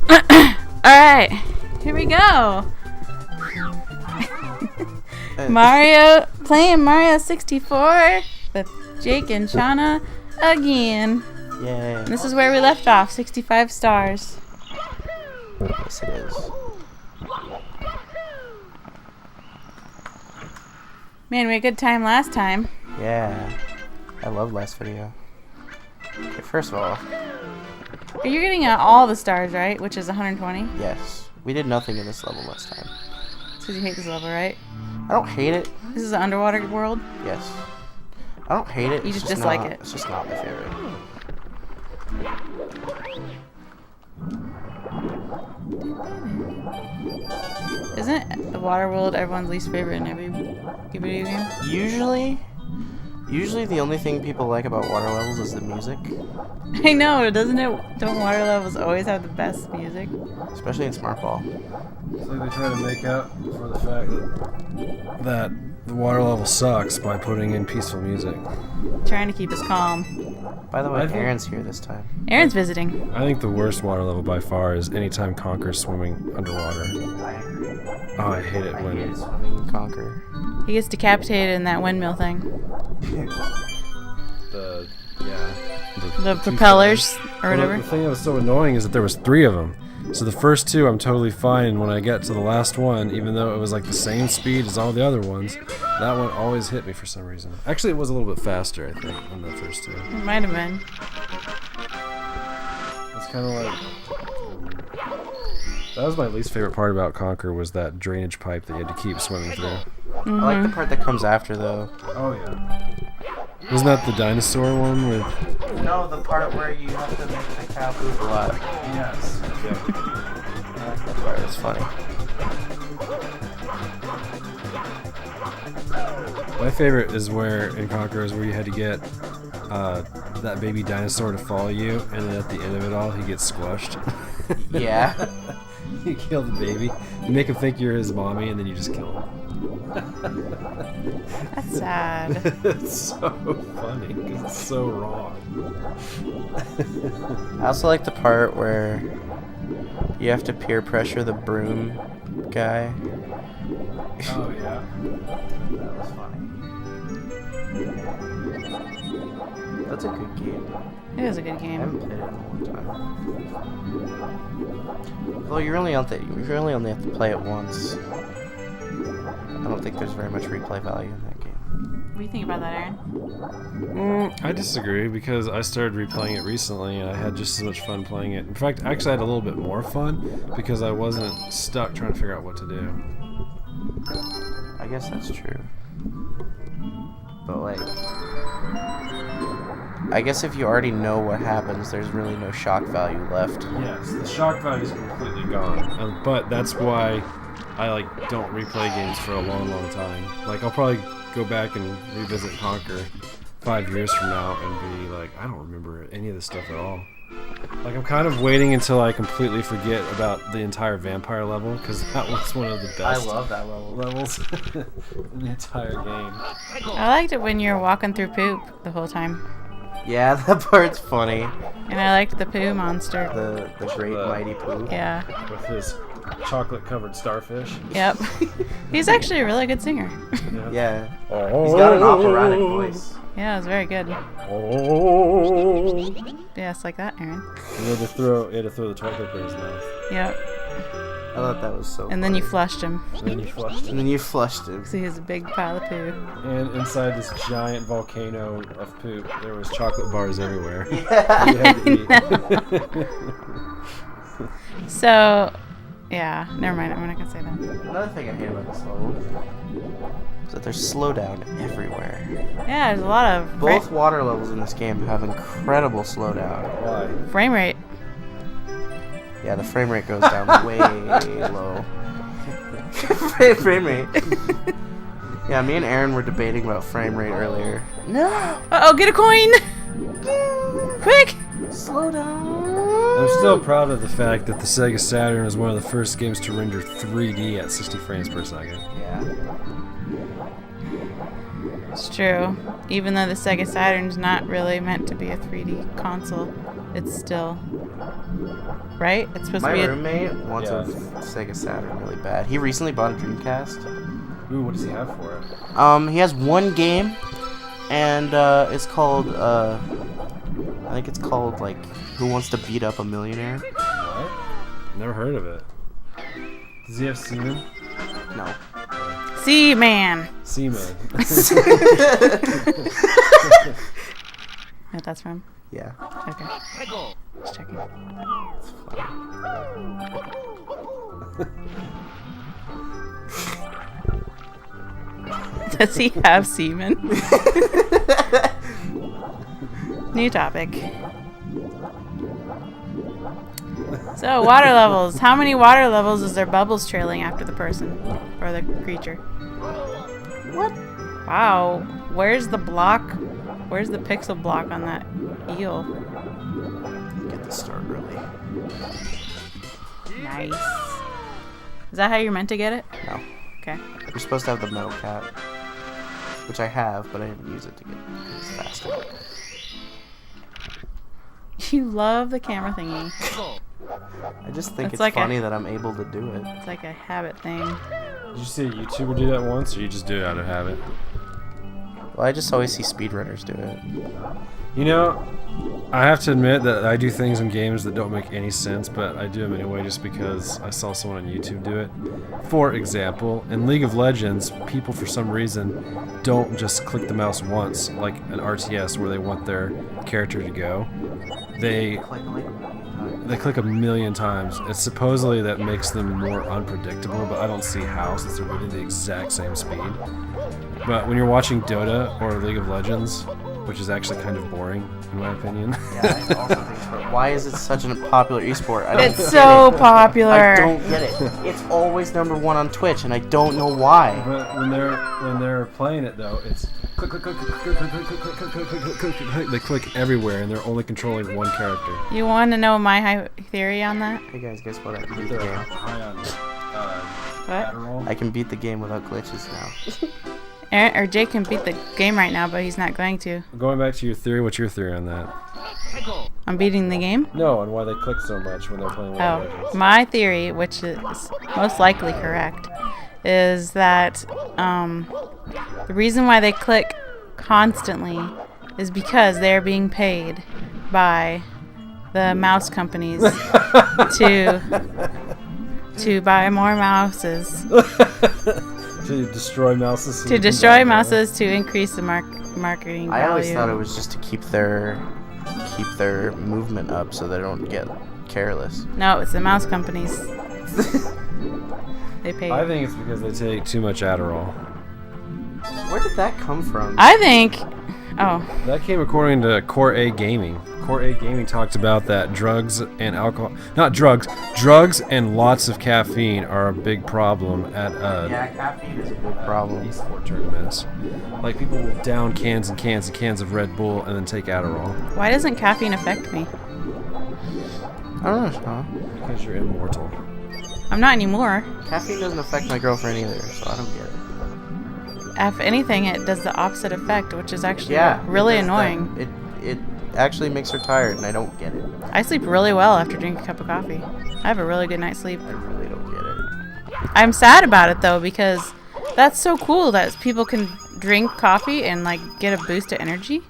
Alright, here we go. Playing Mario 64 with Jake and Shauna again. Yay. And this is where we left off, 65 stars. Yes, it is. Man, we had a good time last time. Yeah. I love last video. Okay, first of all, You're getting all the stars, right? Which is 120? yes. We did nothing in this level last time. It's because you hate this level, right? I don't hate it. This is an underwater world? Yes. I don't hate it. You it's just dislike not, it. It's just not my favorite. Isn't the water world everyone's least favorite in every video game? Usually the only thing people like about water levels is the music. I know, doesn't it? Don't water levels always have the best music? Especially in Smart Ball. It's like they try to make up for the fact that the water level sucks by putting in peaceful music. Trying to keep us calm. By the way, I think- Aaron's here this time. Aaron's visiting. I think the worst water level by far is anytime Conker's swimming underwater. Oh, I hate it I when hate swimming in Conquer. He gets decapitated in that windmill thing. the The two propellers, things. or whatever. The thing that was so annoying is that there was 3 of them. So the first 2 I'm totally fine. When I get to the last one, even though it was like the same speed as all the other ones, that one always hit me for some reason. Actually, it was a little bit faster, I think, than the first 2. It might have been. It's kind of like... That was my least favorite part about Conker, was that drainage pipe that you had to keep swimming through. Mm-hmm. I like the part that comes after, though. Oh, yeah. Wasn't that the dinosaur one with... No, the part where you have to make the cow poop a lot. Yes. Yeah. That part is funny. My favorite is where, in Conker, is where you had to get that baby dinosaur to follow you, and then at the end of it all, he gets squashed. Yeah. You kill the baby, you make him think you're his mommy, and then you just kill him. That's sad. It's so funny, because it's so wrong. I also like the part where you have to peer pressure the broom guy. Oh, yeah. That was funny. That's a good game. It is a good I game. haven't played it in a long time. Well, you really only have to play it once. I don't think there's very much replay value in that game. What do you think about that, Aaron? I disagree, because I started replaying it recently, and I had just as much fun playing it. In fact, actually I had a little bit more fun, because I wasn't stuck trying to figure out what to do. I guess that's true. But like, I guess if you already know what happens, there's really no shock value left. Yes, the shock value is completely gone. But that's why I don't replay games for a long, long time. Like, I'll probably go back and revisit Conker 5 years from now and be like, I don't remember any of this stuff at all. Like, I'm kind of waiting until I completely forget about the entire vampire level, because that was one of the best I love that level. levels in the entire game. I liked it when you were walking through poop the whole time. Yeah, that part's funny. And I liked the poo monster. The great mighty poo. Yeah. With his chocolate-covered starfish. Yep. He's actually a really good singer. Yeah. He's got an operatic voice. Yeah, it was very good. Oh. Yes, like that, Aaron. He had to throw the toilet paper in his mouth. Yep. I thought that was so And then you funny. flushed him. And then you flushed And him. then you flushed him. So he has a big pile of poo. And inside this giant volcano of poop, there was chocolate bars everywhere. Yeah. You had to eat. So, yeah. Never mind. I'm not going to say that. Another thing I hate about this level is that there's slowdown everywhere. Yeah, there's a lot of Both water levels in this game have incredible slowdown. Why? frame rate. Yeah, the frame rate goes down way low. frame rate. Yeah, me and Aaron were debating about frame rate earlier. No! Uh-oh, get a coin! Quick! Slow down. I'm still proud of the fact that the Sega Saturn was one of the first games to render 3D at 60 frames per second. Yeah. It's true. Even though the Sega Saturn's not really meant to be a 3D console. it's still right. It's supposed My to be. roommate wants Yeah. a Sega Saturn really bad. He recently bought a Dreamcast. Ooh, what does he have for it? He has one game, and it's called I think it's called like Who Wants to Beat Up a Millionaire? What? Never heard of it. Does he have semen? No. See, man. Semen. What that's from? Yeah. Okay. Just checking. Does he have semen? New topic. So, water levels. How many water levels is there bubbles trailing after the person or the creature? What? Wow. Where's the block? Where's the pixel block on that eel? Get the start early. Nice. Is that how you're meant to get it? No. Okay. You're supposed to have the metal cat, which I have, but I didn't use it to get it. It's faster. You love the camera thingy. I just think It's it's like funny that I'm able to do it. It's like a habit thing. Did you see a YouTuber do that once, or you just do it out of habit? Well, I just always see speedrunners do it. You know, I have to admit that I do things in games that don't make any sense, but I do them anyway just because I saw someone on YouTube do it. For example, in League of Legends, people for some reason don't just click the mouse once, like an RTS where they want their character to go. They click a million times. It's supposedly that makes them more unpredictable, but I don't see how since they're moving the exact same speed. But when you're watching Dota or League of Legends, which is actually kind of boring in my opinion. Yeah, I also think so. Why is it such a popular esport? I don't It's get so it. popular. I don't get it. It's always #1 on Twitch, and I don't know why. But when they're playing it though, it's click click click click click click click click click click click click click. They click everywhere, and they're only controlling one character. You want to know my theory on that? Hey guys, guess what? I can beat the They're game. high on What? Adderall. I can beat the game without glitches now. Aaron, or Jake can beat the game right now, but he's not going to. Going back to your theory, what's your theory on that? I'm beating the game? No, and why they click so much when they're playing League of Oh, Legends. my theory, which is most likely correct, is that the reason why they click constantly is because they're being paid by the mouse companies to buy more mouses. To destroy mouses. To destroy mouses to increase the marketing value. I always thought it was just to keep their movement up so they don't get careless. No, it's the mouse companies. They pay. I think it's because they take too much Adderall. Where did that come from? I think. Oh, That came according to Core A Gaming. Core A Gaming talked about that drugs and alcohol, not drugs, drugs and lots of caffeine are a big problem at Yeah, caffeine is a big problem. esport tournaments. Like people will down cans and cans and cans of Red Bull and then take Adderall why doesn't caffeine affect me? I don't know, Sean. because you're immortal. I'm not anymore. Caffeine doesn't affect my girlfriend either, so I don't get it. If anything, it does the opposite effect, which is actually Yeah, really it does that. annoying. It actually makes her tired, and I don't get it. I sleep really well after drinking a cup of coffee. I have a really good night's sleep. I really don't get it. I'm sad about it though because that's so cool that people can drink coffee and like get a boost of energy.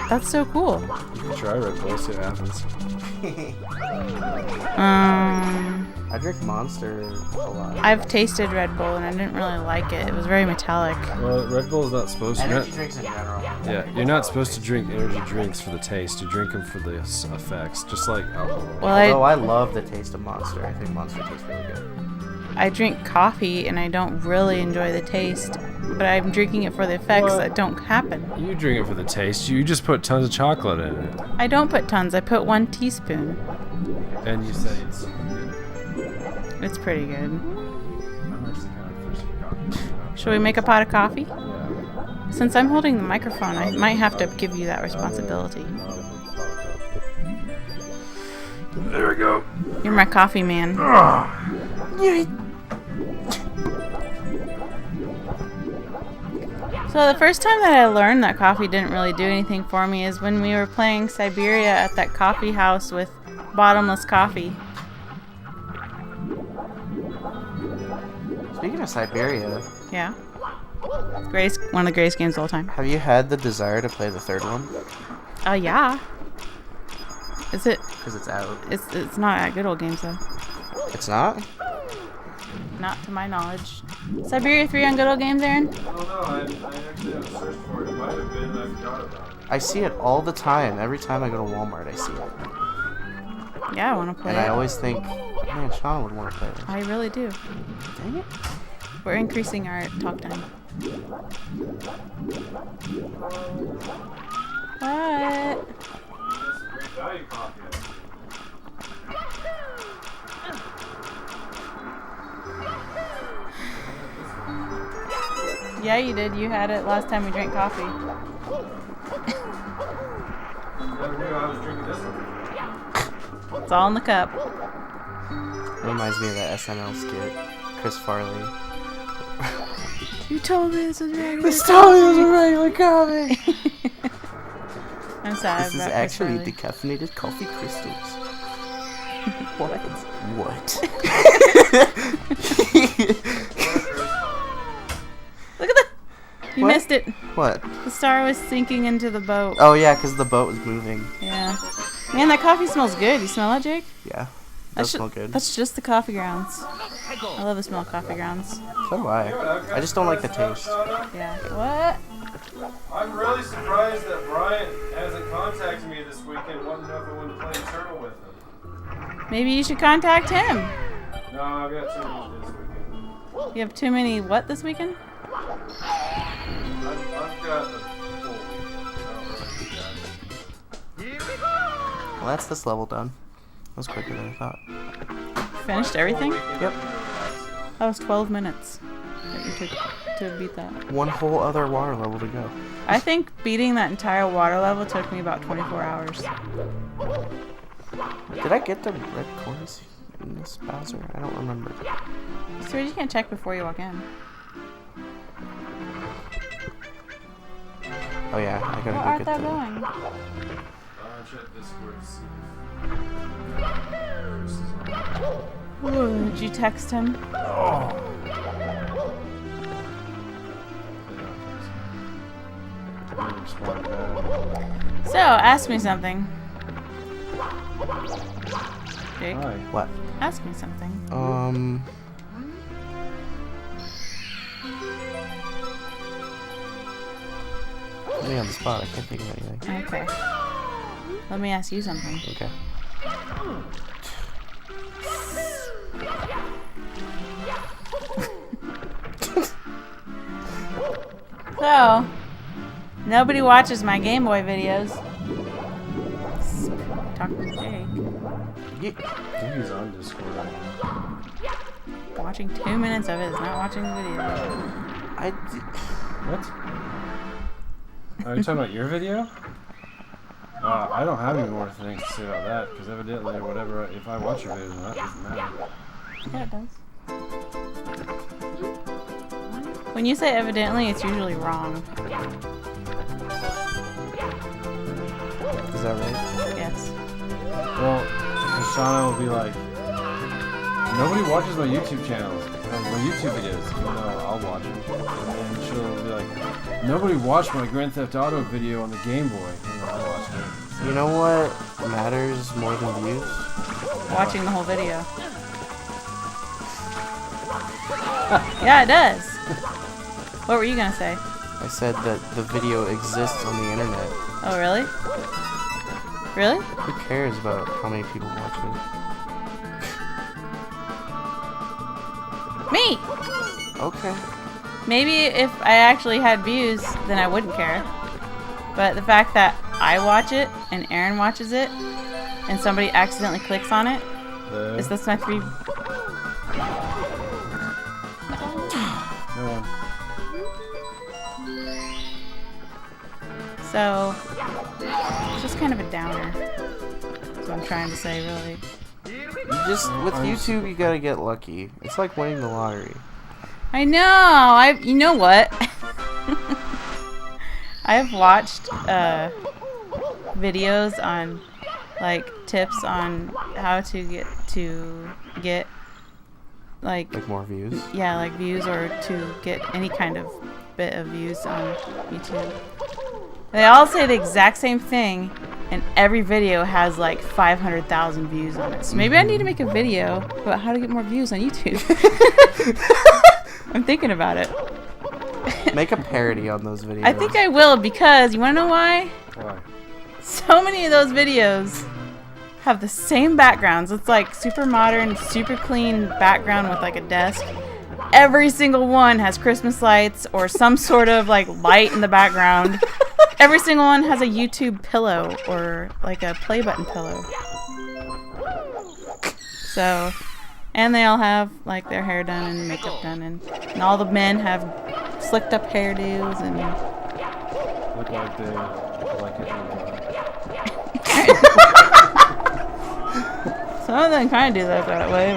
That's so cool. You can try Red Bull, see what happens. I drink Monster a lot. I've tasted Red Bull and I didn't really like it. It was very metallic. Well, Red Bull is not supposed to. Energy drinks in general. Yeah, you're not supposed to drink energy drinks for the taste. You drink them for the effects, just like alcohol. Well, Although I love the taste of Monster. I think Monster tastes really good. I drink coffee and I don't really enjoy the taste, but I'm drinking it for the effects What? that don't happen. You drink it for the taste. You just put tons of chocolate in it, I don't put tons. I put 1 teaspoon. and you say it's. It's pretty good. I'm actually kind of thirsty for coffee. Should we make a pot of coffee? Yeah. Since I'm holding the microphone, I might have to give you that responsibility. There we go. You're my coffee man. So the first time that I learned that coffee didn't really do anything for me is when we were playing Siberia at that coffee house with bottomless coffee. Speaking of Siberia, Yeah. Greatest, one of the greatest games of all time. have you had the desire to play the third one? Oh yeah. Is it? Because it's out. It's not at Good Old Games though. It's not? Not to my knowledge. Siberia 3 on Good Old Games, Aaron? I don't know. I actually haven't searched for it. It might have been. I forgot about it. I see it all the time. Every time I go to Walmart, I see it. Yeah, I want to play And it. I always think, man, Sean would want to play this. I really do. Dang it. We're increasing our talk time. What? That's a great value coffee. Yeah, you did. You had it last time we drank coffee. Never knew I was drinking this one. It's all in the cup. It reminds me of that SNL skit. Chris Farley. You told me this was regular. This story was a regular coffee. I'm sad. This is about Chris actually Farley. decaffeinated coffee crystals. What? What? Look at that! You What? missed it. What? The star was sinking into the boat. Oh yeah, because the boat was moving. Yeah. Man, that coffee smells good. You smell it, Jake? Yeah. That's Does smell good. That's just the coffee grounds. I love the smell of coffee grounds. So do I. I just don't like the taste. Yeah. What? I'm really surprised that Bryant hasn't contacted me this weekend wanting to know if I want to play Eternal with him. Maybe you should contact him. No, I've got too many this weekend. You have too many what this weekend? I've got a full weekend. Well, that's this level done. That was quicker than I thought. Finished everything? Yep. That was 12 minutes that you took to beat that. One whole other water level to go. I think beating that entire water level took me about 24 hours. Did I get the red coins in this Bowser? I don't remember. So you can't check before you walk in. Oh yeah, I Where gotta art go thou get the... going? Check Discord to see Ooh, did you text him? So, ask me something. Jake, Hi. What? ask me something. Put me on the spot. I can't think of anything. Okay. Let me ask you something. Okay. So, nobody watches my Game Boy videos. Talk to Jake. Yeah. He's on Discord right now. Watching 2 minutes of it is not watching the video. What? Are you talking about your video? I don't have any more things to say about that, because evidently, whatever, if I watch your video, that doesn't matter. Yeah, it does. When you say evidently, it's usually wrong. Is that right? Yes. Well, Shauna will be like, nobody watches my YouTube channels, my YouTube videos, even though I'll watch them. And then she'll be like, nobody watched my Grand Theft Auto video on the Game Boy, even though I watched it. You know what matters more than views? Watching the whole video. Yeah, it does. What were you gonna say? I said that the video exists on the internet. Oh, really? Really? Who cares about how many people watch it? Me! Okay. Maybe if I actually had views, then I wouldn't care. But the fact that I watch it, and Aaron watches it, and somebody accidentally clicks on it, is that's my 3... No one. So, it's just kind of a downer. That's what I'm trying to say, really. With YouTube, you gotta get lucky. It's like winning the lottery. I know! You know what? I've watched videos on like tips on how to get Like more views. yeah, like views or to get any kind of bit of views on YouTube. They all say the exact same thing, and every video has like 500,000 views on it. So maybe I need to make a video about how to get more views on YouTube. I'm thinking about it. Make a parody on those videos. I think I will, because you want to know why? Why? So many of those videos have the same backgrounds. It's like super modern, super clean background with like a desk. Every single one has Christmas lights or some sort of like light in the background. Every single one has a YouTube pillow or like a play button pillow. So, and they all have like their hair done and makeup done, and all the men have slicked up hairdos and Look like they like it. some of them kind of do look that way,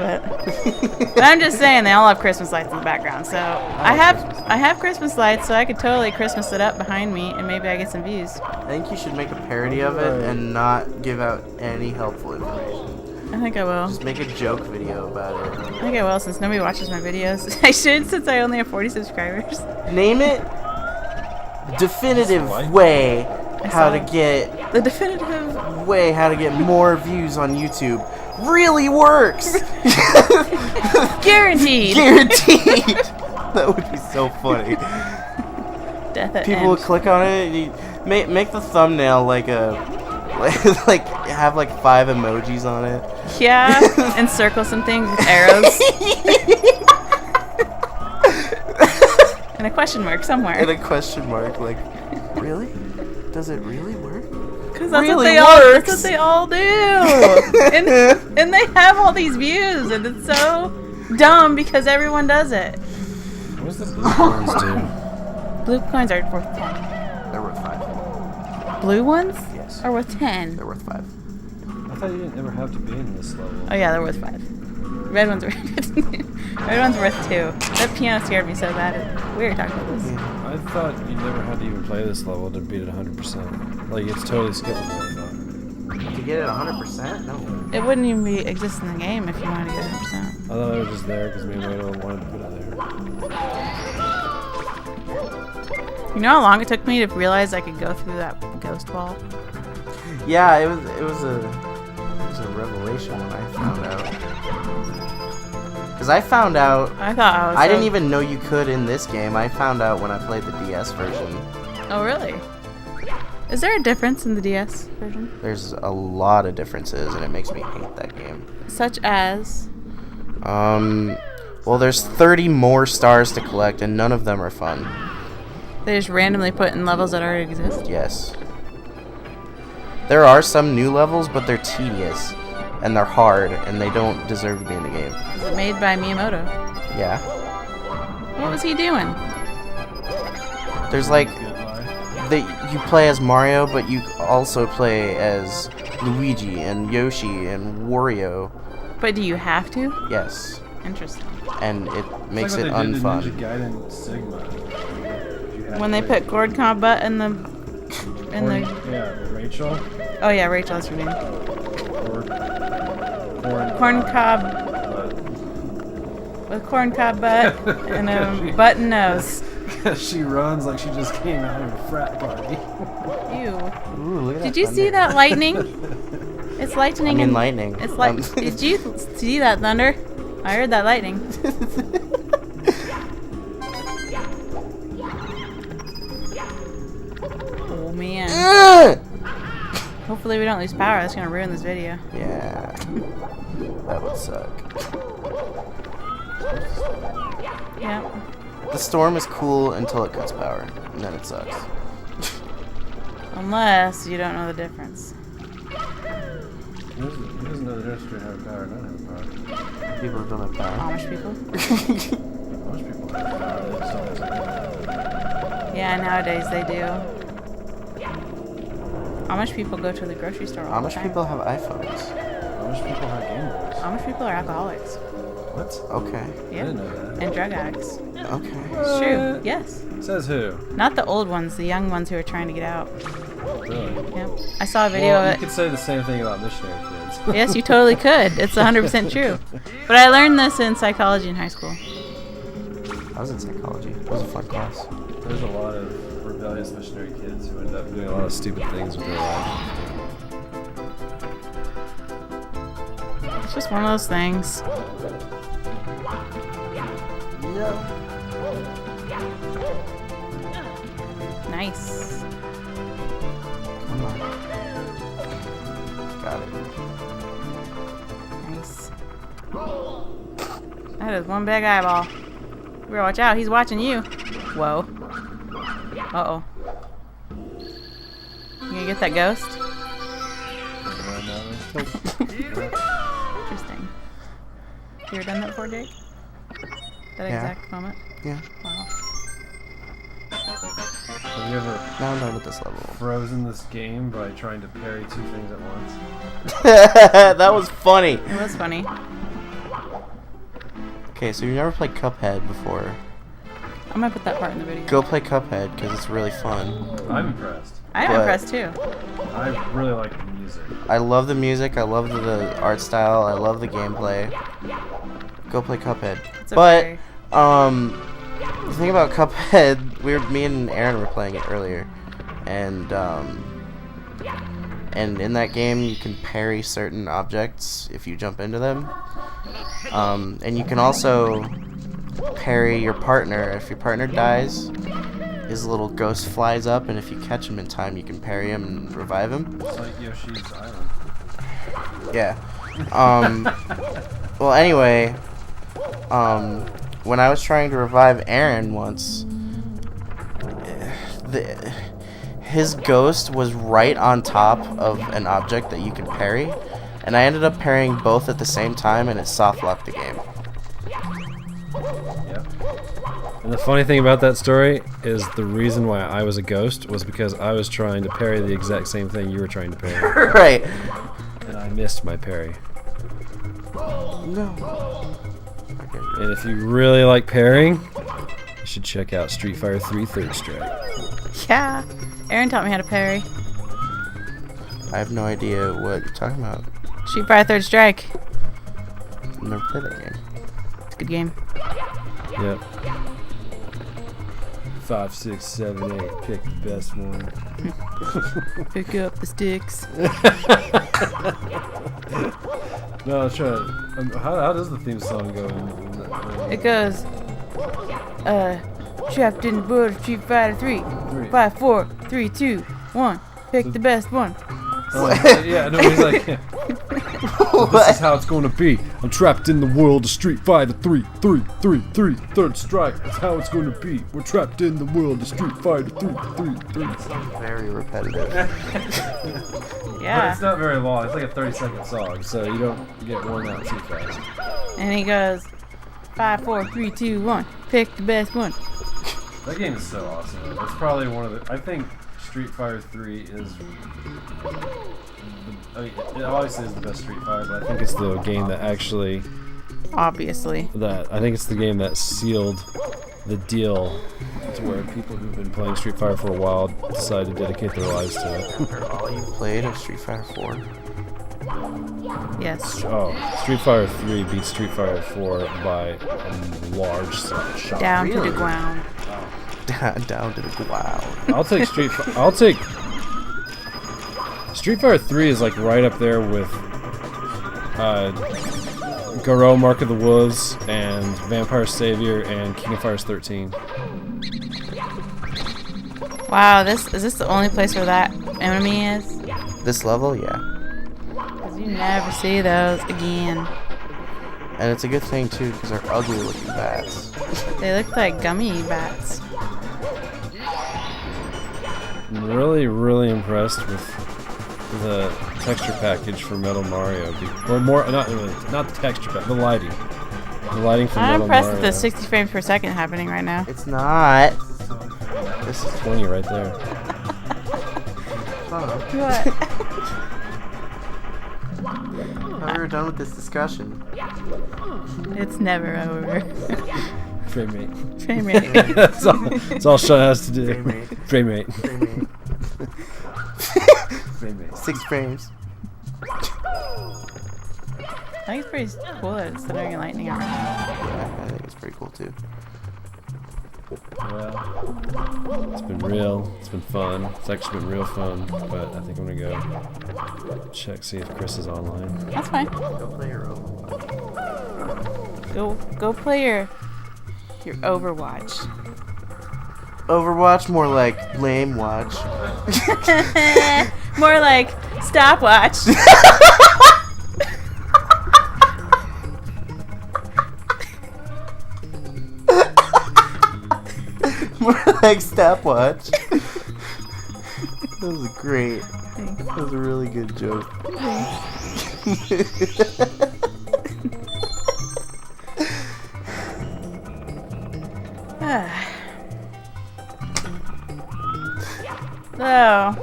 but I'm just saying they all have Christmas lights in the background. So I have Christmas lights, so I could totally Christmas it up behind me, and maybe I get some views. I think you should make a parody of it and not give out any helpful information. I think I will. Just make a joke video about I it. think I will, since nobody watches my videos. I should, since I only have 40 subscribers. Name it definitive What? way how to saw it. get The definitive. way how to get more views on YouTube really works. Guaranteed. Guaranteed. That would be so funny. Death at People will end. click on it. You make the thumbnail like a like have like 5 emojis on it. Yeah, and circle some things with arrows. And a question mark somewhere. And a question mark, like, really? Does it really work? Because that's, really that's works. what they all do. and they have all these views, and it's so dumb because everyone does it. What does the blue ones do? Blue coins are worth 10. They're worth 5. Blue ones Yes. are worth 10. They're worth 5. I thought you didn't ever have to be in this level. Oh yeah, they're worth 5. Red ones are red ones worth 2. That piano scared me so bad. We were talking about this. I thought you never had to even play this level to beat it 100%. Like, it's totally skippable, I thought. To get it 100%? No. It wouldn't even be exist in the game if you wanted to get 100%. I thought it was just there because me and Wado wanted to put it there. You know how long it took me to realize I could go through that ghost wall? Yeah, it was a revelation when I found out. Because I found out I thought I was. I didn't even know you could in this game. I found out when I played the DS version. Oh really? Is there a difference in the DS version? There's a lot of differences, and it makes me hate that game. Such as? Well, there's 30 more stars to collect, and none of them are fun. They just randomly put in levels that already exist? Yes. There are some new levels, but they're tedious, and they're hard, and they don't deserve to be in the game. Is it made by Miyamoto? Yeah. What was he doing? There's like, Good life. you play as Mario, but you also play as Luigi and Yoshi and Wario. But do you have to? Yes. Interesting. And it makes It's it like what they did to unfun. Ninja Gaiden Sigma. You had When they to put play- Gord Combat in the Yeah, Rachel. oh yeah, Rachel, that's her name. Corn cob with corn cob butt and a button nose. She runs like she just came out of a frat party. Ew. Ooh, look at Did that you see thunder. that lightning? It's lightning. I mean and lightning. It's like. Did you see that thunder? I heard that lightning. Oh man. Ugh! Hopefully we don't lose power. That's gonna ruin this video. Yeah. That would suck. Yep. The storm is cool until it cuts power, and then it sucks. Unless you don't know the difference. He doesn't know the difference between having power and not having power. People don't have power. Amish people. Most people have power. They just don't have it. Yeah, nowadays they do. Amish people go to the grocery store all the Amish time. people have iPhones. Most people have Game Boys. Amish people are alcoholics. What? Okay. Yeah. I didn't know that. And drug addicts. Okay. It's true. Yes. Says who? Not the old ones, the young ones who are trying to get out. Really? Yep. I saw a video Well, of you it. could say the same thing about missionary kids. Yes, you totally could. It's 100% true. But I learned this in psychology in high school. I was in psychology. It was a fun class. There's a lot of rebellious missionary kids who end up doing a lot of stupid things with their life. It's just one of those things. Yeah. Nice. Come on. Got it. Nice. That is one big eyeball. You better watch out. He's watching you. Whoa. Uh-oh. You gonna get that ghost? Interesting. You ever done that before, Jake? That Yeah. exact moment? Yeah. Wow. Have you ever Now I'm done with this level. frozen this game by trying to parry two things at once? That was funny. It was funny. Okay, so you never played Cuphead before. I'm gonna put that part in the video. Go play Cuphead because it's really fun. I'm impressed. I'm But- impressed too. I really like the music. I love the music. I love the art style. I love the gameplay. Go play Cuphead. It's But okay. the thing about Cuphead, me and Aaron were playing it earlier, and in that game you can parry certain objects if you jump into them, and you can also parry your partner. If your partner dies, his little ghost flies up, and if you catch him in time, you can parry him and revive him. It's like Yoshi's Island. Yeah. Well, anyway, when I was trying to revive Aaron once, his ghost was right on top of an object that you could parry, and I ended up parrying both at the same time, and it soft locked the game. Yep. And the funny thing about that story is the reason why I was a ghost was because I was trying to parry the exact same thing you were trying to parry. Right. And I missed my parry. No. And if you really like parrying, you should check out Street Fighter 3 Third Strike. Yeah. Aaron taught me how to parry. I have no idea what you're talking about. Street Fighter Third Strike. I've never played that game. It's a good game. Yep. 5, 6, 7, 8. Pick the best one. Pick up the sticks. No, I'm trying to. How does the theme song go? It goes, trapped in the world of Street Fighter 3. 5, 4, 3, 2, 1. Pick the best one. Yeah, no, he's like, this is how it's going to be. I'm trapped in the world of Street Fighter 3, Third Strike. That's how it's going to be. We're trapped in the world of Street Fighter 3. Very repetitive. But Yeah. it's not very long. It's like a 30-second song, so you don't get worn out too fast. And he goes, 5, 4, 3, 2, 1. Pick the best one. That game is so awesome. It's probably one of the. I think Street Fighter 3 is. I mean, it obviously is the best Street Fighter, but I think it's the game that actually. Obviously. I think it's the game that sealed the deal to where people who've been playing Street Fighter for a while decide to dedicate their lives to it. Are all you played of Street Fighter 4? Yes. Oh, Street Fighter 3 beats Street Fighter 4 by a large shot. Down to Really? the ground. Down to the ground. I'll take Street Fighter 3 is like right up there with Garou Mark of the Wolves and Vampire Savior and King of Fighters 13. Wow, is this the only place where that enemy is? This level, yeah. Because you never see those again. And it's a good thing, too, because they're ugly looking bats. They look like gummy bats. I'm really, really impressed with the texture package for Metal Mario. Or more, not the texture pack, the lighting. The lighting for I'm Metal impressed Mario. with the 60 frames per second happening right now. It's not. This is 20 right there. fun. What? Now we're done with this discussion. It's never over. Frame rate. Frame rate. That's all Sean has to do. Frame rate. Frame rate. Frame rate. Frame rate. 6 frames. I think it's pretty cool that it's thundering and lightning out right now. Yeah, I think it's pretty cool too. Well, it's been real. It's been fun. It's actually been real fun. But I think I'm gonna go check, see if Chris is online. That's fine. Go play your Overwatch. Go play your Overwatch. Overwatch, more like lame watch. More like stopwatch. More like stopwatch. That was great. Thanks. That was a really good joke. So,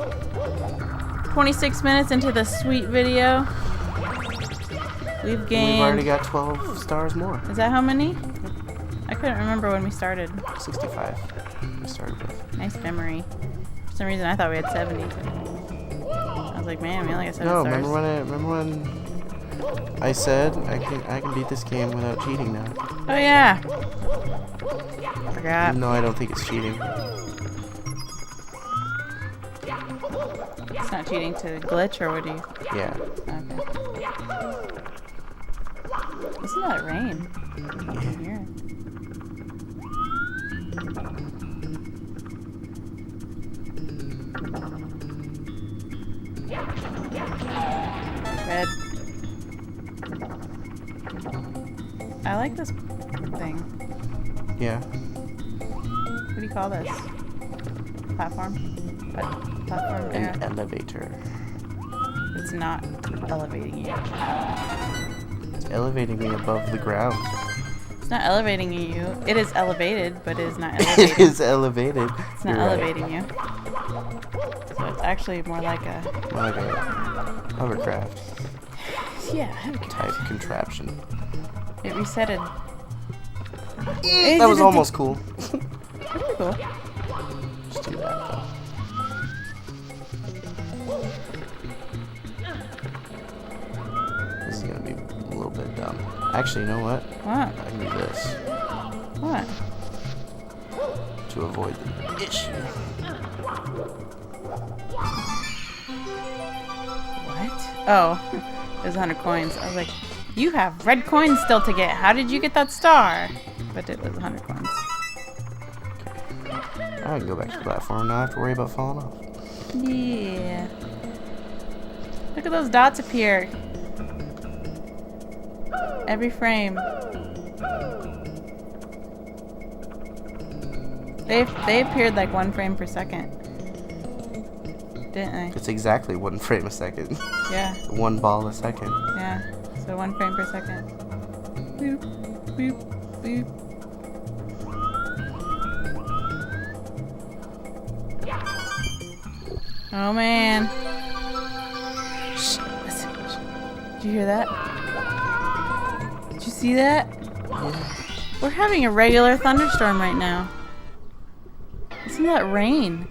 26 minutes into the sweet video, we've gained... We've already got 12 stars more. Is that how many? I couldn't remember when we started. 65 we started with. Nice memory. For some reason, I thought we had 70. I was like, man, we only got 7 No, stars. remember when I said I can beat this game without cheating now? Oh, yeah. Forgot. No, I don't think it's cheating. It's not cheating to glitch, or what do you... Yeah. Okay. Listen to that rain. I can hear it. Red. I like this thing. Yeah. What do you call this? Platform? Platform there? An elevator. It's not elevating you. It's elevating me above the ground. It's not elevating you. It is elevated, but it is not elevating. It is elevated. It's not elevating you. So it's actually more like a... More like a hovercraft Yeah, type contraption. it resetted. That was almost cool. Pretty cool. Just do that though. This is gonna be a little bit dumb. Actually, you know what? What? I can do this What? to avoid the issue. What? Oh, it was 100 coins. I was like, you have red coins still to get. How did you get that star? But it was 100 coins. I can go back to the platform. Now I have to worry about falling off. Yeah. Look at those dots appear. Every frame. They appeared like 1 frame per second. Didn't they? It's exactly 1 frame a second. Yeah. 1 ball a second. Yeah. So 1 frame per second. Boop, boop, boop. Oh man. Shh, listen. Did you hear that? Did you see that? We're having a regular thunderstorm right now. Listen to that rain.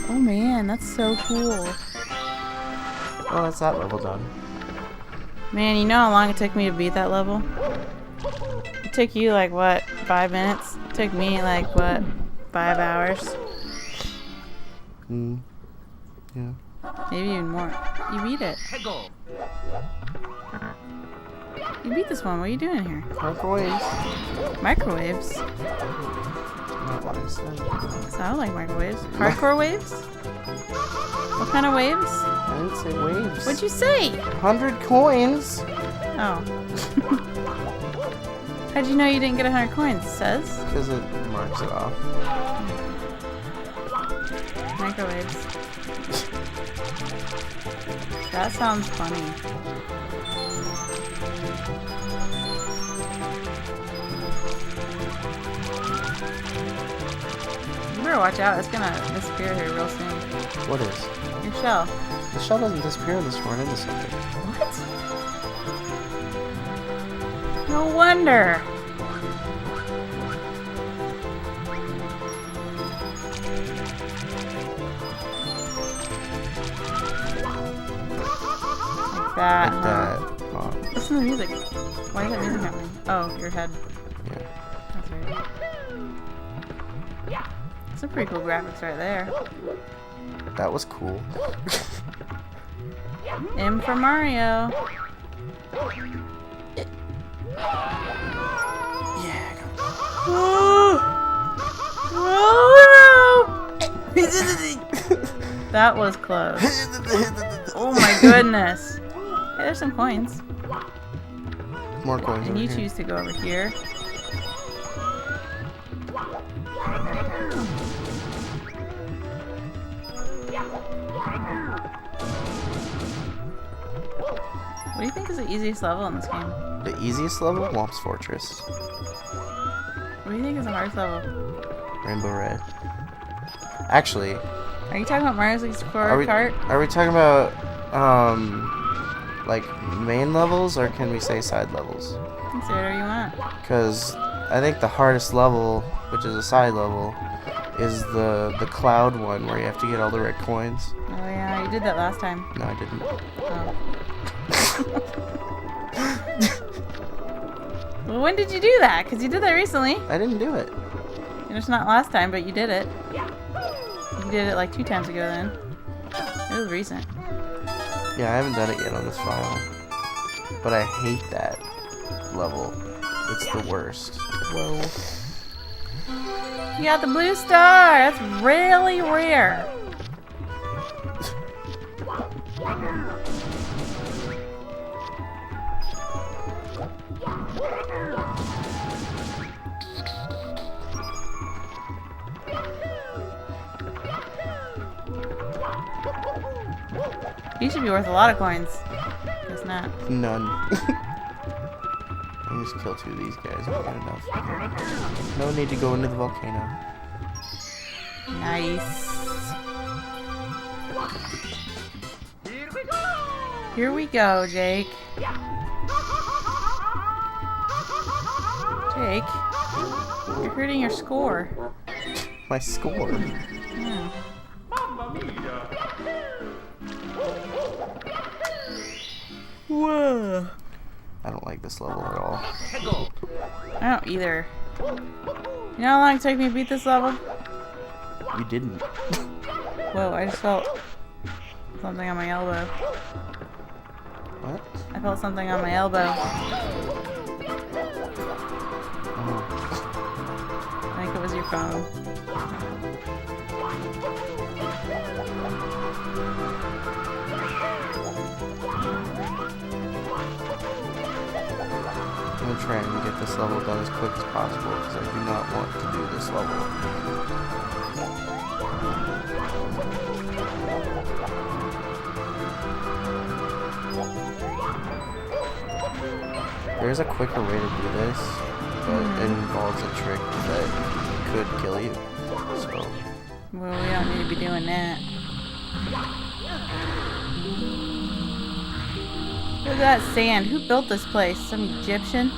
Oh man, that's so cool. Oh, that's that level done. Man, you know how long it took me to beat that level? It took you like, what, 5 minutes? It took me like, what, 5 hours? Yeah. Maybe even more. You beat it. You beat this one. What are you doing here? Microwaves. Microwaves? Not what I said. Sound like microwaves. Hardcore waves? What kind of waves? I didn't say waves. What'd you say? 100 coins. Oh. How'd you know you didn't get 100 coins? It says. Because it marks it off. Microwaves. That sounds funny. You better watch out. It's gonna disappear here real soon. What is? Your shell. The shell doesn't disappear unless you run into something. What? No wonder. Like that. Like that. Oh, Listen to the music. Why is that music happening? Oh, your head. yeah. That's right. Some pretty cool graphics right there. That was cool. M for Mario. Yeah. Oh no! That was close. Oh my goodness. Hey, there's some coins. More coins. And over you here. choose to go over here. What do you think is the easiest level in this game? The easiest level, Womp's Fortress. What do you think is the hardest level? Rainbow Red. Actually, Are you talking about Mario's 64 are we Kart? talking about like main levels, or can we say side levels? You can say whatever you want. Because I think the hardest level, which is a side level, is the cloud one where you have to get all the red coins. Oh yeah, you did that last time. No, I didn't. Oh. Well, when did you do that? Because you did that recently. I didn't do it. And it's not last time, but you did it. You did it like 2 times ago then. It was recent. Yeah, I haven't done it yet on this file. But I hate that level. It's the worst. Whoa. You got the blue star. That's really rare. You should be worth a lot of coins. Guess not. None. I just kill 2 of these guys and we get enough. No need to go into the volcano. Nice. Here we go, Jake. Jake, you're hurting your score. My score. Hmm. Whoa. I don't like this level at all. I don't either. You know how long it took me to beat this level? You didn't. Whoa, I just felt something on my elbow. What? I felt something on my elbow. Oh. I think it was your phone. I'm gonna try and get this level done as quick as possible because I do not want to do this level. There's a quicker way to do this, but it involves a trick that could kill you. So, Well, we don't need to be doing that. Look at that sand. Who built this place? Some Egyptian?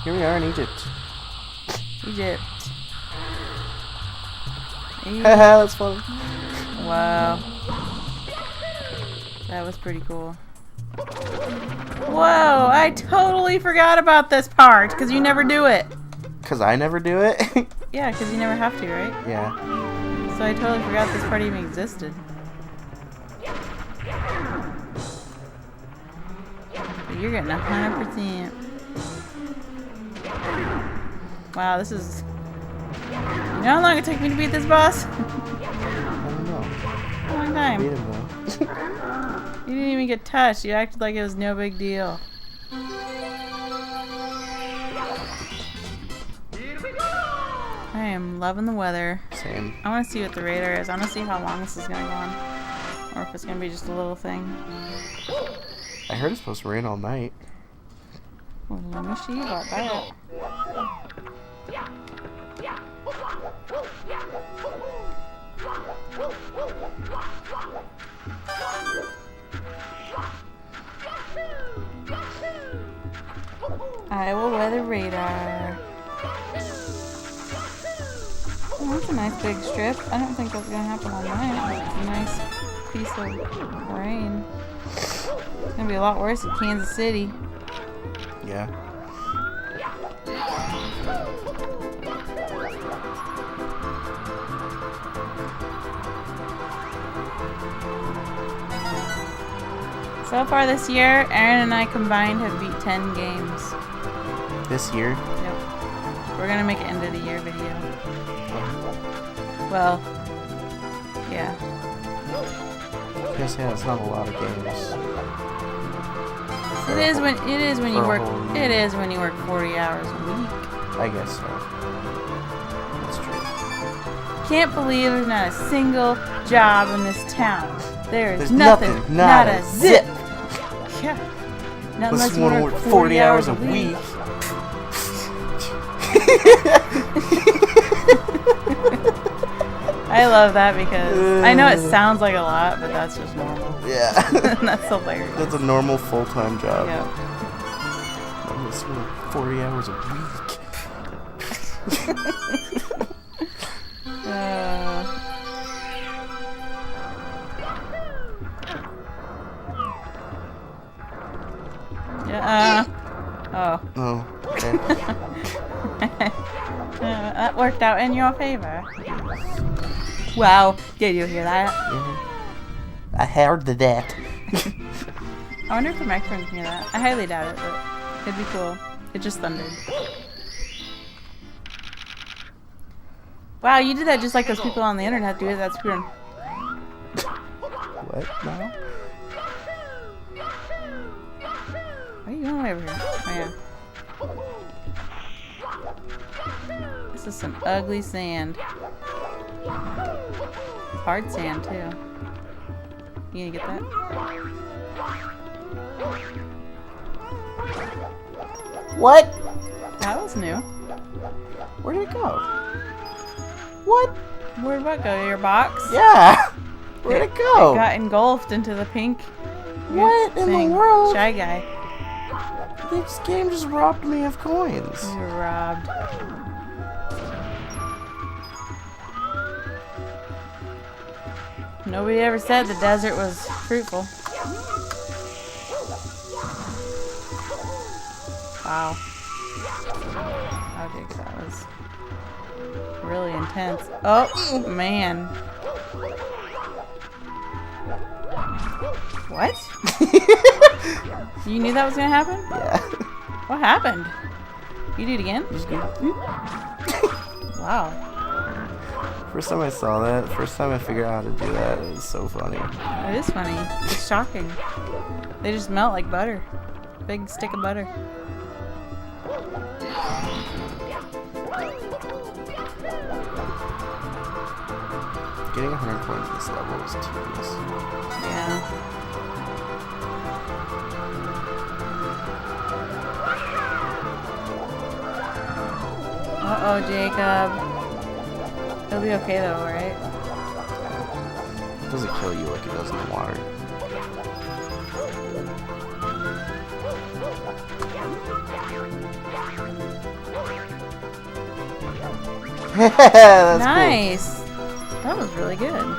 here we are in Egypt. Egypt. Haha, that's funny. Wow. That was pretty cool. Whoa, I totally forgot about this part because you never do it. Because I never do it? Yeah, because you never have to, right? Yeah. So I totally forgot this part even existed. But you're getting 100%. Wow, this is... You know how long it took me to beat this boss? I don't know. A long time. Beat him though. You didn't even get touched. You acted like it was no big deal. I am loving the weather. Same. I want to see what the radar is. I want to see how long this is going to go on. Or if it's going to be just a little thing. I heard it's supposed to rain all night. Well, let me see about that. Iowa weather radar. Oh, that's a nice big strip. I don't think that's gonna happen all night, but it's a nice piece of rain. It's gonna be a lot worse in Kansas City. Yeah. So far this year, Aaron and I combined have beat 10 games. This year? Yep. We're gonna make an end of the year video. Well, yeah. Yes, yeah, it's not a lot of games. It is when you For a work. whole year. It is when you work 40 hours a week. I guess so. That's true. Can't believe there's not a single job in this town. There's There's nothing, not a zip. Yeah. Not Unless unless you want to work 40 hours a week. I love that because I know it sounds like a lot, but that's just normal. Yeah. And that's hilarious. That's a normal full-time job. Yeah. Unless you work 40 hours a week. Oh. Oh, okay. That worked out in your favor. Wow. Did you hear that? Yeah. I heard that. I wonder if the microphone can hear that. I highly doubt it, but it'd be cool. It just thundered. Wow, you did that just like those people on the internet do it. That's weird. What now? Why are you going over here? Oh, yeah. This is some ugly sand. Hard sand, too. You gonna get that? What? That was new. Where'd it go? What? Where'd what go? Your box? Yeah. Where'd it go? It got engulfed into the pink. What in the thing. world? Shy guy. This game just robbed me of coins. You were robbed. Nobody ever said the desert was fruitful. Wow. Oh, dude, that was really intense. Oh, man. What? You knew that was gonna happen? Yeah. What happened? You do it again? Just go. Wow. First time I saw that, first time I figured out how to do that, it was so funny. It is funny. It's shocking. They just melt like butter. Big stick of butter. Getting 100 points this level is tedious. Yeah. Uh-oh, Jacob. It'll be okay though, right? It doesn't kill you like it does in the water. That's Nice. That was really good. Cool.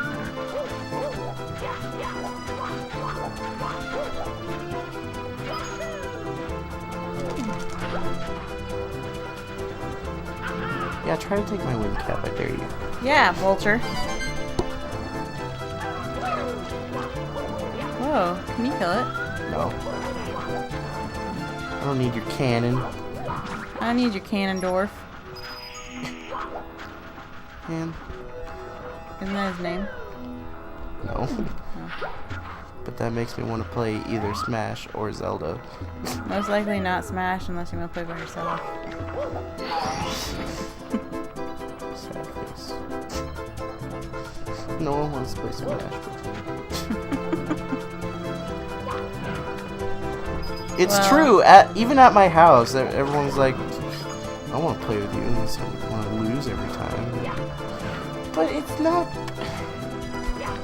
Yeah, try to take my wing cap, I dare you. Yeah, vulture. Whoa, can you kill it? No. I don't need your cannon. I need your Cannondorf. Man. Isn't that his name? No. But that makes me want to play either Smash or Zelda. Most likely not Smash unless you want to play by yourself. Sad face. No one wants to play Smash with me. It's Well- true. Even at my house, everyone's like, I want to play with you, and so I want to lose every time. But it's not.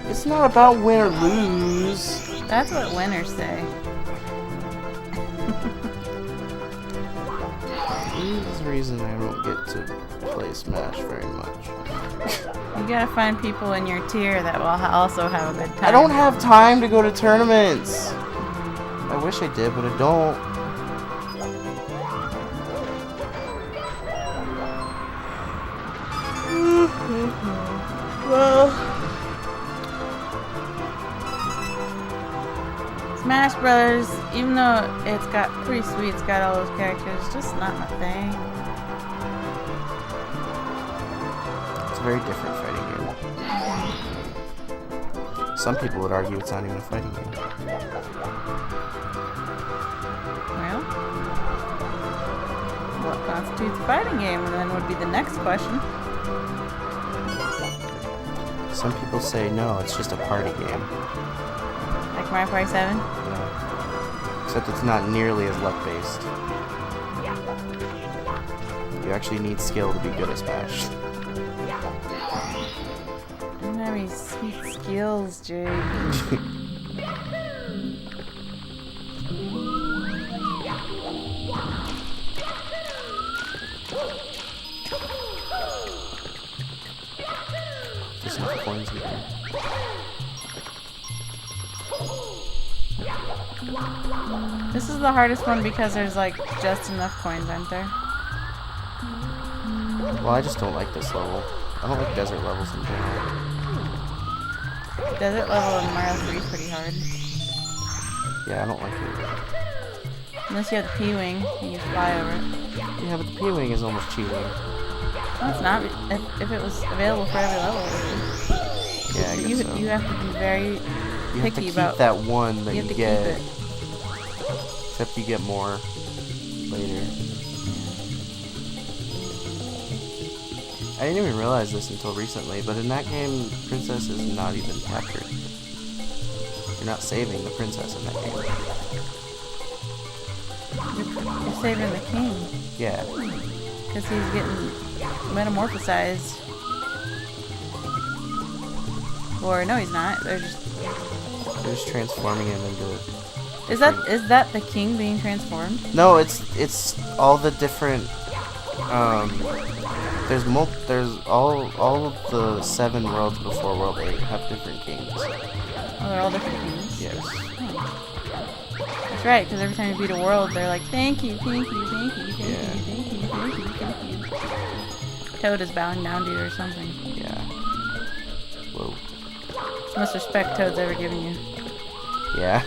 It's not about win or lose. That's what winners say. reason I don't get to play Smash very much. You gotta find people in your tier that will also have a good time. I don't have time to go to tournaments. I wish I did, but I don't. Well, Smash Brothers, even though it's got pretty sweet, it's got all those characters, it's just not my thing. it's a very different fighting game. Some people would argue it's not even a fighting game. Well, what constitutes a fighting game? And then would be the next question. Some people say no, it's just a party game. Like Mario Party 7? Yeah. Except it's not nearly as luck-based. You actually need skill to be good at Smash. I don't have any sweet skills, Jake. Just enough coins in there. This is the hardest one because there's like just enough coins, aren't there? Well, I just don't like this level. I don't like desert levels in general. Desert level in Mario 3 is pretty hard. Yeah, I don't like it. Unless you have the P-Wing and you fly over it. Yeah, but the P-Wing is almost cheating. No, it's not. If it was available for every level, it would be. Yeah, I But guess so. you have to be very You have to picky keep about that one that you you, have to get. keep it. Except you get more later. I didn't even realize this until recently, but in that game, Princess is not even captured. You're not saving the princess in that game. You're saving the king Yeah. because he's getting metamorphosized. Or no, he's not. They're just. They're just transforming him into... Is that the king being transformed? No, it's all the different... There's all of the 7 worlds before World 8 have different kings. Oh, they're all different kings. Yes. That's right, because every time you beat a world, they're like, thank you, thank you, thank you, thank Yeah. you, thank you, thank you, thank you. Toad is bowing down to you or something. Yeah. Whoa. It's the most respect Toad's ever given you. Yeah.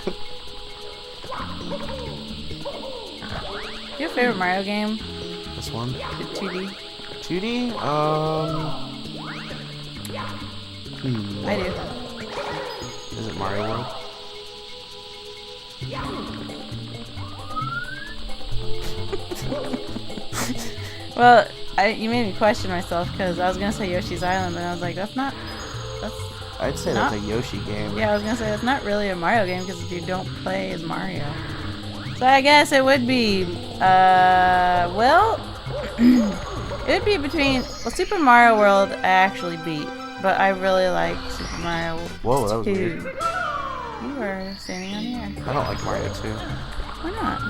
Your favorite Mario game? This one? The 2D? 2D? I do. Is it Mario World? Well, you made me question myself because I was gonna say Yoshi's Island, but I was like, that's. I'd say Not- that's a Yoshi game. Yeah, I was gonna say it's not really a Mario game because you don't play as Mario. So I guess it would be, well, it would be between. Well, Super Mario World I actually beat, but I really like Super Mario. Whoa, that was 2. weird. You were standing on here. I don't like Mario 2. Why not?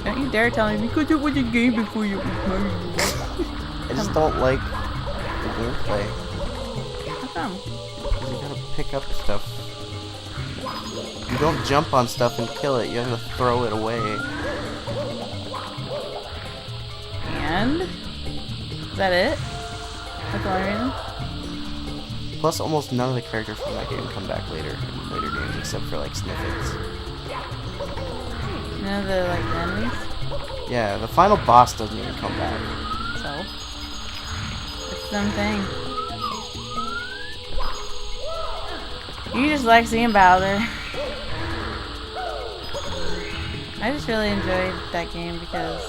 Don't you dare tell me because it was a game before you was Mario. I just don't like the gameplay. How come? Because you gotta pick up stuff. You don't jump on stuff and kill it, you have to throw it away. And is that it? That's the only reason? Plus, almost none of the characters from that game come back later in later games, except for like snippets. You know the like enemies? Yeah, the final boss doesn't even come back. So it's something. You just like seeing Bowser. I just really enjoyed that game because,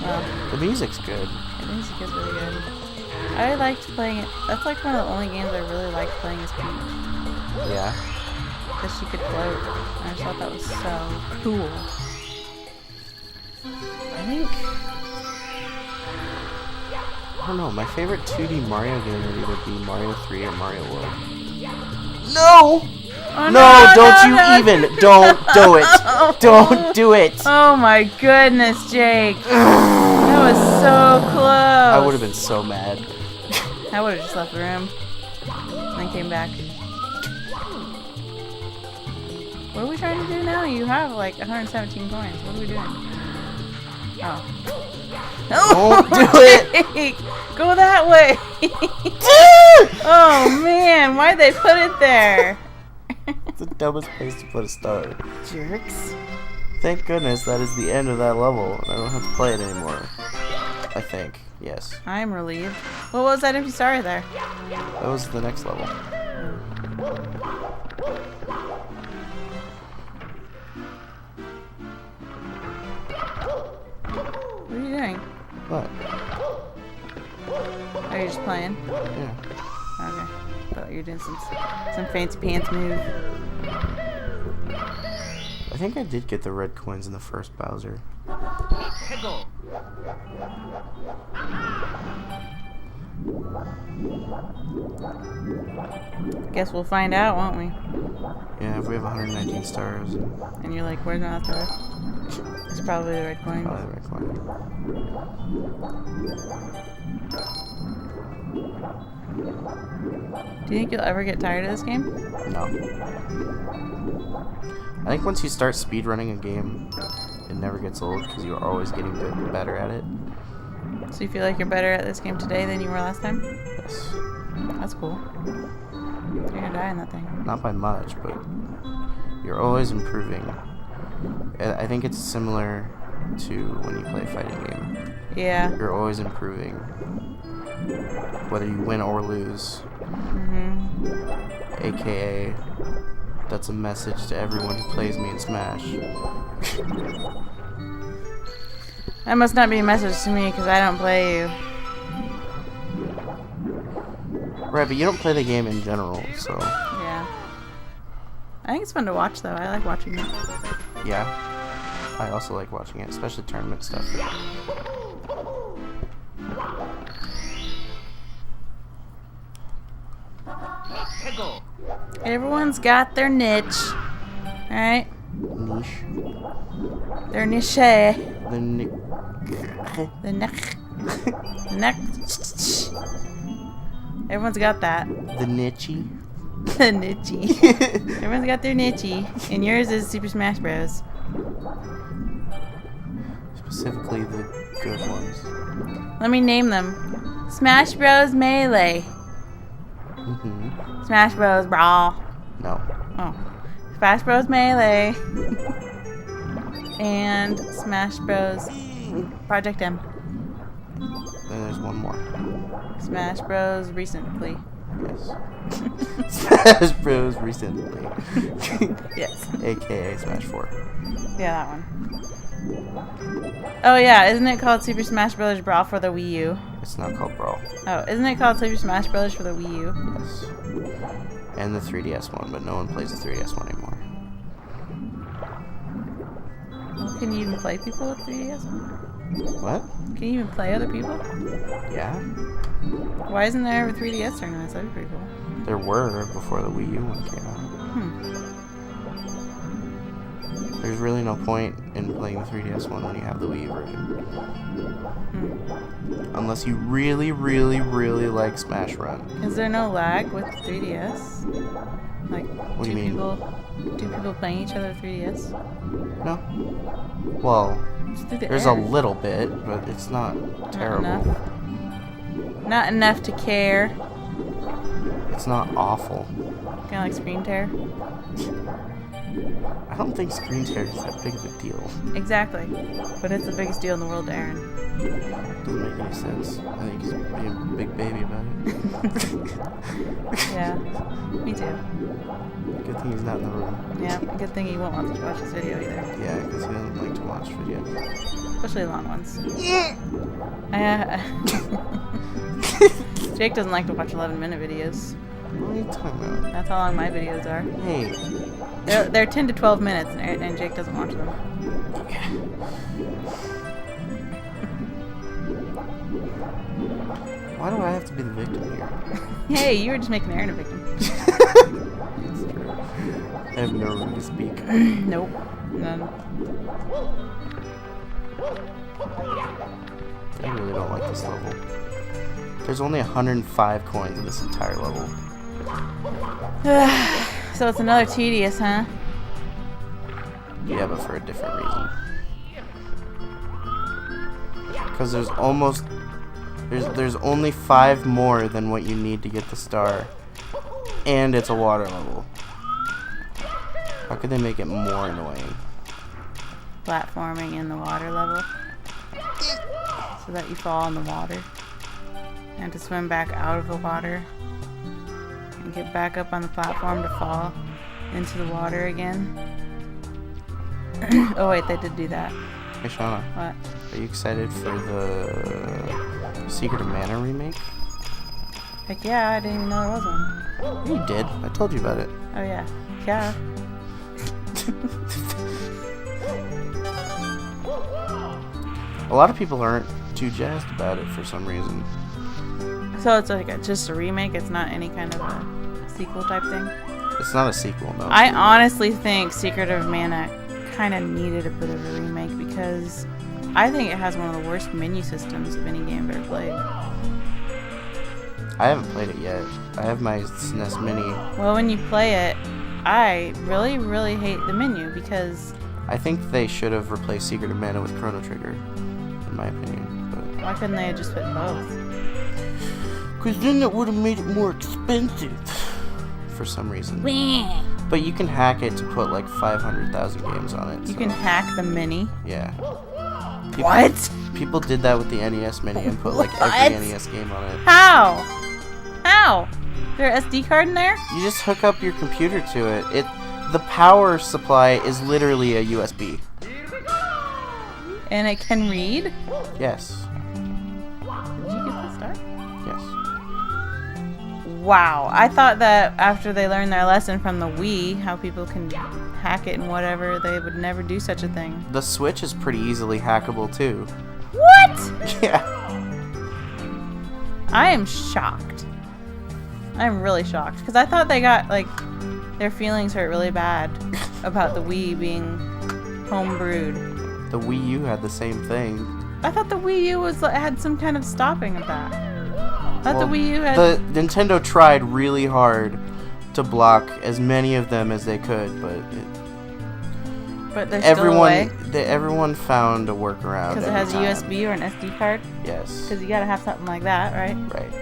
well, The music's good. the music is really good. I liked playing it. That's like one of the only games I really liked playing as Peach. Yeah. Because she could float. I just thought that was so cool. I think. I don't know, my favorite 2D Mario game would either be Mario 3 or Mario World. No! Oh, No, don't you even! Don't do it! Oh Don't do it. Oh my goodness, Jake. That was so close. I would have been so mad. I would have just left the room and then came back. What are we trying to do now? You have like 117 coins. What are we doing? Oh. Don't do it. Go that way. Oh man, why'd they put it there? It's the dumbest place to put a star. Jerks. Thank goodness that is the end of that level, and I don't have to play it anymore. I think. Yes. I'm relieved. What was that empty star there? That was the next level. What are you doing? What? Are you just playing? Yeah. Okay. Thought you were doing some fancy pants move. I think I did get the red coins in the first Bowser. Guess we'll find out, won't we? Yeah, if we have 119 stars. And you're like, where's my last star? It's probably the red coin. Probably the red coin. Do you think you'll ever get tired of this game? No. I think once you start speedrunning a game, it never gets old because you're always getting better at it. So you feel like you're better at this game today than you were last time? Yes. That's cool. You're gonna die in that thing. Not by much, but you're always improving. I think it's similar to when you play a fighting game. Yeah. You're always improving. Whether you win or lose. AKA, that's a message to everyone who plays me in Smash. That must not be a message to me because I don't play you. Right, but you don't play the game in general, so... Yeah. I think it's fun to watch, though. I like watching it. Yeah. I also like watching it, especially tournament stuff. Everyone's got their niche. Alright? Niche. Their niche. The ni- The neck. Neck. Everyone's got that. The niche. The niche. Everyone's got their niche. And yours is Super Smash Bros. Specifically the good ones. Let me name them. Smash Bros. Melee. Smash Bros. Brawl. No. Oh. Smash Bros. Melee. And Smash Bros. Project M. Then there's one more. Smash Bros. Recently. Yes. Smash Bros. Recently. Yes. AKA Smash 4. Yeah, that one. Oh yeah, isn't it called Super Smash Bros. Brawl for the Wii U? It's not called Brawl. Oh, isn't it called Super Smash Bros. For the Wii U? Yes. And the 3DS one, but no one plays the 3DS one anymore. Well, can you even play people with 3DS? What? Can you even play other people? Yeah? Why isn't there a 3DS tournament? That'd be pretty cool. There were before the Wii U one came out. There's really no point in playing the 3DS one when you have the Wii U version. Unless you really, really, really like Smash Run. Is there no lag with 3DS? Like, What do you mean? Two people playing each other with 3DS? No? Well, Just through the there's air. a little bit, but it's not terrible. Not enough to care. It's not awful. Kind of like screen tear. I don't think screen tear is that big of a deal. Exactly. But it's the biggest deal in the world to Aaron. Doesn't make any sense. I think he's being a big baby about it. Yeah. Me too. Good thing he's not in the room. Yeah. Good thing he won't want to watch this video either. Yeah, because he doesn't like to watch videos. Especially long ones. Jake doesn't like to watch 11-minute videos. What are you talking about? That's how long my videos are. Hey. They're 10 to 12 minutes, and Jake doesn't watch them. Why do I have to be the victim here? Hey, you were just making Aaron a victim. It's true. I have no room to speak. Nope. None. I really don't like this level. There's only 105 coins in this entire level. So it's another tedious, huh? Yeah, but for a different reason. Because there's only 5 more than what you need to get the star. And it's a water level. How could they make it more annoying? Platforming in the water level. So that you fall in the water. And to swim back out of the water. And get back up on the platform to fall into the water again. Oh wait, they did do that. Hey Shauna. What? Are you excited for the Secret of Mana remake? Heck yeah, I didn't even know there was one. You did. I told you about it. Oh yeah. Yeah. A lot of people aren't too jazzed about it for some reason. So it's like just a remake, it's not any kind of a sequel type thing? It's not a sequel, no. I honestly think Secret of Mana kind of needed a bit of a remake because I think it has one of the worst menu systems of any game I've ever played. I haven't played it yet. I have my SNES Mini. Well, when you play it, I really, really hate the menu because... I think they should have replaced Secret of Mana with Chrono Trigger, in my opinion. But Why couldn't they have just put both? because then it would have made it more expensive for some reason. But you can hack it to put like 500,000 games on it. You so- can hack the mini? Yeah. What? People did that with the NES Mini and put like What? every NES game on it. How? How? Is there an SD card in there? You just hook up your computer to it. The power supply is literally a USB. And it can read? Yes. Did you get the start? Yes. Wow. I thought that after they learned their lesson from the Wii, how people can hack it and whatever, they would never do such a thing. The Switch is pretty easily hackable too. What? Yeah. I am shocked. I'm really shocked. Because I thought they got, like, their feelings hurt really bad about the Wii being homebrewed. The Wii U had the same thing. I thought the Wii U had some kind of stopping of that. I thought the Wii U had... The Nintendo tried really hard to block as many of them as they could, but But there's still a way. everyone found a workaround. Because it has a every time. USB or an SD card. Yes. Because you gotta have something like that, right? Right.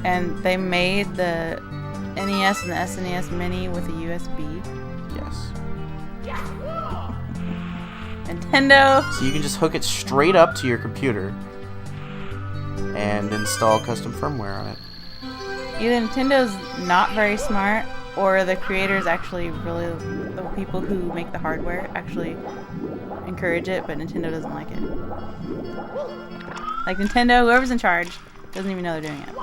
And they made the NES and the SNES Mini with a USB. Yes. Nintendo. So you can just hook it straight up to your computer and install custom firmware on it. Either Nintendo's not very smart, or the creators actually really, the people who make the hardware actually encourage it, but Nintendo doesn't like it. Like Nintendo, whoever's in charge, doesn't even know they're doing it.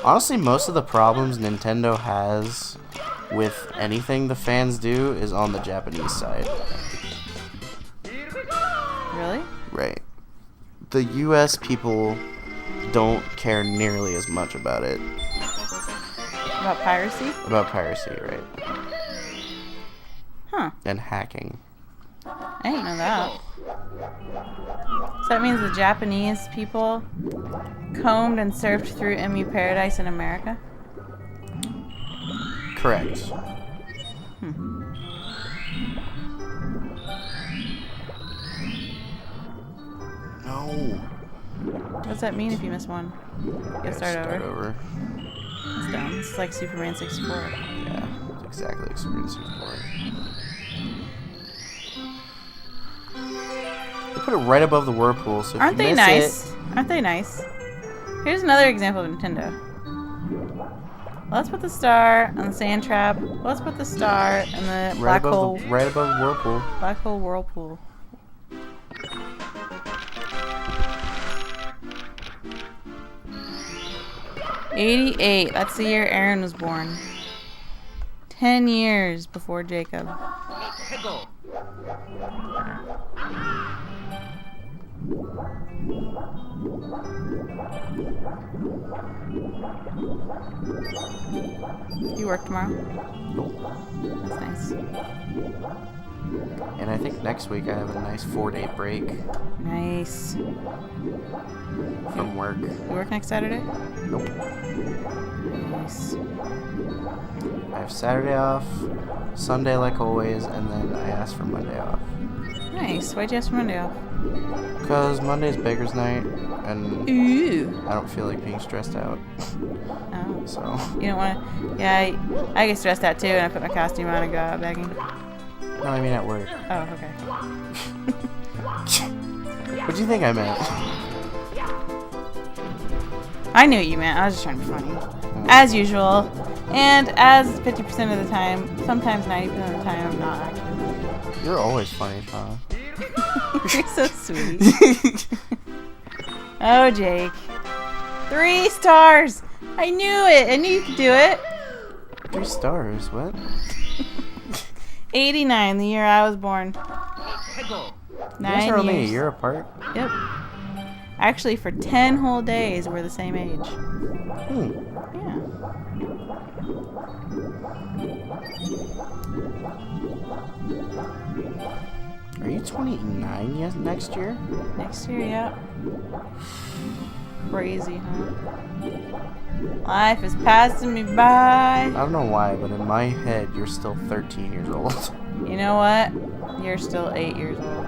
Honestly, most of the problems Nintendo has with anything the fans do is on the Japanese side. Really? Right. The US people don't care nearly as much about it. About piracy? About piracy, right. Huh. And hacking. I didn't know that. So that means the Japanese people combed and surfed through MU Paradise in America? Correct. No. What's that mean if you miss one? You gotta start over. It's dumb. It's like Superman 64. Yeah, it's exactly like Superman 64. They put it right above the whirlpool, so if Aren't you they miss nice? Aren't they nice? Here's another example of Nintendo. Let's put the star on the sand trap. Let's put the star in the black hole. Right above the whirlpool. Black hole whirlpool. '88. That's the year Aaron was born. 10 years before Jacob. You work tomorrow? Nope. That's nice. And I think next week I have a nice 4-day break Nice. from work. You work next Saturday? Nope. Nice. I have Saturday off, Sunday like always, and then I asked for Monday off. Nice. Why'd you ask for Monday off? Because Monday's Baker's night, and Ooh. I don't feel like being stressed out. Oh. So, You don't want to... Yeah, I get stressed out too, and I put my costume on and go out begging. no, I mean at work. Oh, okay. What do you think I meant? I knew what you meant. I was just trying to be funny. As usual. And as 50% of the time, sometimes 90% of the time, I'm not actually. You're always funny, Sean. You're so sweet. Oh, Jake. 3 stars! I knew it! I knew you could do it! 3 stars, what? 89, the year I was born. You guys 9 are only a years. year apart? Yep. Actually, for 10 whole days, we're the same age. Hmm. Yeah. Are you 29 yet next year? Next year, yeah. Crazy, huh? Life is passing me by. I don't know why, but in my head, you're still 13 years old. You know what? You're still 8 years old.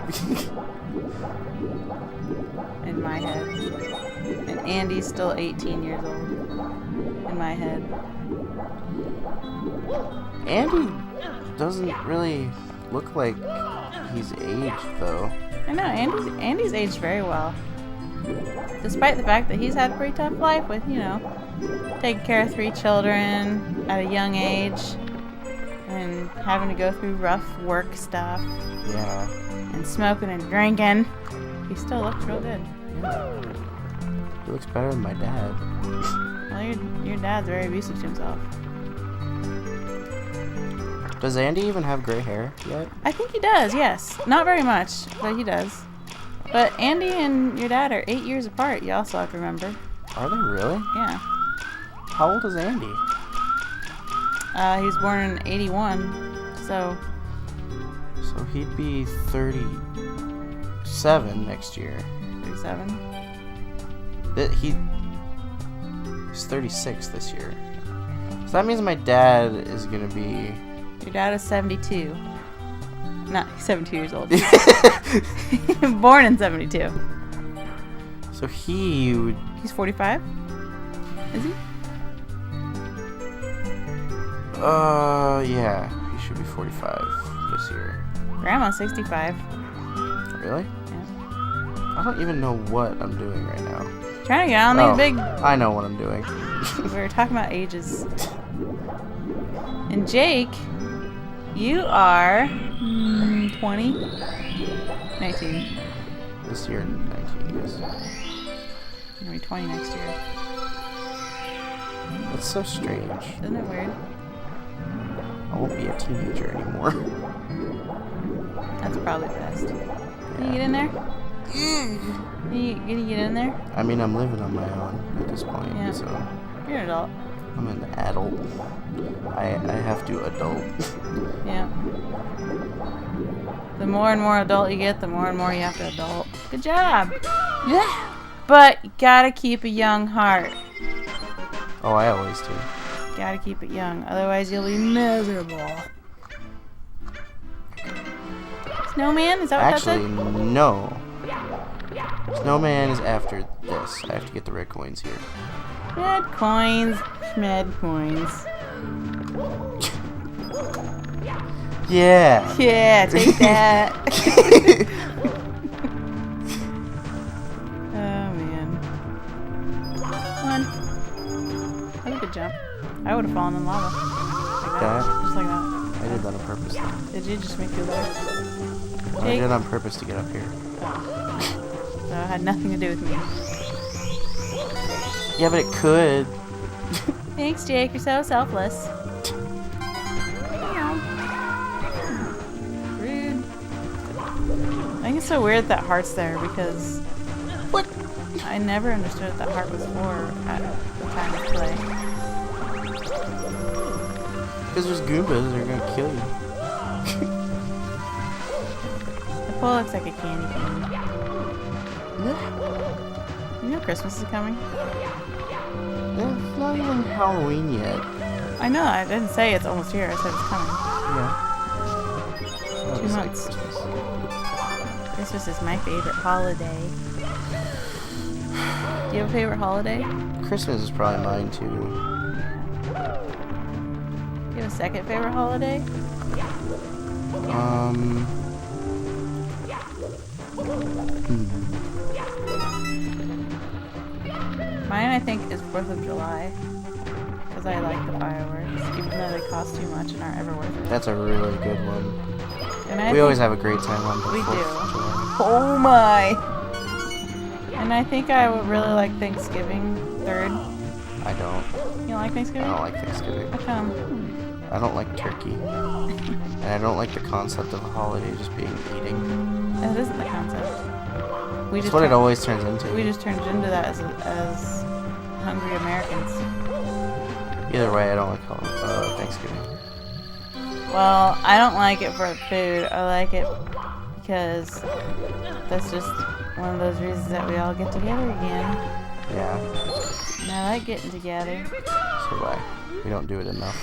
In my head. And Andy's still 18 years old. In my head. Andy doesn't really look like he's aged, though. I know, Andy's aged very well. Despite the fact that he's had a pretty tough life with, you know, taking care of 3 children at a young age and having to go through rough work stuff Yeah. and smoking and drinking. He still looks real good. He looks better than my dad. Well, your dad's very abusive to himself. Does Andy even have gray hair yet? I think he does, yes. Not very much, but he does. But Andy and your dad are 8 years apart, you also have to remember. Are they really? Yeah. How old is Andy? He was born in 81, so... So he'd be 37 next year. 37. He's 36 this year. So that means my dad is gonna be... Your dad is 72. Not, he's 72 years old. Born in 72. So he would... He's 45? Is he? Yeah. He should be 45 this year. Grandma's 65. Really? Yeah. I don't even know what I'm doing right now. Trying to get on Oh, these big... I know what I'm doing. We were talking about ages. And Jake, you are 20? 19. This year, 19 years. You're going to be 20 next year. That's so strange. Isn't it weird? I won't be a teenager anymore. That's probably best. Can you get in there? Can you get in there? I mean, I'm living on my own at this point, Yeah. so You're an adult. I'm an adult. I have to adult. Yeah. The more and more adult you get, the more and more you have to adult. Good job. Yeah. But you gotta keep a young heart. Oh, I always do. Gotta keep it young, otherwise you'll be miserable. Snowman? Is that what Actually, that no. Snowman is after this. I have to get the red coins here. said? Red coins. Schmed coins. Yeah. Yeah, take that. Oh, man. Come on. That was a good jump. I would have fallen in lava. Like that. That? Just like that. I did that on purpose, though. Did you just make feel better? I did it on purpose to get up here. So it had nothing to do with me. Yeah, but it could. Thanks, Jake. You're so selfless. Rude. I think it's so weird that heart's there because What? I never understood what that heart was for at the time of play. Because there's Goombas, they're gonna kill you. The pole looks like a candy cane. You know Christmas is coming? It's not even Halloween yet. I know, I didn't say it's almost here. I said it's coming. Yeah. 2 months. Christmas is my favorite holiday. Do you have a favorite holiday? Christmas is probably mine too. Do you have a second favorite holiday? Mine, I think, is 4th of July. Because I like the fireworks, even though they cost too much and aren't ever worth it. That's a really good one. And we always have a great time on the We 4th do. of July. Oh my! And I think I would really like Thanksgiving 3rd. I don't. You don't like Thanksgiving? I don't like Thanksgiving. How come? I don't like turkey. And I don't like the concept of a holiday just being eating. That isn't the concept. That's what it always turns into. We just turned into that as hungry Americans. Either way, I don't like Thanksgiving. Well, I don't like it for the food. I like it because that's just one of those reasons that we all get together again. Yeah. And I like getting together. So why? We don't do it enough.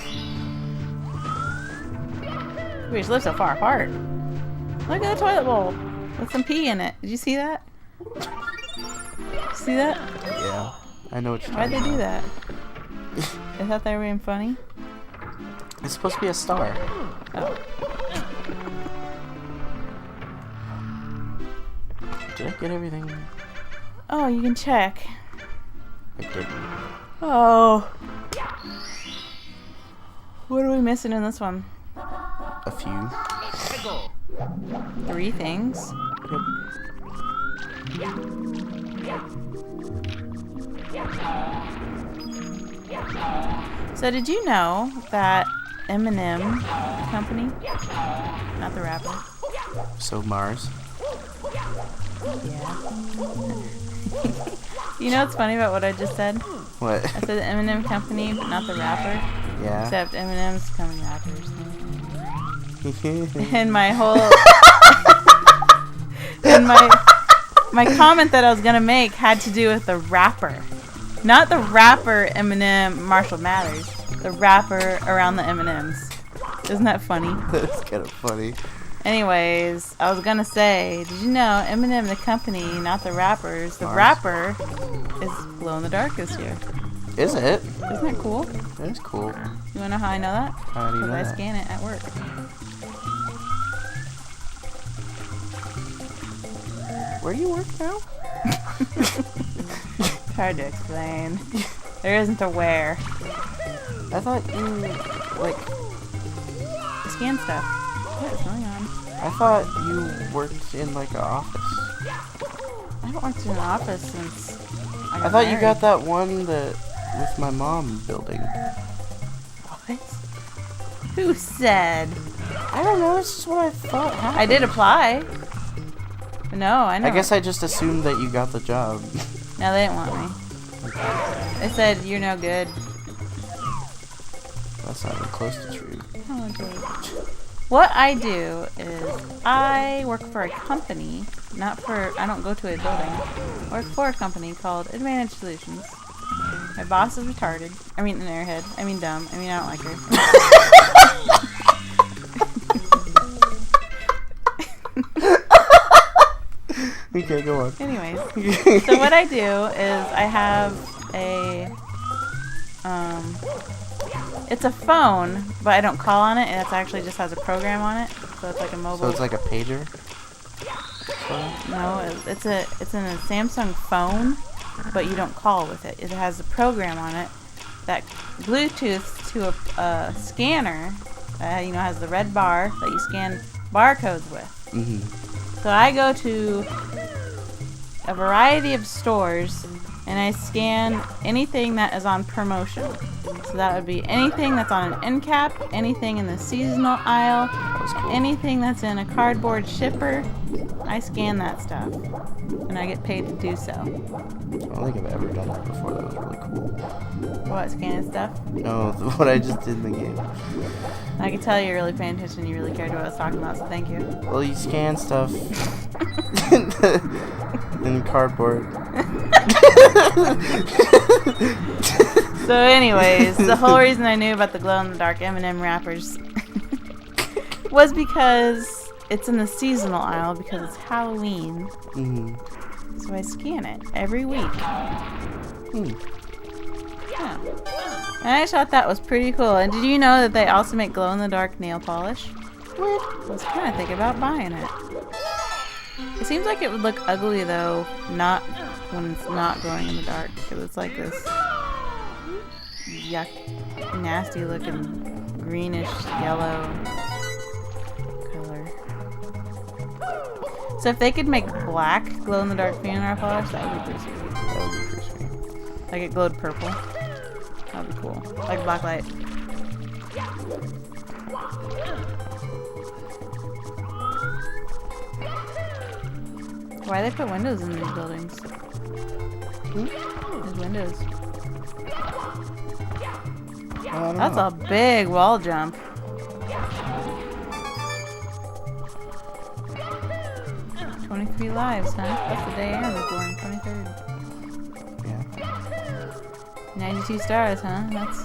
We just live so far apart. Look at the toilet bowl with some pee in it. Did you see that? See that? Yeah. I know what you're Why'd talking they do about. that? I thought they were being funny. It's supposed to be a star. Oh. Did I get everything? Oh, you can check. I didn't. Oh. What are we missing in this one? A few. 3 things. Yep. So did you know that Eminem company, not the rapper? So Mars. Yeah. You know what's funny about what I just said? What? I said the Eminem company, but not the rapper. Yeah. Except Eminem's becoming rappers. And my whole and my comment that I was gonna make had to do with the rapper, not the rapper Eminem Marshall Mathers, the rapper around the M&Ms. Isn't that funny? That's kind of funny. Anyways, I was gonna say, did you know Eminem the company, not the rappers? The Mars. rapper is glow in the dark this year. Is it? Isn't that cool? That is cool. You wanna know how I know that? How do you know Because I that? scan it at work. Where do you work now? It's hard to explain. There isn't a where. I thought you, like, Scan stuff. What is going on? I thought you worked in, like, an office. I haven't worked in an office since I thought you got that one that, with my mom building. What? Who said? I don't know, it's just what I thought happened. I did apply. No, I know. I guess I just assumed that you got the job. No, they didn't want me. They said, you're no good. That's not even close to true. Oh, Jake. What I do is I work for a company, I don't go to a building. I work for a company called Advantage Solutions. My boss is retarded. I mean, an airhead. I mean, dumb. I mean, I don't like her. Okay, go on. Anyways, so what I do is I have it's a phone, but I don't call on it. It actually just has a program on it, so it's like a mobile. So it's like a pager? No, it's in a Samsung phone, but you don't call with it. It has a program on it that Bluetooths to a scanner that has the red bar that you scan barcodes with. Mm-hmm. So I go to a variety of stores and I scan anything that is on promotion. So that would be anything that's on an end cap, anything in the seasonal aisle, That's cool. anything that's in a cardboard shipper. I scan that stuff, and I get paid to do so. I don't think I've ever done that before. That was really cool. What, scanning stuff? No, what I just did in the game. I could tell you're really paying attention. You really cared what I was talking about, so thank you. Well, you scan stuff in cardboard. So anyways, the whole reason I knew about the glow-in-the-dark M&M wrappers was because it's in the seasonal aisle because it's Halloween. Mm-hmm. So I scan it every week. Yeah. And I just thought that was pretty cool. And did you know that they also make glow-in-the-dark nail polish? What? I was kind of thinking about buying it. It seems like it would look ugly though, not when it's not glowing in the dark, because it's like this yuck, nasty looking greenish yellow color. So if they could make black glow-in-the-dark fingernail polish, that would be pretty sweet. That would be pretty sweet. Like it glowed purple. That would be cool. Like black light. Why they put windows in these buildings? There's windows. I don't That's know. a big wall jump. "23 lives, huh? That's the day Aaron was born, 23rd. Yeah. 92 stars, huh? That's...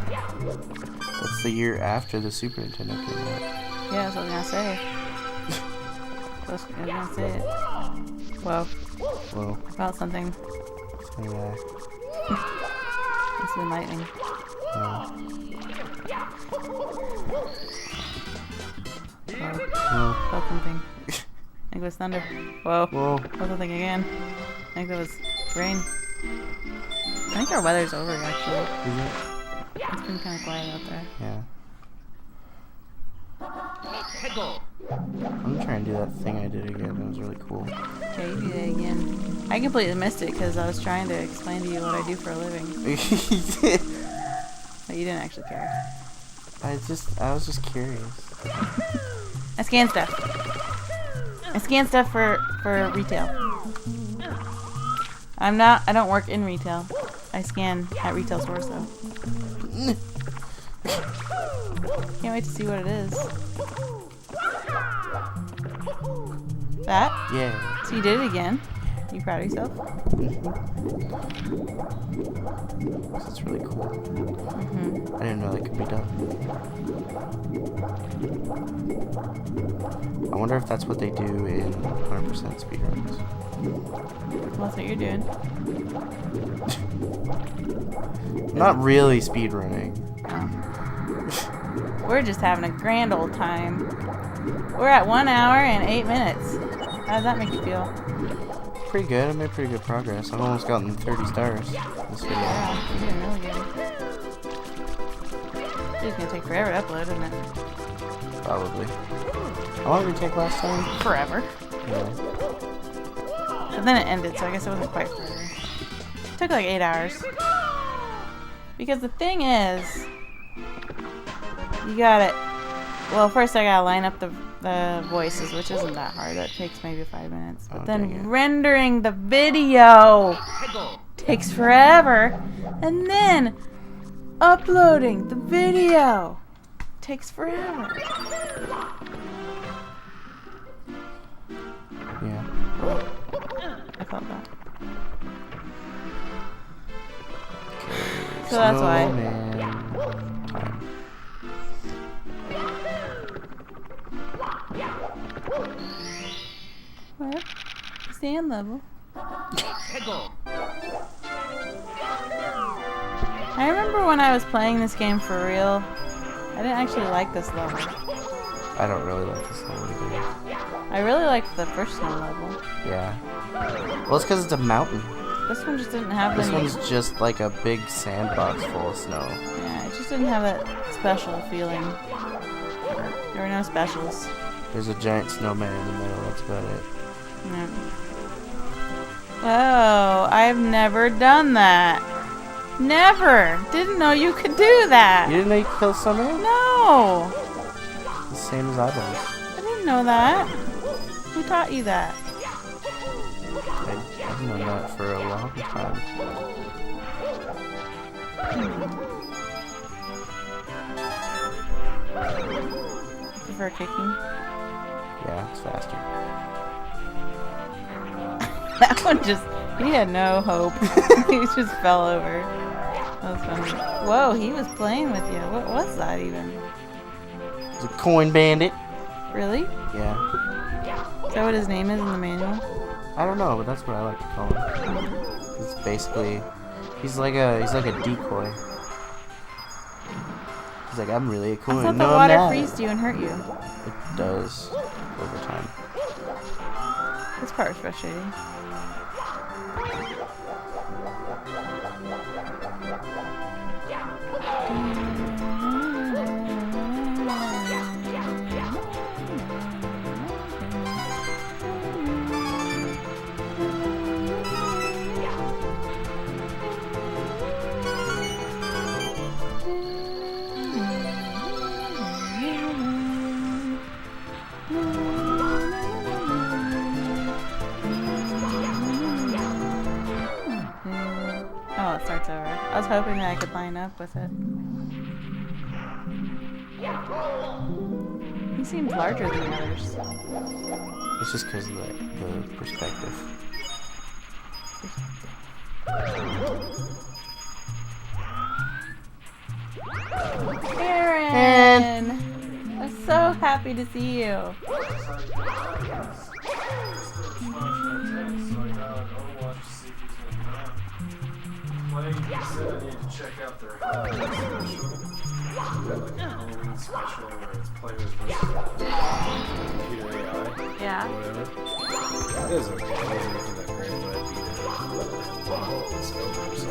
That's the year after the Super Nintendo came out. Yeah, that's what I was gonna say. I was gonna say it. Whoa. Well, I felt something. so yeah. It's been lightning. Yeah. Whoa. Well, Felt something. I think it was thunder. Whoa. well, Felt something again. I think that was rain. I think our weather's over, actually. is it? It's been kind of quiet out there. Yeah. I'm trying to do that thing I did again. It was really cool. Okay, you do that again. I completely missed it because I was trying to explain to you what I do for a living. But you didn't actually care. I was just curious. I scan stuff. I scan stuff for retail. I don't work in retail. I scan at retail stores though. Can't wait to see what it is. That? Yeah. So you did it again. You proud of yourself? That's really cool. Mm-hmm. I didn't know that could be done. I wonder if that's what they do in 100% speedruns. Well, that's what you're doing. Not really speedrunning. Oh. We're just having a grand old time. We're at 1 hour and 8 minutes. How does that make you feel? Pretty good. I made pretty good progress. I've almost gotten 30 stars this video. Yeah, you're doing really good. It's gonna take forever to upload, isn't it? Probably. How long did we take last time? Forever. Yeah. But then it ended, so I guess it wasn't quite forever. It took like 8 hours. Because the thing is, you gotta... Well, first I gotta line up the voices, which isn't that hard. That takes maybe 5 minutes. But Oh, dang then it. rendering the video takes forever. And then uploading the video takes forever. Yeah. I felt that. Okay, So that's why. snowman time. What? Stand level. I remember when I was playing this game for real, I didn't actually like this level. I don't really like this level either. I really liked the first snow level. Yeah. Well, it's because it's a mountain. This one just didn't have This any... one's just like a big sandbox full of snow. Yeah, it just didn't have that special feeling. There were no specials. There's a giant snowman in the middle. That's about it. No. Oh, I've never done that. Never. Didn't know you could do that. You didn't know you could kill snowman? No. The same as eyeballs. I didn't know that. Who taught you that? I've known that for a long time. Prefer kicking. Yeah, it's faster. That one just, he had no hope. He just fell over. That was funny. Whoa, he was playing with you. What was that even? It's a coin bandit. Really? Yeah. Is that what his name is in the manual? I don't know, but that's what I like to call him. It's basically, he's like a decoy. He's like, I'm really a coin. I thought the No, I'm water not. freezed you and hurt you. It does over time. This part was frustrating. Oh, it starts over. I was hoping that I could line up with it. He seems larger than the others. It's just because of the perspective. Aaron! I'm so happy to see you. Playin said I need to check out their Halloween special. They got like a Halloween special where it's players versus computer AI Yeah. or whatever. It was okay. It wasn't anything that great, but I beat it. It's over, so.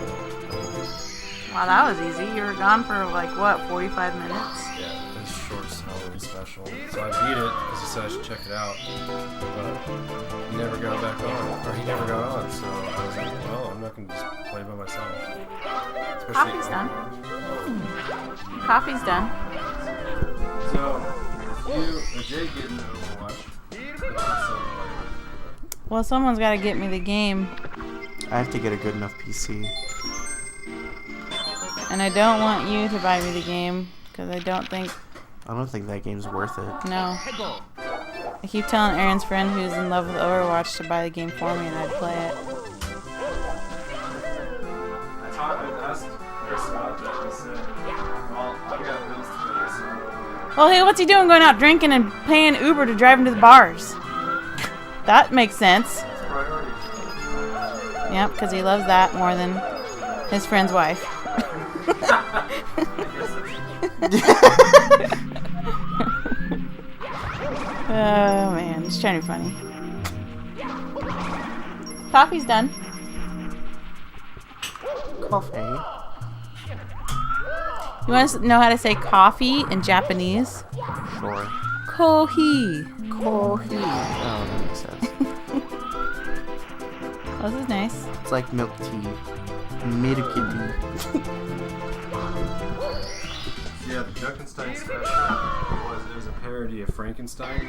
Wow, that was easy. You were gone for like, what, 45 minutes? Yeah, it's Short's Halloween special. So I beat it because he said I should check it out. But he never got back on. Or he never got on, so I was like, well, I'm not going to just play by myself. Coffee's done. Coffee's done. So, if Jay getting the Overwatch, Well, someone's got to get me the game. I have to get a good enough PC. And I don't want you to buy me the game, because I don't think, that game's worth it. no. I keep telling Aaron's friend who's in love with Overwatch to buy the game for me and I'd play it. I asked Chris about that. He said, well, I've got bills to pay, so Well, hey, what's he doing going out drinking and paying Uber to drive him to the bars? That makes sense. it's priority. Yep, because he loves that more than his friend's wife. Oh man, it's trying to be funny. Coffee's done. Coffee. You want to know how to say coffee in Japanese? Sure. Kohi. Coffee. Oh, that makes sense. Oh, this is nice. It's like milk tea. Milky tea. Yeah, the Juckenstein special it was a parody of Frankenstein.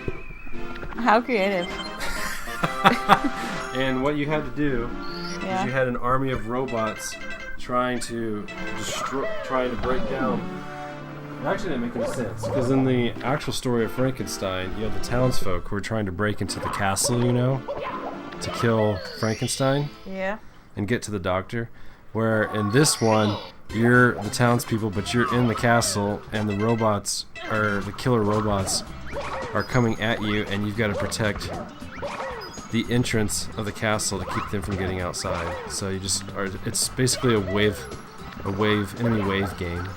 How creative. And what you had to do is Yeah. you had an army of robots trying to break down. It actually didn't make any sense because in the actual story of Frankenstein, you have the townsfolk who are trying to break into the castle, to kill Frankenstein Yeah. and get to the doctor. Where in this one, you're the townspeople, but you're in the castle, and the killer robots are coming at you, and you've got to protect the entrance of the castle to keep them from getting outside. So you just are. It's basically a enemy wave game.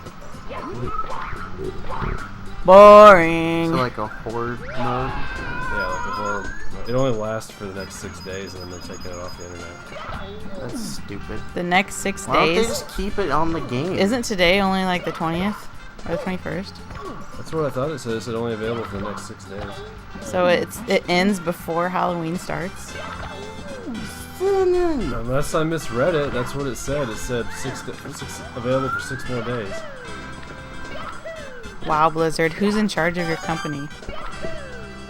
Boring. So like a horde mode. Yeah, like a horror. It only lasts for the next 6 days, and then they're taking it off the internet. That's stupid. The next 6 Why don't they days. just keep it on the game? Isn't today only like the 20th or the 21st? That's what I thought it said. It said only available for the next 6 days. So it ends before Halloween starts. Unless I misread it, that's what it said. It said available for 6 more days. Wow, Blizzard. Who's in charge of your company?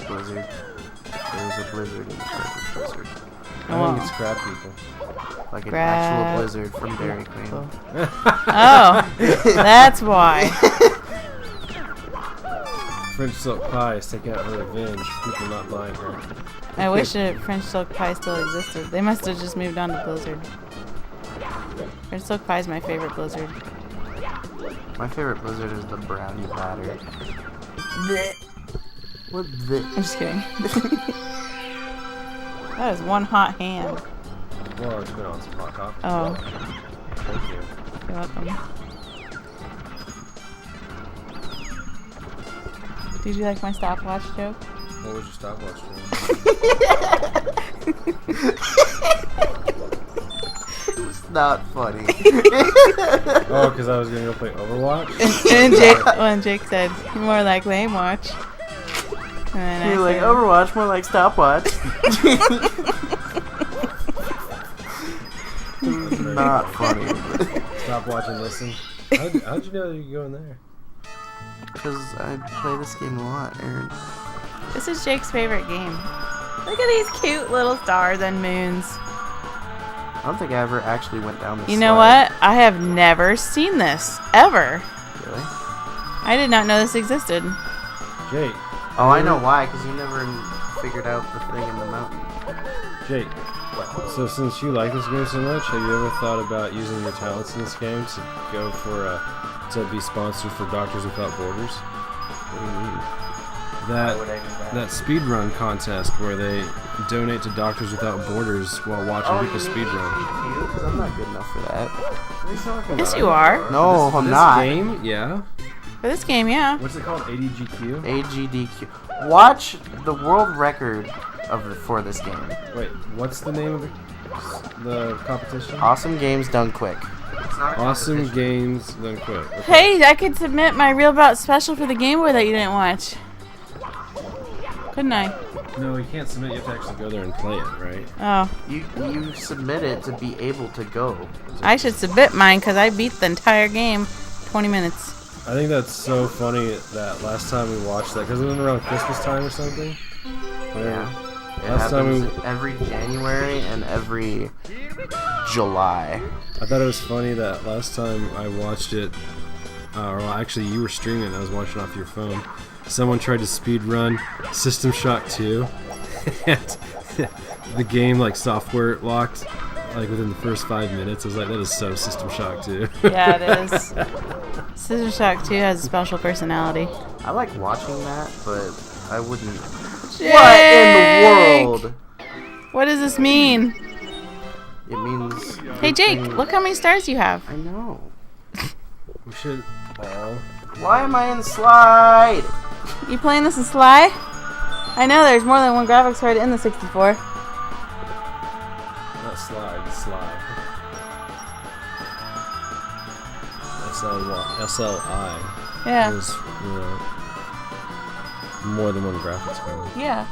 Blizzard. There's a blizzard in charge of Blizzard. I think it's crab people. Like an actual blizzard from Dairy Queen. Oh, that's why. French silk pie is taking out her revenge for people not buying her. I wish a French silk pie still existed. They must have just moved on to Blizzard. French silk pie is my favorite Blizzard. My favorite blizzard is the brownie batter. What I'm just kidding. That is one hot hand. Well, it's been on some hot coffee. Oh, Thank you. you're welcome. Did you like my stopwatch joke? What was your stopwatch doing? It's not funny. Oh, because I was going to go play Overwatch? and Jake said, more like lame watch. And then You're I like said, Overwatch, more like stopwatch. Not funny. Stopwatch and listen. How'd you know you could go in there? Because I play this game a lot, Aaron. this is Jake's favorite game. Look at these cute little stars and moons. I don't think I ever actually went down this You know slide. what? I have never seen this, ever. Really? I did not know this existed. Jake. Oh, I know why, because you never figured out the thing in the mountain. Jake. So since you like this game so much, have you ever thought about using your talents in this game to go for to be sponsored for Doctors Without Borders? What do you mean? That Why would I do that? that speedrun contest where they donate to Doctors Without Borders while watching people speedrun. Because I'm not good enough for that. What are you talking Yes, about? you are. No, I'm this not. game, yeah. For this game, yeah. What's it called? ADGQ? AGDQ. Watch the world record for this game. Wait, what's the name of the competition? Awesome games done quick. It's not a Awesome competition. games done quick. Okay. Hey, I could submit my Real Bout special for the Game Boy that you didn't watch. Couldn't I? No, you can't submit. You have to actually go there and play it, right? Oh, You submit it to be able to go. I should submit mine because I beat the entire game 20 minutes. I think that's so funny that last time we watched that, because it was around Christmas time or something. Yeah. It Last time happens every January and every July. I thought it was funny that last time I watched it, or well, actually you were streaming and I was watching off your phone. Someone tried to speed run System Shock 2, and the game like software locked like within the first 5 minutes. I was like, that is so System Shock 2. Yeah, it is. System Shock 2 has a special personality. I like watching that, but I wouldn't. Jake! What in the world? What does this mean? It means. Hey, Jake, look how many stars you have. I know. We should all. Why am I in the slide? You playing this in Sly? I know there's more than one graphics card in the 64. Not slide, slide. SLI. Yeah. There's, more than one graphics card. Yeah.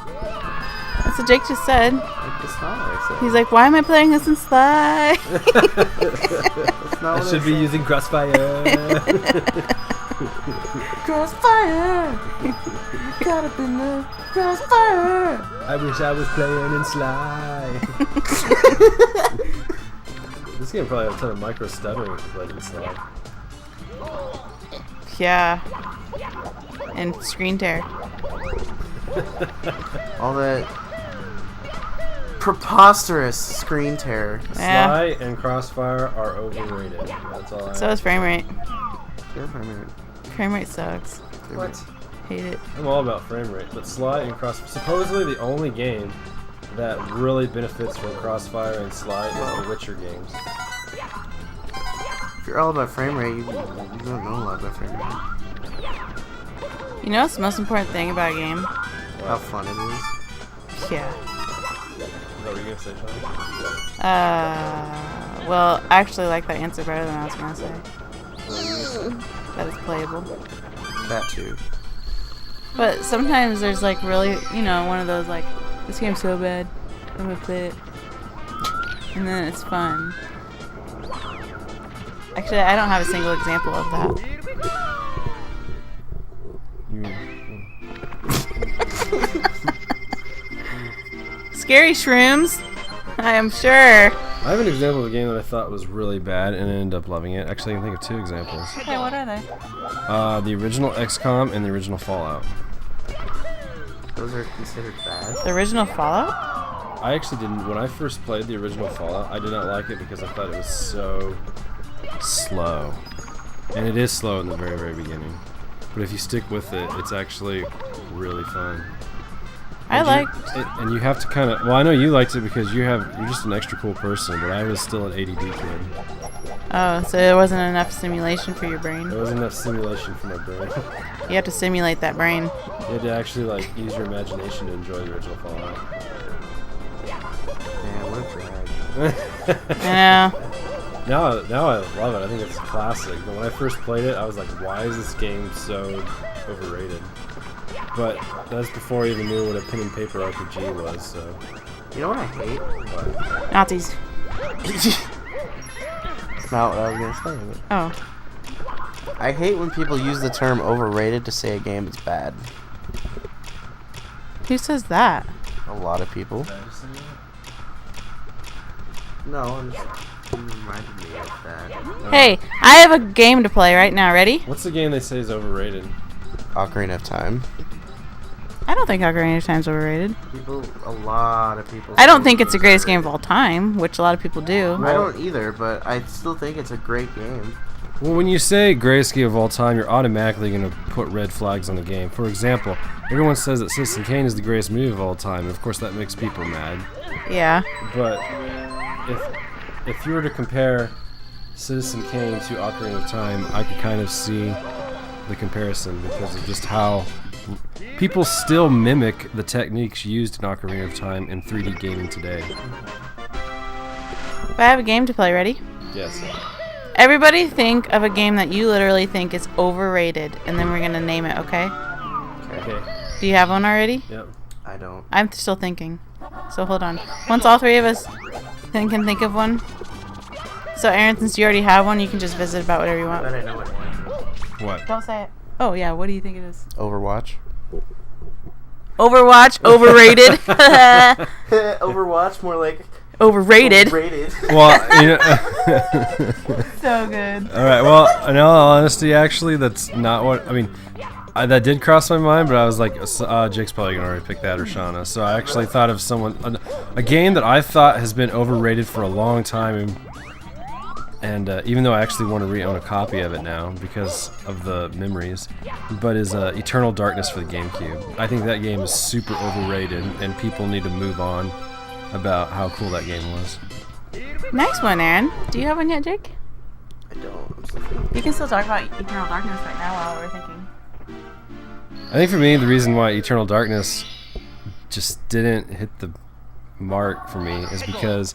That's what Jake just said. It's not what I said. He's like, why am I playing this in Sly? It's not I what should be said. using Crossfire. Crossfire! Caught up in the crossfire! I wish I was playing in Sly. This game probably has a ton of micro stuttering if you played in Sly. Yeah. And screen tear. All that preposterous screen tear. Yeah. Sly and Crossfire are overrated. That's all I So is frame rate. Frame rate sucks. What? Hate it. I'm all about frame rate, but Sly and Crossfire, supposedly the only game that really benefits from Crossfire and Sly is the Witcher games. If you're all about frame rate, you don't know a lot about frame rate. You know what's the most important thing about a game? How fun it is. Yeah. What were you gonna say, Sean? Well, I actually like that answer better than I was gonna say. That it's playable. That too. But sometimes there's like really, one of those like, this game's so bad, I'm gonna play it. And then it's fun. Actually, I don't have a single example of that. Scary shrooms, I am sure. I have an example of a game that I thought was really bad and I ended up loving it. Actually, I can think of 2 examples. Okay, what are they? The original XCOM and the original Fallout. Those are considered bad. The original Fallout? I actually didn't. When I first played the original Fallout, I did not like it because I thought it was so slow. And it is slow in the very, very beginning. But if you stick with it, it's actually really fun. And you have to kind of. Well, I know you liked it because you're just an extra cool person, but I was still an ADD kid. Oh, so there wasn't enough simulation for your brain? There wasn't enough simulation for my brain. You have to simulate that brain. You had to actually use your imagination to enjoy the original Fallout. Yeah, what a drag. Yeah. Now I love it. I think it's a classic. But when I first played it, I was like, why is this game so overrated? But that's before I even knew what a pen and paper RPG was, so. You know what I hate? What? Nazis. It's not what I was gonna say. But Oh. I hate when people use the term overrated to say a game is bad. Who says that? A lot of people. No, I'm just. You reminded me of that. Hey, I have a game to play right now. Ready? What's the game they say is overrated? Ocarina of Time. I don't think Ocarina of Time's overrated. A lot of people. I don't think it's the greatest game of all time, which a lot of people do. I don't either, but I still think it's a great game. Well, when you say greatest game of all time, you're automatically going to put red flags on the game. For example, everyone says that Citizen Kane is the greatest movie of all time, and of course that makes people mad. Yeah. But if you were to compare Citizen Kane to Ocarina of Time, I could kind of see the comparison because of just how people still mimic the techniques used in Ocarina of Time in 3D gaming today. But I have a game to play. Ready? Yes. Everybody think of a game that you literally think is overrated, and then we're going to name it, okay? Okay. Do you have one already? Yep. I don't. I'm still thinking. So hold on. Once all 3 of us can think of one. So Aaron, since you already have one, you can just visit about whatever you I want. bet I know what it is. What? Don't say it. Oh yeah, what do you think it is? Overwatch. Overwatch, overrated. Overwatch, more like Overrated. overrated. Well, So good. all right. Well, in all honesty, actually, that's not what I mean. That did cross my mind, but I was like, Jake's probably gonna already pick that or Shauna. So I actually thought of a game that I thought has been overrated for a long time, and even though I actually want to re-own a copy of it now because of the memories, but is Eternal Darkness for the GameCube. I think that game is super overrated, and people need to move on about how cool that game was. Nice one, Aaron. Do you have one yet, Jake? I don't. I'm still thinking. You can still talk about Eternal Darkness right now while we're thinking. I think for me, the reason why Eternal Darkness just didn't hit the mark for me is because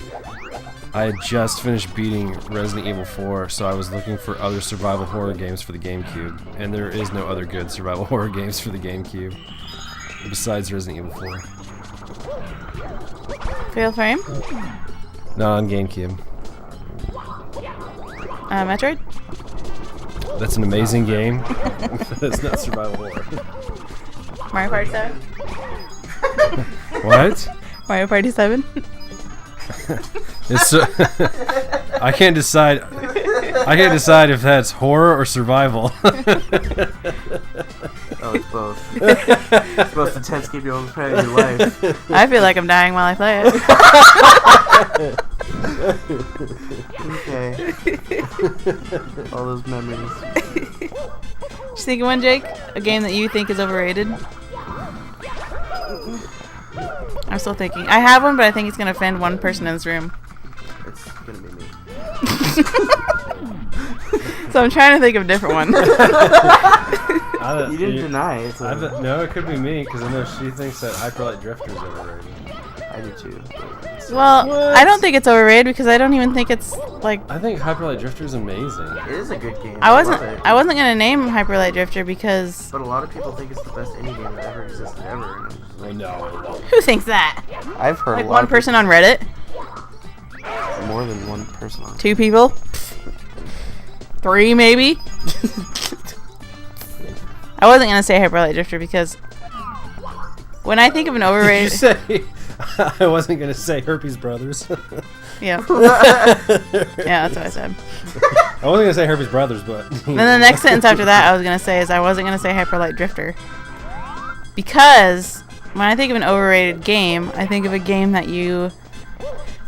I had just finished beating Resident Evil 4, so I was looking for other survival horror games for the GameCube, and there is no other good survival horror games for the GameCube besides Resident Evil 4. Fatal Frame? Not on GameCube. Metroid? That's an amazing game. That's not survival horror. Mario Party 7? What? Mario Party 7? It's I can't decide. I can't decide if that's horror or survival. Oh, it's both. It's both intense, keep you on playing your life. I feel like I'm dying while I play it. Okay. All those memories. Just think of one, Jake? A game that you think is overrated? I'm still thinking. I have one, but I think it's going to offend one person in this room. It's gonna be me. So I'm trying to think of a different one. You didn't deny it. So. No, it could be me because I know she thinks that Hyperlight Drifter is overrated. I I do too. Well, What? I don't think it's overrated because I don't even think it's like. I think Hyper Light Drifter is amazing. It is a good game. I wasn't. love it. I wasn't gonna name Hyper Light Drifter because But a lot of people think it's the best indie game that ever existed ever. And I'm just Oh, no. who thinks that? I've heard Like a lot one of person on Reddit, people- more than one person on. 2 people, 3 maybe. I wasn't gonna say Hyper Light Drifter because when I think of an Did you overrated, say? I wasn't gonna say Herpes Brothers. yeah, yeah, that's what I said. I wasn't gonna say Herpes Brothers, but. Then the next sentence after that I was gonna say is I wasn't gonna say Hyper Light Drifter because when I think of an overrated game, I think of a game that you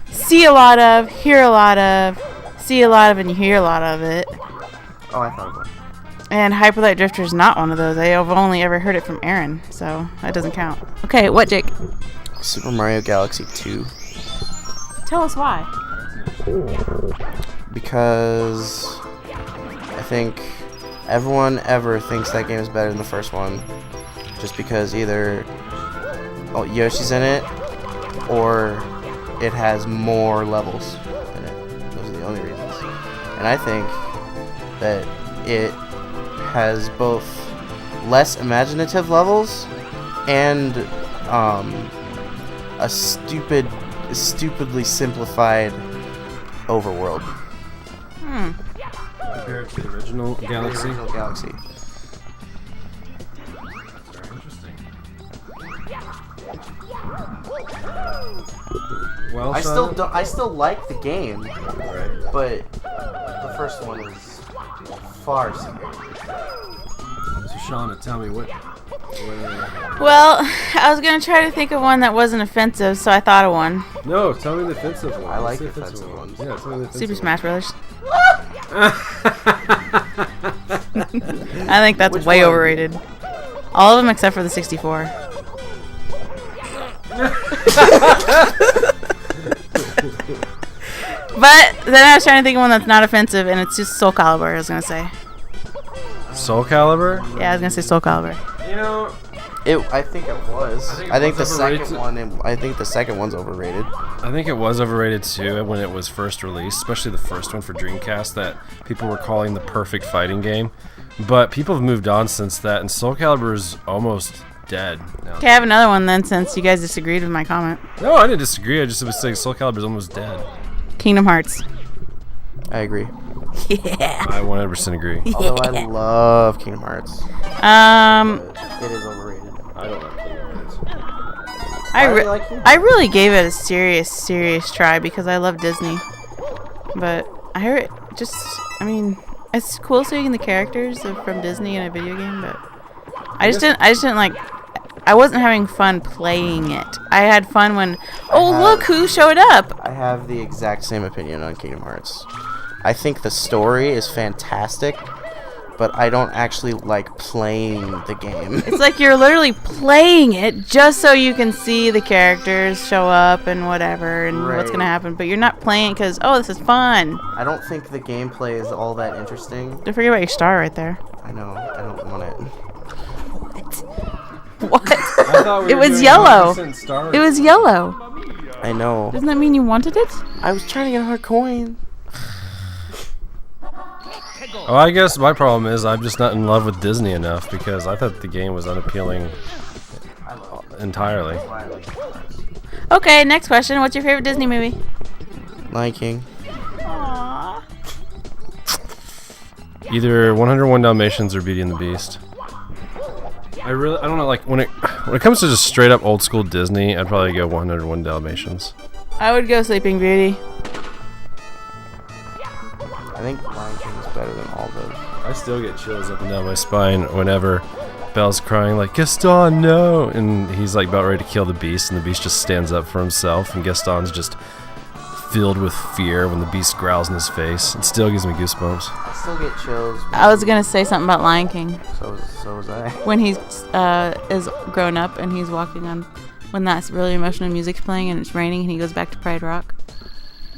see a lot of, hear a lot of, see a lot of, and you hear a lot of it. Oh, I thought of one. And Hyper Light Drifter is not one of those. I've only ever heard it from Aaron, so that doesn't count. Okay, what, Jake? Super Mario Galaxy 2. Tell us why. Because I think everyone ever thinks that game is better than the first one. Just because either Yoshi's in it or it has more levels in it. Those are the only reasons. And I think that it has both less imaginative levels and a stupidly simplified overworld. Compared to the original Galaxy. The original Galaxy. Very interesting. Well, I still like the game, Right. but the first one is far superior. So Shauna, tell me what Well, I was gonna try to think of one that wasn't offensive, so I thought of one. No, tell me the offensive one. I like What's the offensive ones. Yeah, tell me the offensive Super one. Smash Brothers. I think that's Which way one? overrated. All of them except for the 64. But then I was trying to think of one that's not offensive, and it's just Soul Calibur. I was gonna say. Soul Calibur? Yeah, I was gonna say Soul Calibur. You know, I think it was. I think it the was overrated. second one. I think the second one's overrated. I think it was overrated too when it was first released, especially the first one for Dreamcast that people were calling the perfect fighting game. But people have moved on since that, and Soul Calibur is almost dead now. Okay, I have another one then, since you guys disagreed with my comment. No, I didn't disagree. I just was saying Soul Calibur is almost dead. Kingdom Hearts. I agree. Yeah. I 100% agree. Although I love Kingdom Hearts, but it is overrated. I don't like Kingdom Hearts. I, Why do re- you like Kingdom I really gave it a serious try because I love Disney. But I heard it just, I mean, it's cool seeing the characters from Disney in a video game, but I just didn't like, I wasn't having fun playing it. I had fun when, look who showed up. I have the exact same opinion on Kingdom Hearts. I think the story is fantastic, but I don't actually like playing the game. It's like you're literally playing it just so you can see the characters show up and whatever and what's Right. going to happen. But you're not playing because, this is fun. I don't think the gameplay is all that interesting. Don't forget about your star right there. I know. I don't want it. What? I thought we It were was doing yellow. 100% Star. It was yellow. I know. Doesn't that mean you wanted it? I was trying to get a hard coin. Oh, I guess my problem is I'm just not in love with Disney enough because I thought the game was unappealing entirely. Okay, next question. What's your favorite Disney movie? Lion King. Aww. Either 101 Dalmatians or Beauty and the Beast. I don't know, like when it comes to just straight up old school Disney, I'd probably go 101 Dalmatians. I would go Sleeping Beauty. I think Lion King is better than all those. I still get chills up and down my spine whenever Belle's crying like, Gaston, no! And he's like about ready to kill the Beast, and the Beast just stands up for himself, and Gaston's just filled with fear when the Beast growls in his face. It still gives me goosebumps. I still get chills. I was gonna say something about Lion King So was I. when he's is grown up and he's walking on when that really emotional music's playing and it's raining and he goes back to Pride Rock.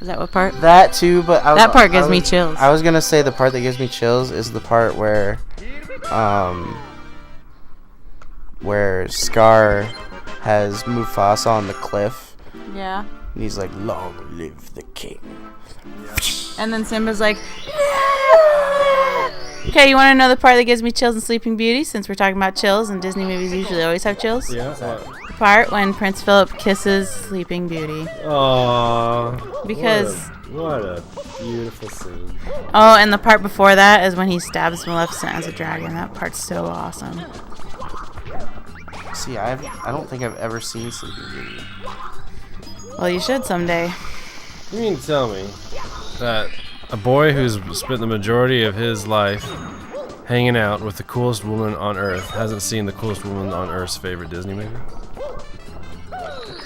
Is that what part? That too, but That part gives me chills. I was gonna say the part that gives me chills is the part where Scar has Mufasa on the cliff Yeah. And he's like, long live the king. And then Simba's like, okay, you want to know the part that gives me chills in Sleeping Beauty? Since we're talking about chills, and Disney movies usually always have chills. Yeah. The part when Prince Philip kisses Sleeping Beauty. Aww. Because... What a beautiful scene. Oh, and the part before that is when he stabs Maleficent as a dragon. That part's so awesome. See, I don't think I've ever seen Sleeping Beauty. Well, you should someday. You mean to tell me that a boy who's spent the majority of his life hanging out with the coolest woman on Earth hasn't seen the coolest woman on Earth's favorite Disney movie?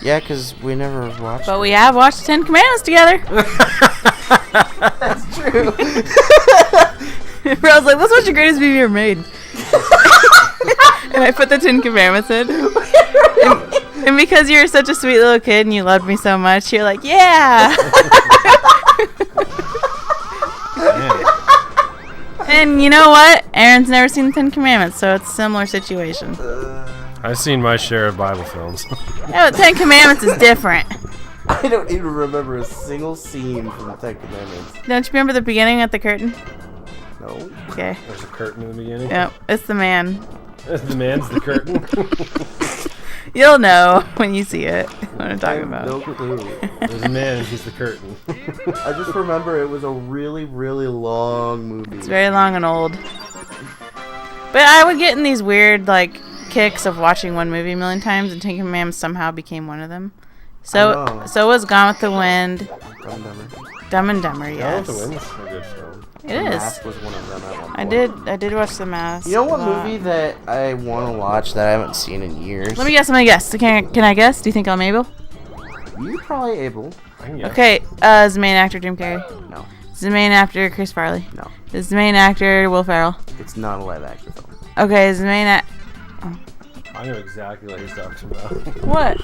Yeah, because we never watched But it. we have watched the 10 Commandments together. That's true. Bro, I was like, let's watch the greatest movie ever made. And I put the 10 Commandments in. And because you're such a sweet little kid and you loved me so much, you're like, yeah. Man. And you know what? Aaron's never seen the 10 Commandments, so it's a similar situation. I've seen my share of Bible films. Yeah, but 10 Commandments is different. I don't even remember a single scene from the Ten Commandments. Don't you remember the beginning at the curtain? No. Okay. There's a curtain in the beginning. Yep, it's the man. The man's the curtain. You'll know when you see it what I'm talking about. No clue. There's a man and he's the curtain. I just remember it was a really, really long movie. It's very long and old. But I would get in these weird, like, kicks of watching one movie a million times, and Ten Commandments somehow became one of them. know. So was Gone with the Wind, Dumb and Dumber. Dumb and Dumber, Gone yes. with the Wind's a good film. It The is. Mask was one of them at one point. I did watch The Mask. You know what a lot. movie that I want to watch that I haven't seen in years? Let me guess. Can I guess? Do you think I'm able? You're probably able. I can guess. Okay. Is the main actor Jim Carrey? No. Is the main actor Chris Farley? No. Is the main actor Will Ferrell? It's not a live action film. Okay. Is the main I know exactly what he's talking about. what?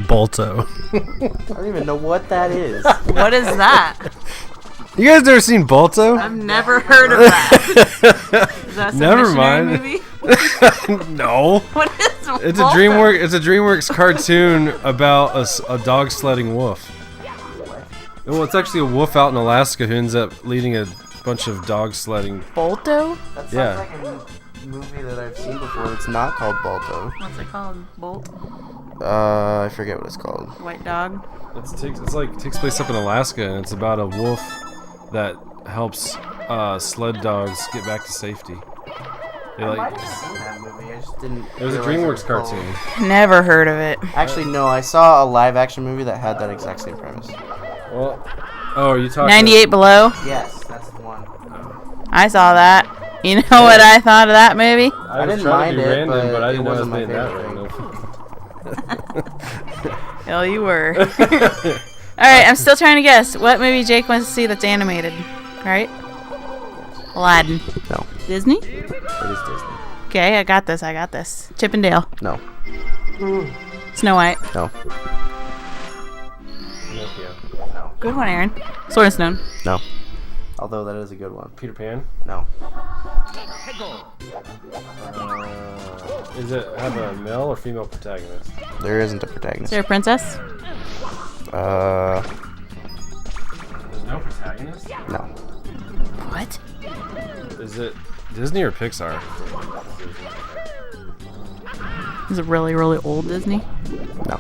Balto. I don't even know what that is. What is that? You guys never seen Balto? I've never heard of that. Is that some Never missionary mind. movie? No. What is It's a Balto? DreamWorks cartoon about a dog sledding wolf. Well, it's actually a wolf out in Alaska who ends up leading a bunch of dog sledding. Balto? That sounds Yeah. like a movie that I've seen before. It's not called Balto. What's it called? Bolt? I forget what it's called. White dog? Takes place up in Alaska, and it's about a wolf that helps sled dogs get back to safety. They I might like have seen that movie. I just didn't. it was a realize DreamWorks was called- cartoon. Never heard of it. Actually, no. I saw a live action movie that had that exact same premise. Well, oh, are you talking? 98 Below? Yes, that's the one. I saw that. You know what I thought of that movie? I was didn't trying mind to be it, random, but I it didn't know it was wasn't my being that favorite random. Hell, you were. Alright, I'm still trying to guess. What movie Jake wants to see that's animated? Right? Aladdin. No, Disney? it is Disney. Okay, I got this. Chip and Dale. No, Snow White. no, Pinocchio. no, Good one, Aaron. Sword and Stone. no. Although that is a good one. Peter Pan. No. Is it have a male or female protagonist? There isn't a Is protagonist. there a princess? Uh, There's no protagonist. no. What? Is it Disney or Pixar? Is it really, really old Disney? No.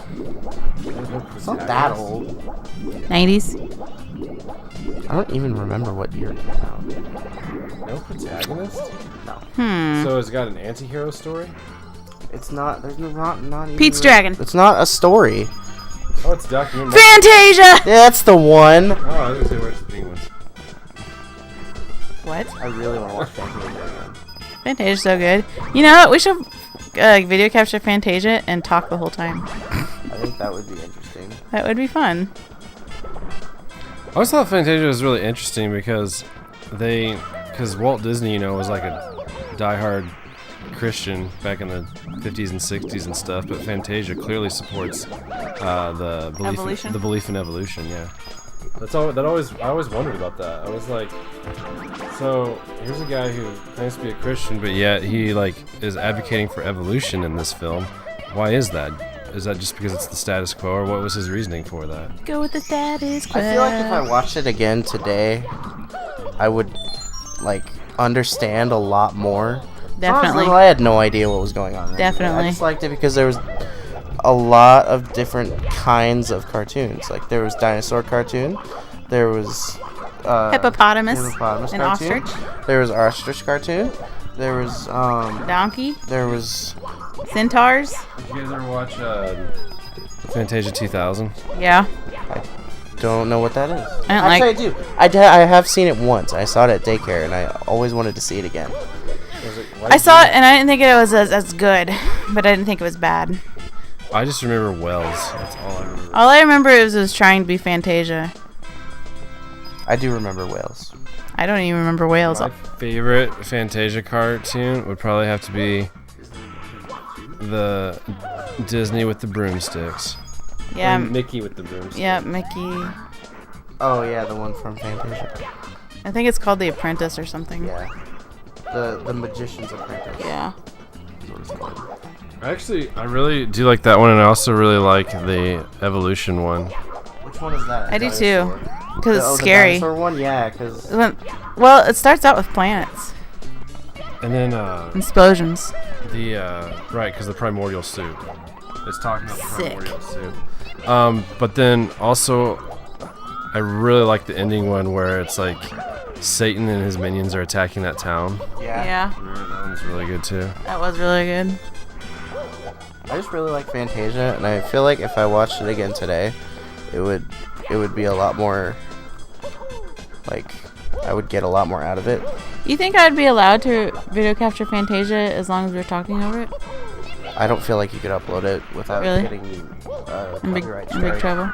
There's no It's not that protagonist. old. 90s? I don't even remember what year it came out. No protagonist? Hmm. So it's got an anti-hero story? It's not. There's not even. Pete's Dragon. It's not a story. Oh, it's documentary. Fantasia! That's the one. Oh, I was gonna say where's the penguins? What? I really want to watch Fantasia again. Fantasia's so good. You know what? We should video capture Fantasia and talk the whole time. I think that would be interesting. That would be fun. I always thought Fantasia was really interesting because Walt Disney, was like a diehard Christian back in the 50s and 60s and stuff, but Fantasia clearly supports the Evolution? belief in evolution. Yeah, that's all. I always wondered about that. I was like, so here's a guy who claims to be a Christian, but yet he is advocating for evolution in this film. Why is that? is that just because it's the status quo, or what was his reasoning for that? Go with the status quo. I feel like if I watched it again today, I would like understand a lot more. Definitely. I had no idea what was going on. Definitely. I just liked it because there was a lot of different kinds of cartoons. Like there was dinosaur cartoon, there was Hippopotamus and cartoon, ostrich. there was ostrich cartoon, there was Donkey. there was Centaurs. Did you guys ever watch Fantasia 2000? Yeah. don't know what that is. I Actually, I do. I have seen it once. I saw it at daycare, and I always wanted to see it again. I saw it and I didn't think it was as good, but I didn't think it was bad. I just remember Wells. That's all I remember. All I remember is it was trying to be Fantasia. I do remember Wales. I don't even remember Wales. My favorite Fantasia cartoon would probably have to be the Disney with the broomsticks. Yeah. Or Mickey with the broomsticks. Yeah, Mickey. Oh yeah, the one from Fantasia. I think it's called The Apprentice or something. Yeah. The Magician's Apprentice. Yeah. That's what it's called. Actually, I really do like that one, and I also really like the Evolution one. Which one is that? I do Dinosaur? too. Because it's The scary. dinosaur one? Yeah, because... Well, it starts out with planets. And then Explosions. the right, because the primordial soup. It's talking about the Sick. primordial soup. But then also, I really like the ending one where it's like Satan and his minions are attacking that town. Yeah. That one's really good too. That was really good. I just really like Fantasia, and I feel like if I watched it again today, it would be a lot more, like, I would get a lot more out of it. You think I'd be allowed to video capture Fantasia as long as we're talking over it? I don't feel like you could upload it without Really? getting In big copyright in big strike. trouble.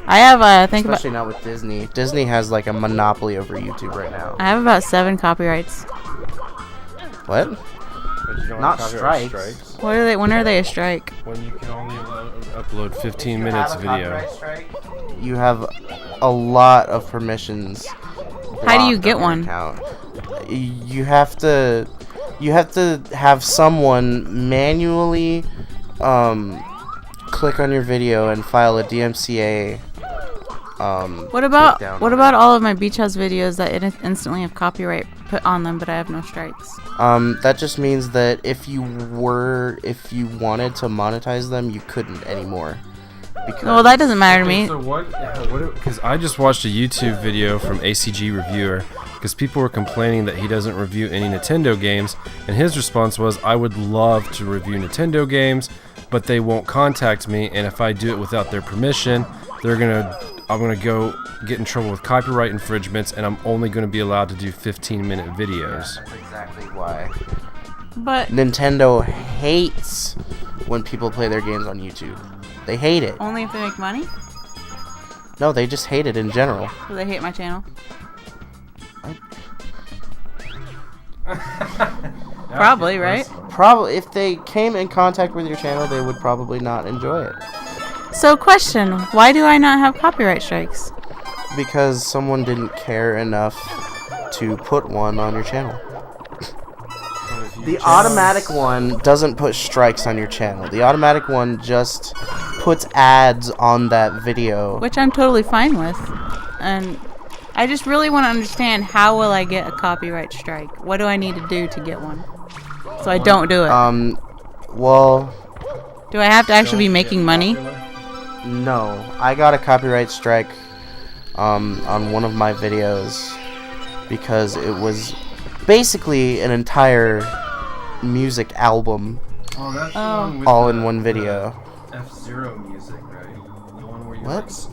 I have think about Especially not with Disney. Disney has like a monopoly over YouTube right now. I have about 7 copyrights. What? But you don't Not have copyright strikes. What are they? When are they a strike? When you can only upload 15 minutes video. You have a lot of permissions. How do you blocked get on your one? account. You have to have someone manually click on your video and file a DMCA. What about takedown what on about it. all of my beach house videos that instantly have copyright put on them, but I have no strikes? That just means that if you wanted to monetize them, you couldn't anymore. Because Well, that doesn't matter to me. So what? Because I just watched a YouTube video from ACG Reviewer because people were complaining that he doesn't review any Nintendo games, and his response was, "I would love to review Nintendo games, but they won't contact me, and if I do it without their permission, I'm gonna go get in trouble with copyright infringements, and I'm only gonna be allowed to do 15-minute videos." That's exactly why. But Nintendo hates when people play their games on YouTube. They hate it. only if they make money? No, they just hate it in general. Do they hate my channel? Probably, right? Probably, if they came in contact with your channel, they would probably not enjoy it. So, question: why do I not have copyright strikes? Because someone didn't care enough to put one on your channel. The automatic one doesn't put strikes on your channel. The automatic one just puts ads on that video. Which I'm totally fine with, and I just really want to understand how will I get a copyright strike? What do I need to do to get one? So I don't do it. Well, Do I have to actually be making money? no. I got a copyright strike on one of my videos because it was basically an entire music album Oh, that's all in one video. F-Zero music, right? The one where you What?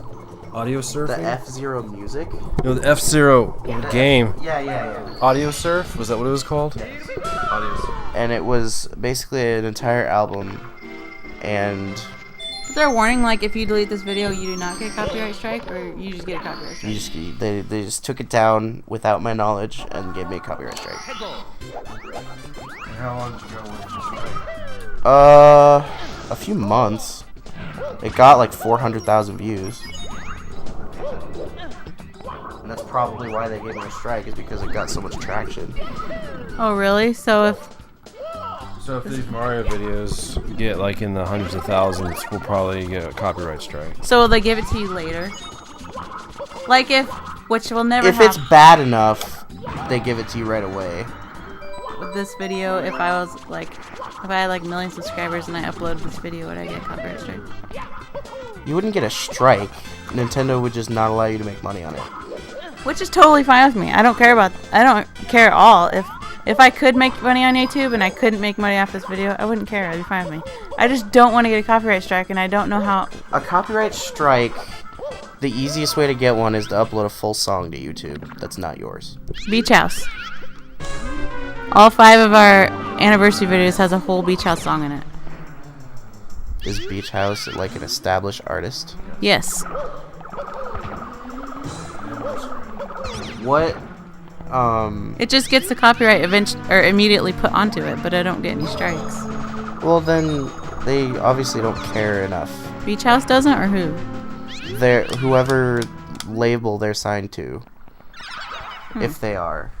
audio The surfing? F-Zero music? No, the F-Zero game. Yeah. Audio surf? Was that what it was called? Audio surf. And it was basically an entire album, and Is there a warning like if you delete this video you do not get a copyright strike, or you just get a copyright strike? they just took it down without my knowledge and gave me a copyright strike. And how long did you go with this? A few months. It got like 400,000 views. And that's probably why they gave me a strike, is because it got so much traction. Oh really? So if So if these Mario videos get like in the hundreds of thousands, we'll probably get a copyright strike. So will they give it to you later? Like which will never If happen it's bad enough, they give it to you right away. with this video. If I had like 1 million subscribers and I uploaded this video, would I get a copyright strike? You wouldn't get a strike. Nintendo would just not allow you to make money on it. Which is totally fine with me. I don't care at all. If I could make money on YouTube and I couldn't make money off this video, I wouldn't care. It'd be fine with me. I just don't want to get a copyright strike, and I don't know how. A copyright strike, the easiest way to get one is to upload a full song to YouTube that's not yours. Beach House. All 5 of our anniversary videos has a whole Beach House song in it. Is Beach House like an established artist? Yes. What? It just gets the copyright immediately put onto it, but I don't get any strikes. Well, then they obviously don't care enough. Beach House doesn't, or who? Whoever label they're signed to, if they are.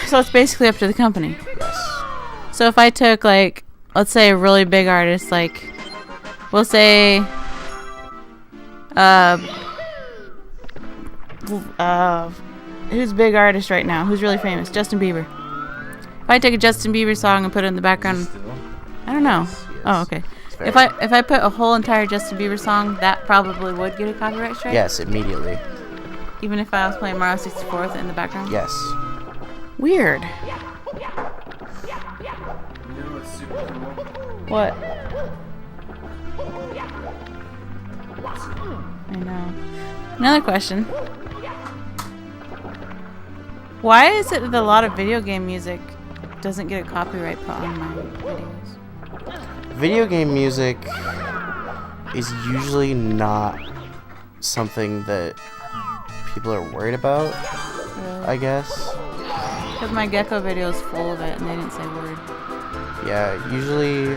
So it's basically up to the company. Yes. So if I took, like, let's say a really big artist, like, we'll say, who's a big artist right now? Who's really famous? Justin Bieber. If I take a Justin Bieber song and put it in the background, I don't know. Yes. Oh, okay. If I put a whole entire Justin Bieber song, that probably would get a copyright strike. Yes, immediately. Even if I was playing Mario 64 in the background. Yes. Weird. You know what's super cool? What? I know. Another question. Why is it that a lot of video game music doesn't get a copyright put on my videos? Video game music is usually not something that people are worried about, Really? I guess. Because my Gecko video is full of it and they didn't say a word. Yeah, usually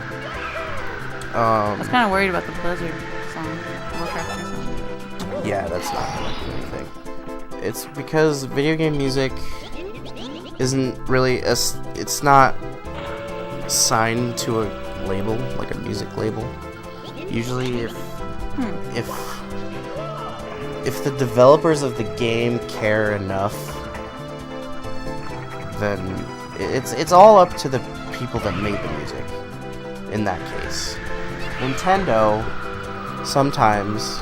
I was kind of worried about the Blizzard song, Warcraft song. yeah, that's not gonna do anything. It's because video game music isn't really it's not signed to a label, like a music label. Usually if the developers of the game care enough, then it's all up to the people that made the music in that case. Nintendo sometimes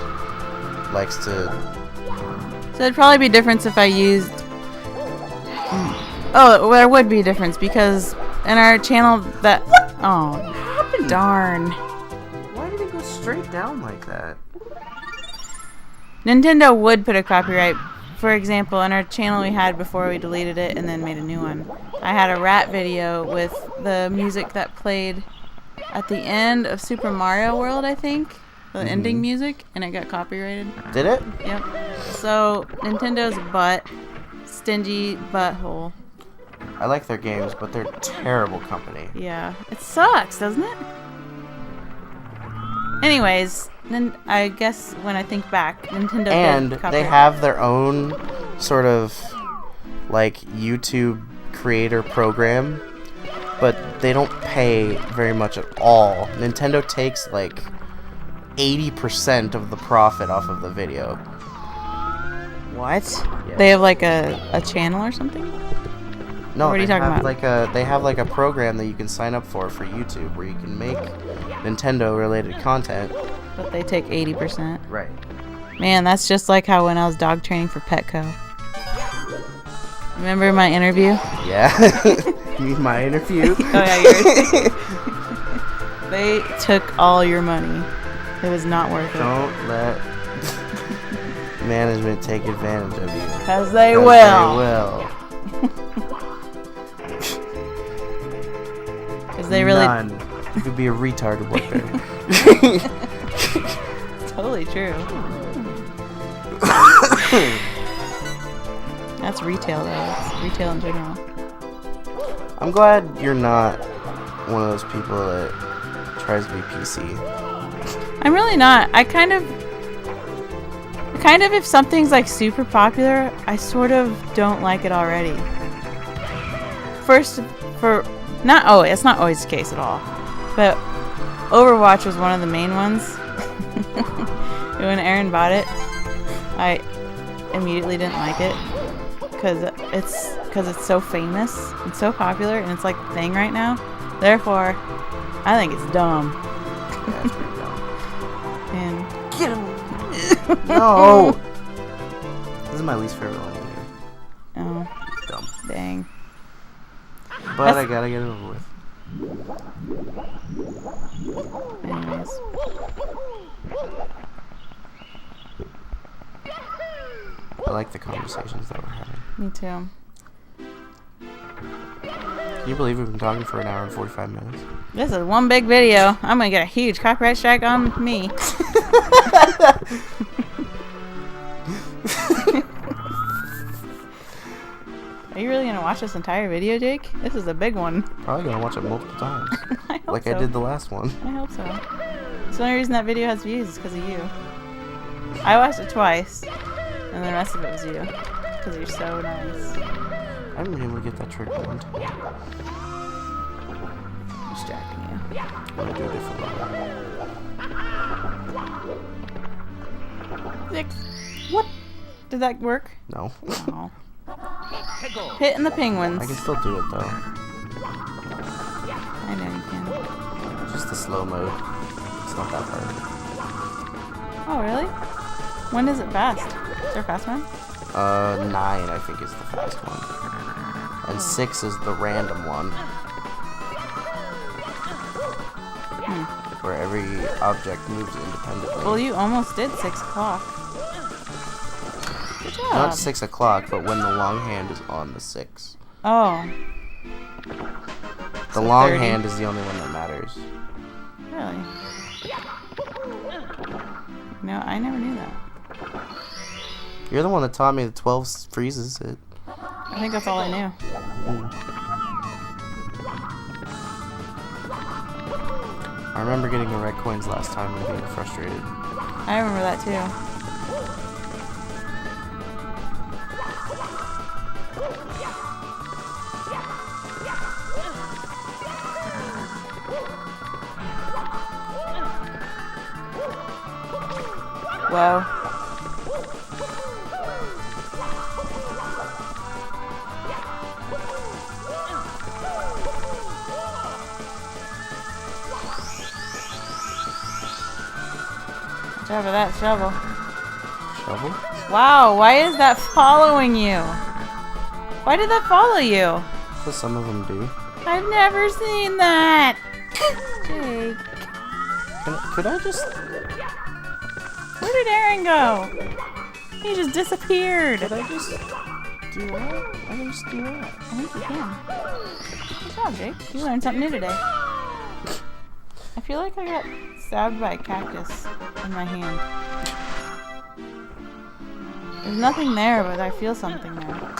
likes to... So it'd probably be a difference if I used... Oh, there would be a difference because in our channel that... Oh, darn. Why did it go straight down like that? Nintendo would put a copyright. For example, in our channel we had before we deleted it and then made a new one, I had a rat video with the music that played at the end of Super Mario World, I think. The ending music, and it got copyrighted. Did it? Yep. So, Nintendo's stingy butthole. I like their games, but they're a terrible company. Yeah. It sucks, doesn't it? Anyways, then I guess when I think back, Nintendo And did they copyright. have their own sort of like YouTube creator program, but they don't pay very much at all. Nintendo takes like 80% of the profit off of the video. What? Yeah. They have like a channel or something? No, What are you talking about? They have like a program that you can sign up for YouTube where you can make Nintendo related content. But they take 80%. Right. Man, that's just like how when I was dog training for Petco. Remember my interview? Yeah. You mean my interview? Oh yeah, yours. They took all your money. It was not worth it. Don't let management take advantage of you. Because they 'Cause will. They will. Because they really... None. You could be a retarded worker. Totally true. That's retail though. That's retail in general. I'm glad you're not one of those people that tries to be PC. I'm really not. I kind of if something's like super popular, I sort of don't like it already. not always. It's not always the case at all. But Overwatch was one of the main ones. When Aaron bought it, I immediately didn't like it because it's so famous and so popular and it's like the thing right now. Therefore, I think it's dumb. Yeah, it's pretty dumb. And Get him! No! This is my least favorite one here. oh, Dumb. dang. But I gotta get it over with. Anyways. I like the conversations that we're having. Me too. Can you believe we've been talking for an hour and 45 minutes? This is one big video. I'm gonna get a huge copyright strike on me. Are you really gonna watch this entire video, Jake? This is a big one. Probably gonna watch it multiple times. I hope Like so. I did the last one. I hope so. It's the only reason that video has views is because of you. I watched it twice, and the rest of it was you. Because you're so nice. I haven't been able to get that trick one time. Distracting you. I'm gonna do a different one. 6. What? Did that work? No. Oh. Hitting the penguins. I can still do it though. I know you can. Just the slow mode. It's not that hard. Oh, really? When is it fast? Is there a fast one? 9 I think is the fast one. And 6 is the random one. Where every object moves independently. Well, you almost did 6 o'clock. Good job. Not 6 o'clock, but when the long hand is on the 6. Oh, The So long 30. hand is the only one that matters. really? No, I never knew that. You're the one that taught me the 12 freezes it. I think that's all I knew. I remember getting the red coins last time and being frustrated. I remember that too. Whoa. Watch out for that shovel. Shovel? Wow, why is that following you? Why did that follow you? Because some of them do. I've never seen that. Jake, Could I just... where did Aaron go? He just disappeared. Could I just do that? I can just do that. I think you can. Good job, Jake. You learned something new today. I feel like I got stabbed by a cactus in my hand. There's nothing there, but I feel something there.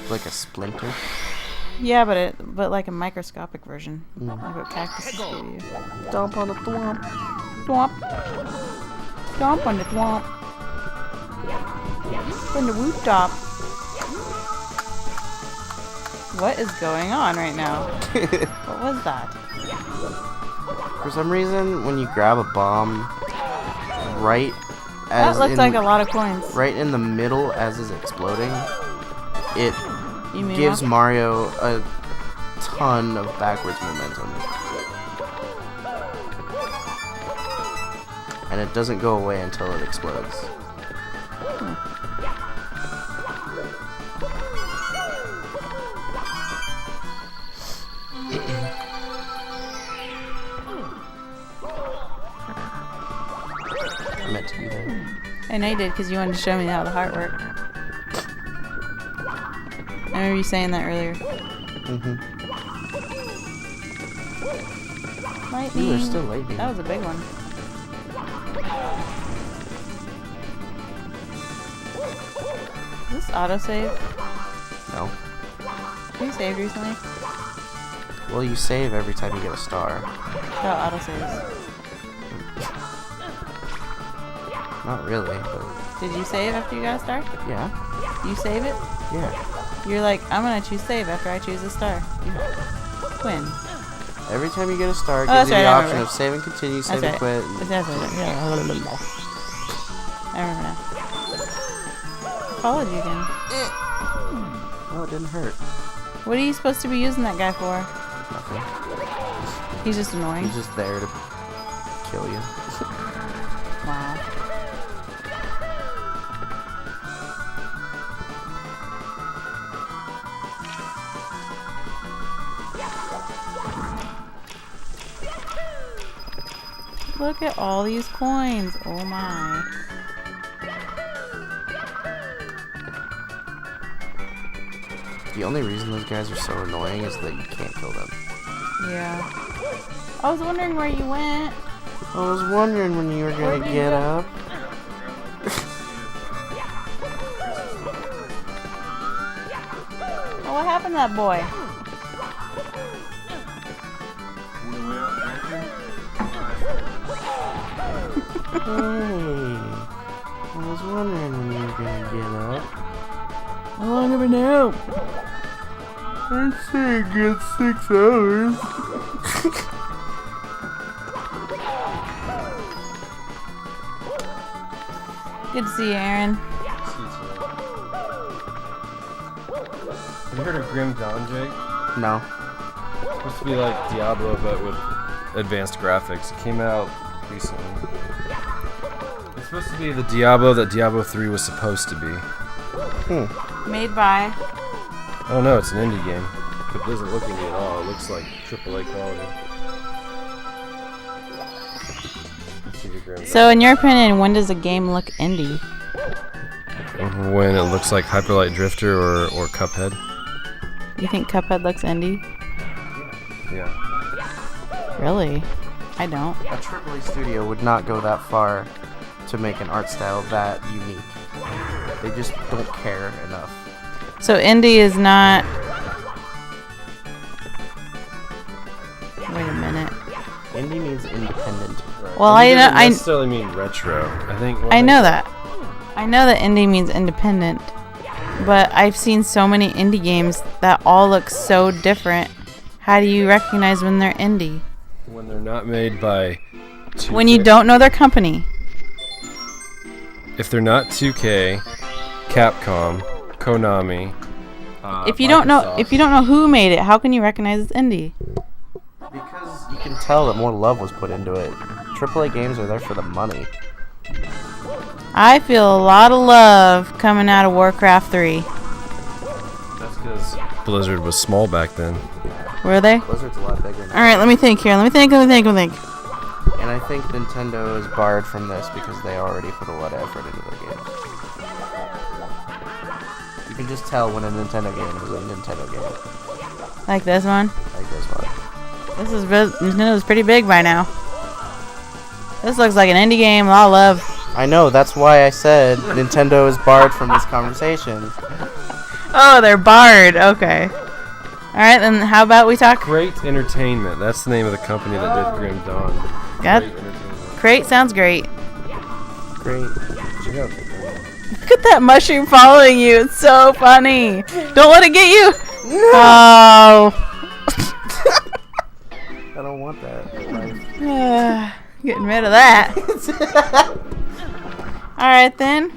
Like a splinter? Yeah, but like a microscopic version. Mm. Like what cactuses give you. Stomp on the thwomp. Thwomp. Stomp on the thwomp. From the rooftop. What is going on right now? What was that? For some reason, when you grab a bomb right That as looked in, like a lot of coins. right in the middle as it's exploding, it You mean gives what? Mario a ton of backwards momentum. And it doesn't go away until it explodes. I meant to do that. I know you did because you wanted to show me how the heart worked. I remember you saying that earlier. Lightning. Ooh, there's still lightning. That was a big one. Is this autosave? No. Have you saved recently? Well, you save every time you get a star. Oh, autosaves. Not really, but Did you save after you got a star? Yeah. You save it? Yeah. You're like, I'm gonna choose save after I choose a star. Yeah. When? Every time you get a star, it Oh, gives that's you the right, I option remember. of save and continue, save That's and right. quit. That's right. Yeah. I remember now. Followed you again. Oh, it didn't hurt. What are you supposed to be using that guy for? Nothing. He's just annoying. He's just there to kill you. Wow. Look at all these coins. Oh my. The only reason those guys are so annoying is that you can't kill them. Yeah. I was wondering where you went. I was wondering when you were Where'd gonna you get go? up. Oh, what happened to that boy? Hey, I was wondering when you were gonna get up. How long have I been out? I'd say a good 6 hours. Good to see you, Aaron. Have you heard of Grim Dawn, Jake? No. It's supposed to be like Diablo, but with advanced graphics. It came out recently. It's supposed to be the Diablo that Diablo 3 was supposed to be. Made by. Oh no, it's an indie game. But it doesn't look indie at all. It looks like AAA quality. Let's see the Grim So, in your opinion, when does a game look indie? Dawn. When it looks like Hyper Light Drifter or Cuphead. You think Cuphead looks indie? Yeah. Really? I don't. A AAA studio would not go that far to make an art style that unique. They just don't care enough. So, indie is not. Wait a minute. Indie means independent. Well, Indie I know. doesn't I necessarily mean retro. I think. I know that. I know that indie means independent, but I've seen so many indie games that all look so different. How do you recognize when they're indie? When they're not made by 2K. When you don't know their company. If they're not 2K, Capcom, Konami. If you don't know who made it, how can you recognize it's indie? Because you can tell that more love was put into it. AAA games are there for the money. I feel a lot of love coming out of Warcraft 3. That's because Blizzard was small back then. Were they? Blizzard's a lot bigger now. Alright, let me think here. Let me think. And I think Nintendo is barred from this because they already put a lot of effort into their games. You can just tell when a Nintendo game is a Nintendo game. Like this one? Like this one. Nintendo's pretty big by now. This looks like an indie game, a lot of love. I know, that's why I said Nintendo is barred from this conversation. Oh, they're barred. Okay. Alright, then how about we talk? Great Entertainment. That's the name of the company that did Grim Dawn. Got Great Entertainment. Great, sounds great. Great. Check out. Look at that mushroom following you. It's so funny. Don't let it get you. No! Oh. I don't want that. Getting rid of that. Alright then.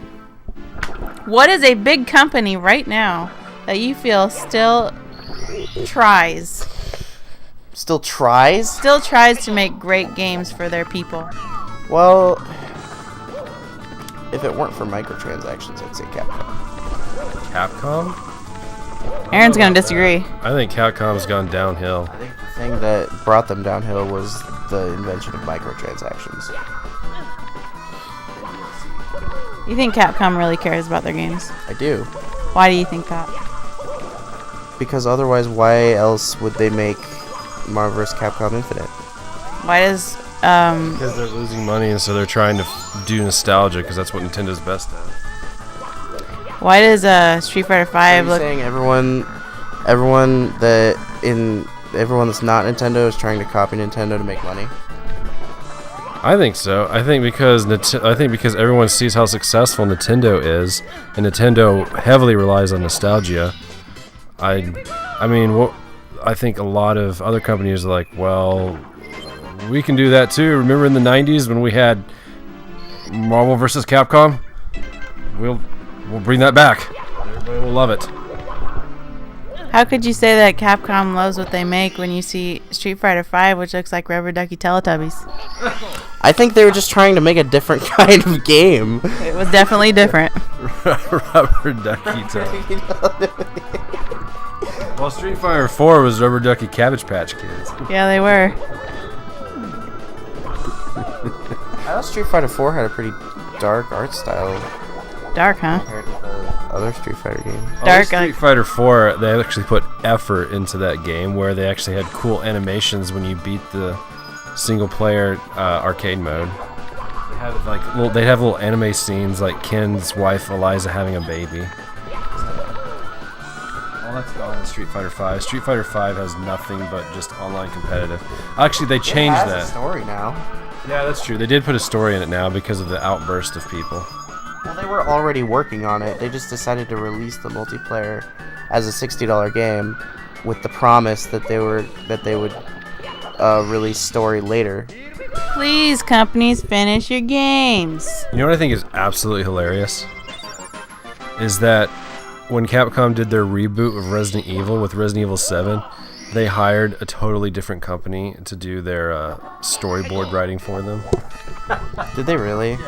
What is a big company right now that you feel still tries Still tries? to make great games for their people? Well, if it weren't for microtransactions, I'd say Capcom. Capcom? Aaron's gonna disagree. I think Capcom's gone downhill. I think the thing that brought them downhill was the invention of microtransactions. You think Capcom really cares about their games? I do. Why do you think that? Because otherwise, why else would they make Marvel vs. Capcom Infinite? Why does Because they're losing money, and so they're trying to do nostalgia, because that's what Nintendo's best at. Street Fighter So 5 you're look? saying everyone that's not Nintendo is trying to copy Nintendo to make money? I think so. I think because everyone sees how successful Nintendo is, and Nintendo heavily relies on nostalgia. I think a lot of other companies are like, well, we can do that too. Remember in the '90s when we had Marvel vs. Capcom? We'll bring that back. Everybody will love it. How could you say that Capcom loves what they make when you see Street Fighter V, which looks like rubber ducky Teletubbies? I think they were just trying to make a different kind of game. It was definitely different. Rubber ducky Teletubbies. Well, Street Fighter 4 was rubber ducky Cabbage Patch Kids. Yeah, they were. I thought Street Fighter 4 had a pretty dark art style Dark, huh? compared to the other Street Fighter games. Dark. Street Fighter 4, they actually put effort into that game where they actually had cool animations when you beat the single-player arcade mode. They had they'd have little anime scenes like Ken's wife Eliza having a baby. All that's gone in Street Fighter 5. Street Fighter 5 has nothing but just online competitive. Actually, they changed it has that. a story now. Yeah, that's true. They did put a story in it now because of the outburst of people. Well, they were already working on it. They just decided to release the multiplayer as a $60 game with the promise that they would release story later. Please, companies, finish your games. You know what I think is absolutely hilarious? Is that when Capcom did their reboot of Resident Evil with Resident Evil 7, they hired a totally different company to do their storyboard writing for them. Did they really?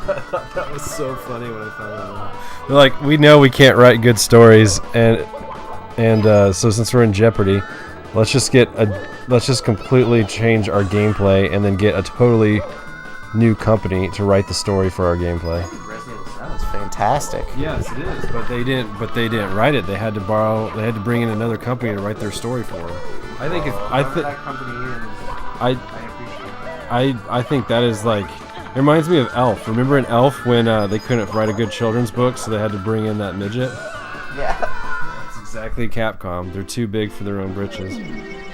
That was so funny when I found that out. They're like, we know we can't write good stories, and so since we're in jeopardy, let's just completely change our gameplay and then get a totally new company to write the story for our gameplay. Resident Evil 7 is fantastic. Yes, it is, but they didn't write it. They had to bring in another company to write their story for them. I think that company is, I appreciate that. I think that is like. It reminds me of Elf. Remember in Elf when they couldn't write a good children's book, so they had to bring in that midget? Yeah. That's exactly Capcom. They're too big for their own britches.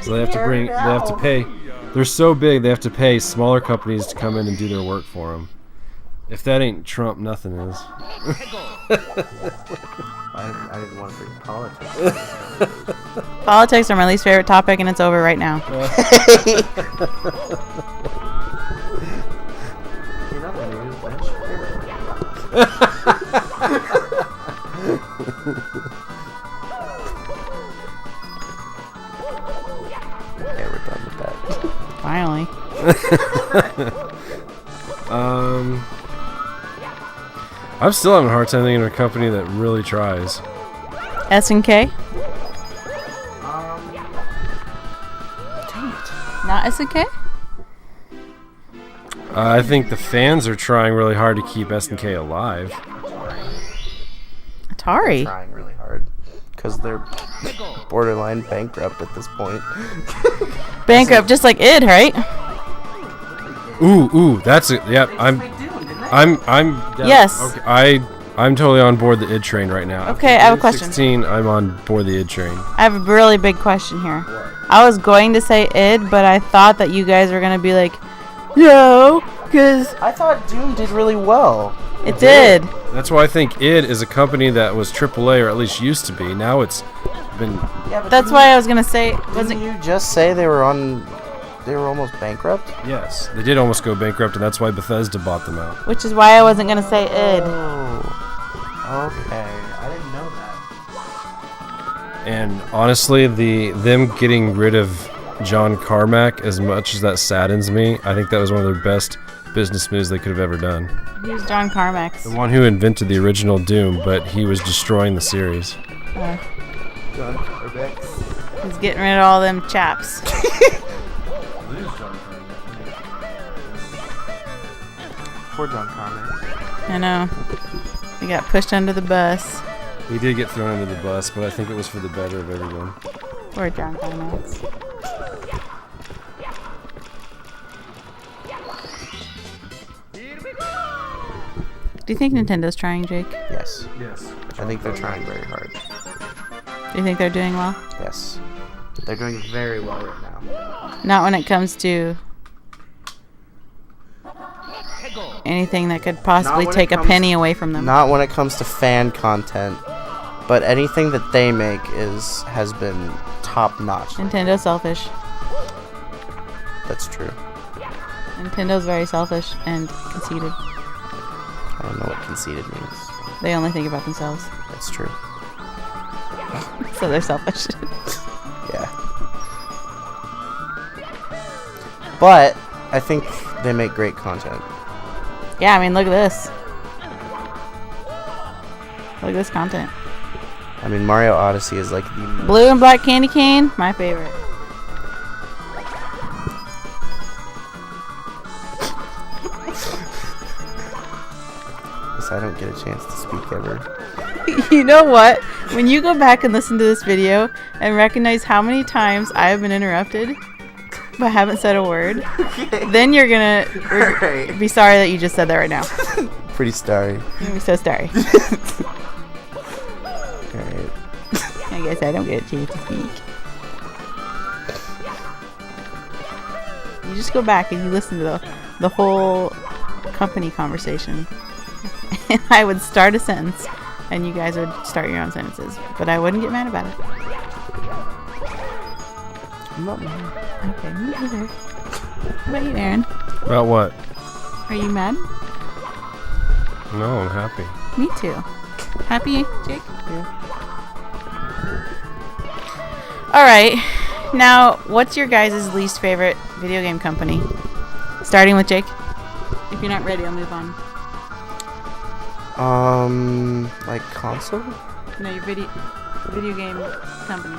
So they have to pay. They're so big, they have to pay smaller companies to come in and do their work for them. If that ain't Trump, nothing is. I didn't want to bring politics. Politics are my least favorite topic, and it's over right now. Okay, we're done with that. Finally. I'm still having a hard time thinking of a company that really tries. S&K? Dang it. Not S&K? I think the fans are trying really hard to keep SNK alive. Atari. Trying really hard because they're borderline bankrupt at this point. Bankrupt, just like id, right? Ooh, that's it. Yep, I'm. Yes. Okay, I'm totally on board the id train right now. Okay, I have a question. 16, I'm on board the id train. I have a really big question here. I was going to say id, but I thought that you guys were going to be like, no, because I thought Doom did really well. it did. That's why I think id is a company that was AAA, or at least used to be. Now it's been. Yeah, but That's why I was going to say, Didn't you just say they were almost bankrupt? Yes, they did almost go bankrupt, and that's why Bethesda bought them out. which is why I wasn't going to say id. Oh, okay. I didn't know that. And honestly, them getting rid of John Carmack, as much as that saddens me, I think that was one of their best business moves they could have ever done. Who's John Carmack's? The one who invented the original Doom, but he was destroying the series. John Carmack. He's getting rid of all them chaps. Poor John Carmack. I know. He got pushed under the bus. He did get thrown under the bus, but I think it was for the better of everyone. Poor John Carmack's. Do you think Nintendo's trying, Jake? Yes. Yes. I think they're trying very hard. Do you think they're doing well? Yes. They're doing very well right now. Not when it comes to anything that could possibly when it take a comes- penny away from them. Not when it comes to fan content, but anything that they make has been top notch. Nintendo's selfish. That's true. Nintendo's very selfish and conceited. I don't know what conceited means. They only think about themselves, That's true. so they're selfish. Yeah. But I think they make great content. Yeah, I mean, look at this. Look at this content. I mean, Mario Odyssey is like the Blue and black candy cane, my favorite. I don't get a chance to speak ever. You know what? When you go back and listen to this video and recognize how many times I have been interrupted but haven't said a word, then you're gonna Alright. be sorry that you just said that right now. Pretty starry. You're gonna be so sorry. Alright. I guess I don't get a chance to speak. You just go back and you listen to the whole company conversation. And I would start a sentence and you guys would start your own sentences. But I wouldn't get mad about it. I'm not mad. Okay, me either. What about you, Aaron? About what? Are you mad? No, I'm happy. Me too. Happy, Jake? Yeah. Alright. Now, what's your guys' least favorite video game company? Starting with Jake. If you're not ready, I'll move on. Like console? No, your video game company.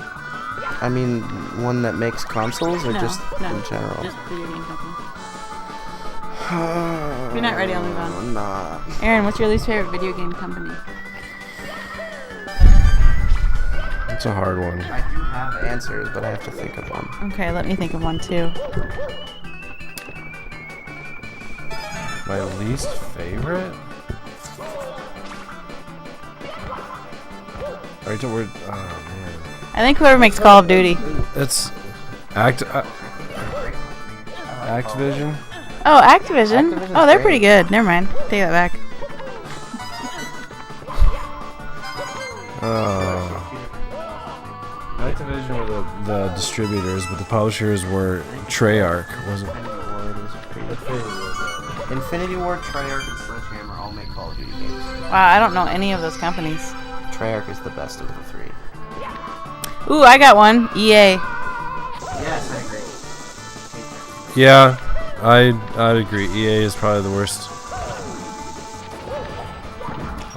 I mean, one that makes consoles or No, just no, in general? Just video game company. If you're not ready, I'll move on. I'm not. Aaron, what's your least favorite video game company? It's a hard one. I do have answers, but I have to think of one. Okay, let me think of one too. My least favorite? Alright, so we're. Oh, man. I think whoever makes Call of Duty. It's. Activision? Oh, Activision. Activision's Oh, they're great. pretty good. Never mind. Take that back. Oh. Activision were the distributors, but the publishers were Treyarch, wasn't it? Infinity Ward, Treyarch, and Sledgehammer all make Call of Duty games. Wow, I don't know any of those companies. Treyarch is the best of the three. Ooh, I got one. EA. Yes, I agree. Yeah, I'd agree. EA is probably the worst.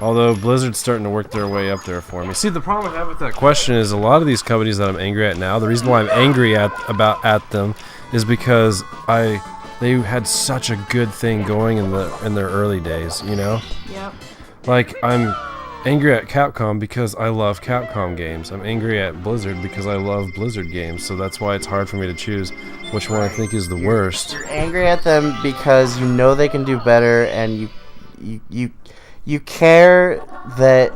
Although Blizzard's starting to work their way up there for me. See, the problem I have with that question is a lot of these companies that I'm angry at now, the reason why I'm angry at them is because they had such a good thing going in their early days, you know? Yep. Like, I'm angry at Capcom because I love Capcom games. I'm angry at Blizzard because I love Blizzard games, so that's why it's hard for me to choose which one I think is the worst. You're angry at them because you know they can do better, and you care that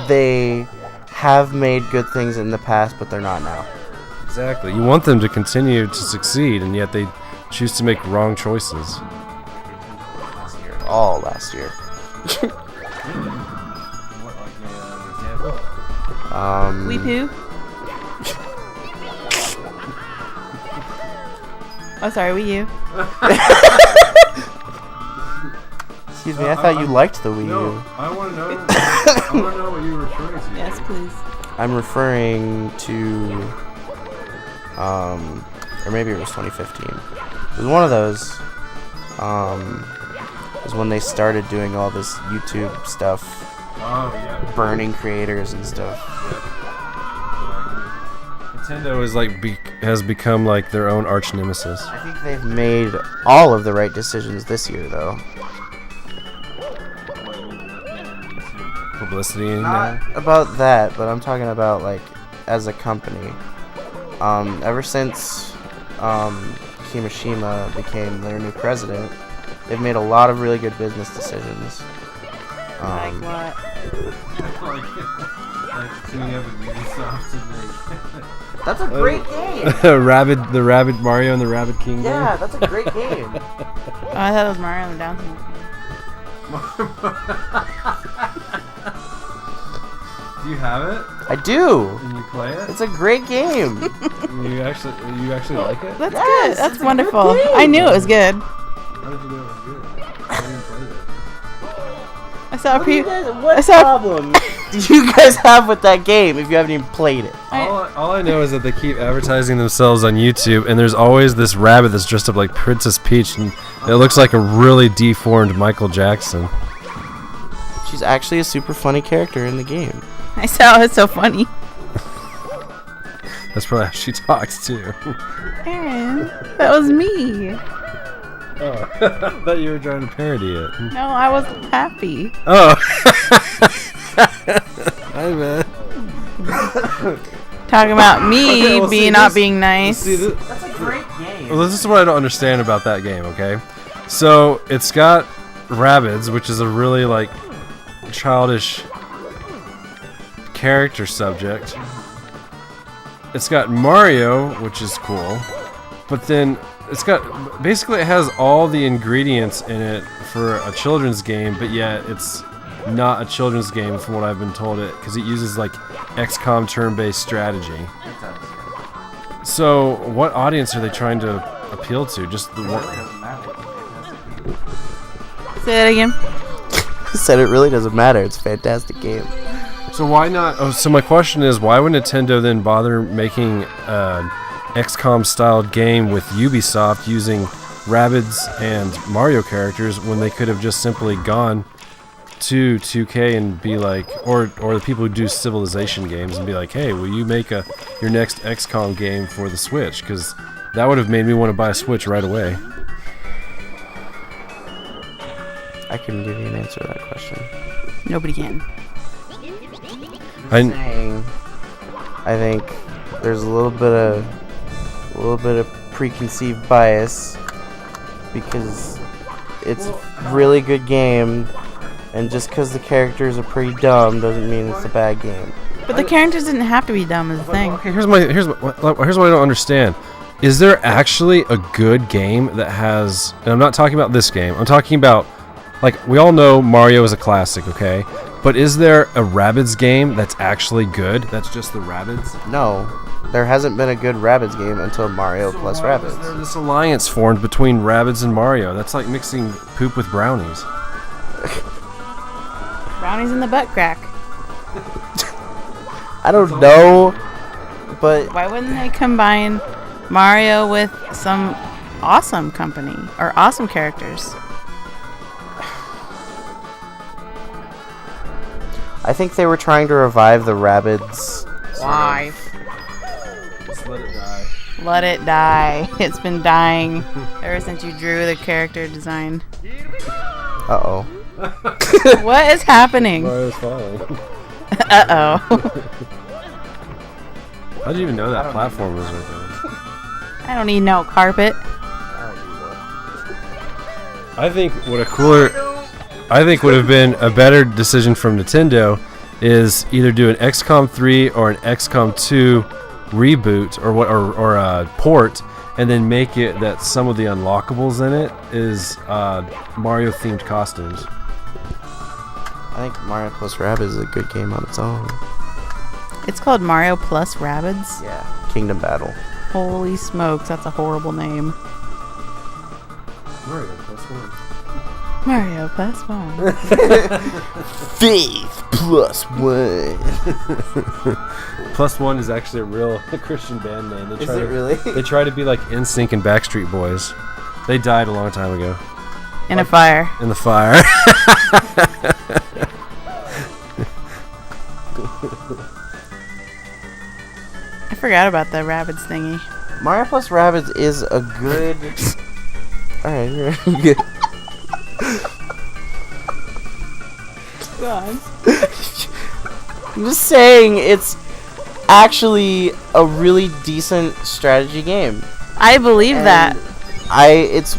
they have made good things in the past, but they're not now. Exactly. You want them to continue to succeed, and yet they choose to make wrong choices. All last year. Wee Poo? Oh, sorry, Wii U. Excuse me, I thought you liked the Wii U. I want to know. I want to know what you're referring to. Yes, please. I'm referring to, or maybe it was 2015. It was one of those. It was when they started doing all this YouTube stuff, Oh yeah. burning creators and stuff. Nintendo is has become like their own arch nemesis. I think they've made all of the right decisions this year, though. Publicity and Not about that, but I'm talking about like as a company. Ever since Kimishima became their new president, they've made a lot of really good business decisions. Like what? That's a great game. the Rabbit Mario and the Rabbit Kingdom. Yeah, that's a great game. Oh, I thought it was Mario and the Down syndrome. Do you have it? I do. And you play it? It's a great game. You actually like it? That's Yes, good. That's it's a wonderful. good game. I knew it was good. How did you know it was good? I didn't play it. I saw What problem do you guys have with that game if you haven't even played it? All I know is that they keep advertising themselves on YouTube, and there's always this rabbit that's dressed up like Princess Peach, and it looks like a really deformed Michael Jackson. She's actually a super funny character in the game. I saw it's so funny. That's probably how she talks too. Aaron, that was me. Oh, I thought you were trying to parody it. No, I wasn't happy. Oh. Hi, man. Talking about me Okay, well, see, not this- being nice. See, That's a great game. well, this is what I don't understand about that game, okay? So, it's got Rabbids, which is a really, like, childish character subject. It's got Mario, which is cool. But then, it's got... Basically, it has all the ingredients in it for a children's game, but yet it's not a children's game from what I've been told it, because it uses, like, XCOM turn-based strategy. So, what audience are they trying to appeal to? Just the one... Say that again. I said it really doesn't matter. It's a fantastic game. So why not? Oh, so my question is, why would Nintendo then bother making an XCOM-styled game with Ubisoft using Rabbids and Mario characters when they could have just simply gone to 2K and be like, or the people who do Civilization games and be like, hey, will you make your next XCOM game for the Switch? Because that would have made me want to buy a Switch right away. I couldn't give you an answer to that question. Nobody can. I think there's a little bit of preconceived bias because it's a really good game, and just because the characters are pretty dumb doesn't mean it's a bad game. But the characters didn't have to be dumb, is the thing. Okay, here's what I don't understand. Is there actually a good game that has... And I'm not talking about this game. I'm talking about... Like, we all know Mario is a classic, okay? But is there a Rabbids game that's actually good? That's just the Rabbids? No, there hasn't been a good Rabbids game until Mario plus Why was Rabbids. there this alliance formed between Rabbids and Mario? That's like mixing poop with brownies. Brownies in the butt crack. I don't know, but Why wouldn't they combine Mario with some awesome company or awesome characters? I think they were trying to revive the Rabbids. Why? Just let it die. Let it die. It's been dying ever since you drew the character design. Uh-oh. What is happening? Mario's falling. Uh-oh. How'd you even know that platform was right there? I don't need no carpet. I think would have been a better decision from Nintendo is either do an XCOM 3 or an XCOM 2 reboot or a port, and then make it that some of the unlockables in it is Mario themed costumes. I think Mario plus Rabbids is a good game on its own. It's called Mario plus Rabbids. Yeah. Kingdom Battle. Holy smokes, that's a horrible name. Mario plus one. Mario plus one. Faith plus one. Plus one is actually a real Christian band name. Is it really? They try to be like NSYNC and Backstreet Boys. They died a long time ago In a fire. in the fire. I forgot about the Rabbids thingy. Mario plus Rabbids is a good... Alright, good. God. I'm just saying, it's actually a really decent strategy game. I believe And that. It's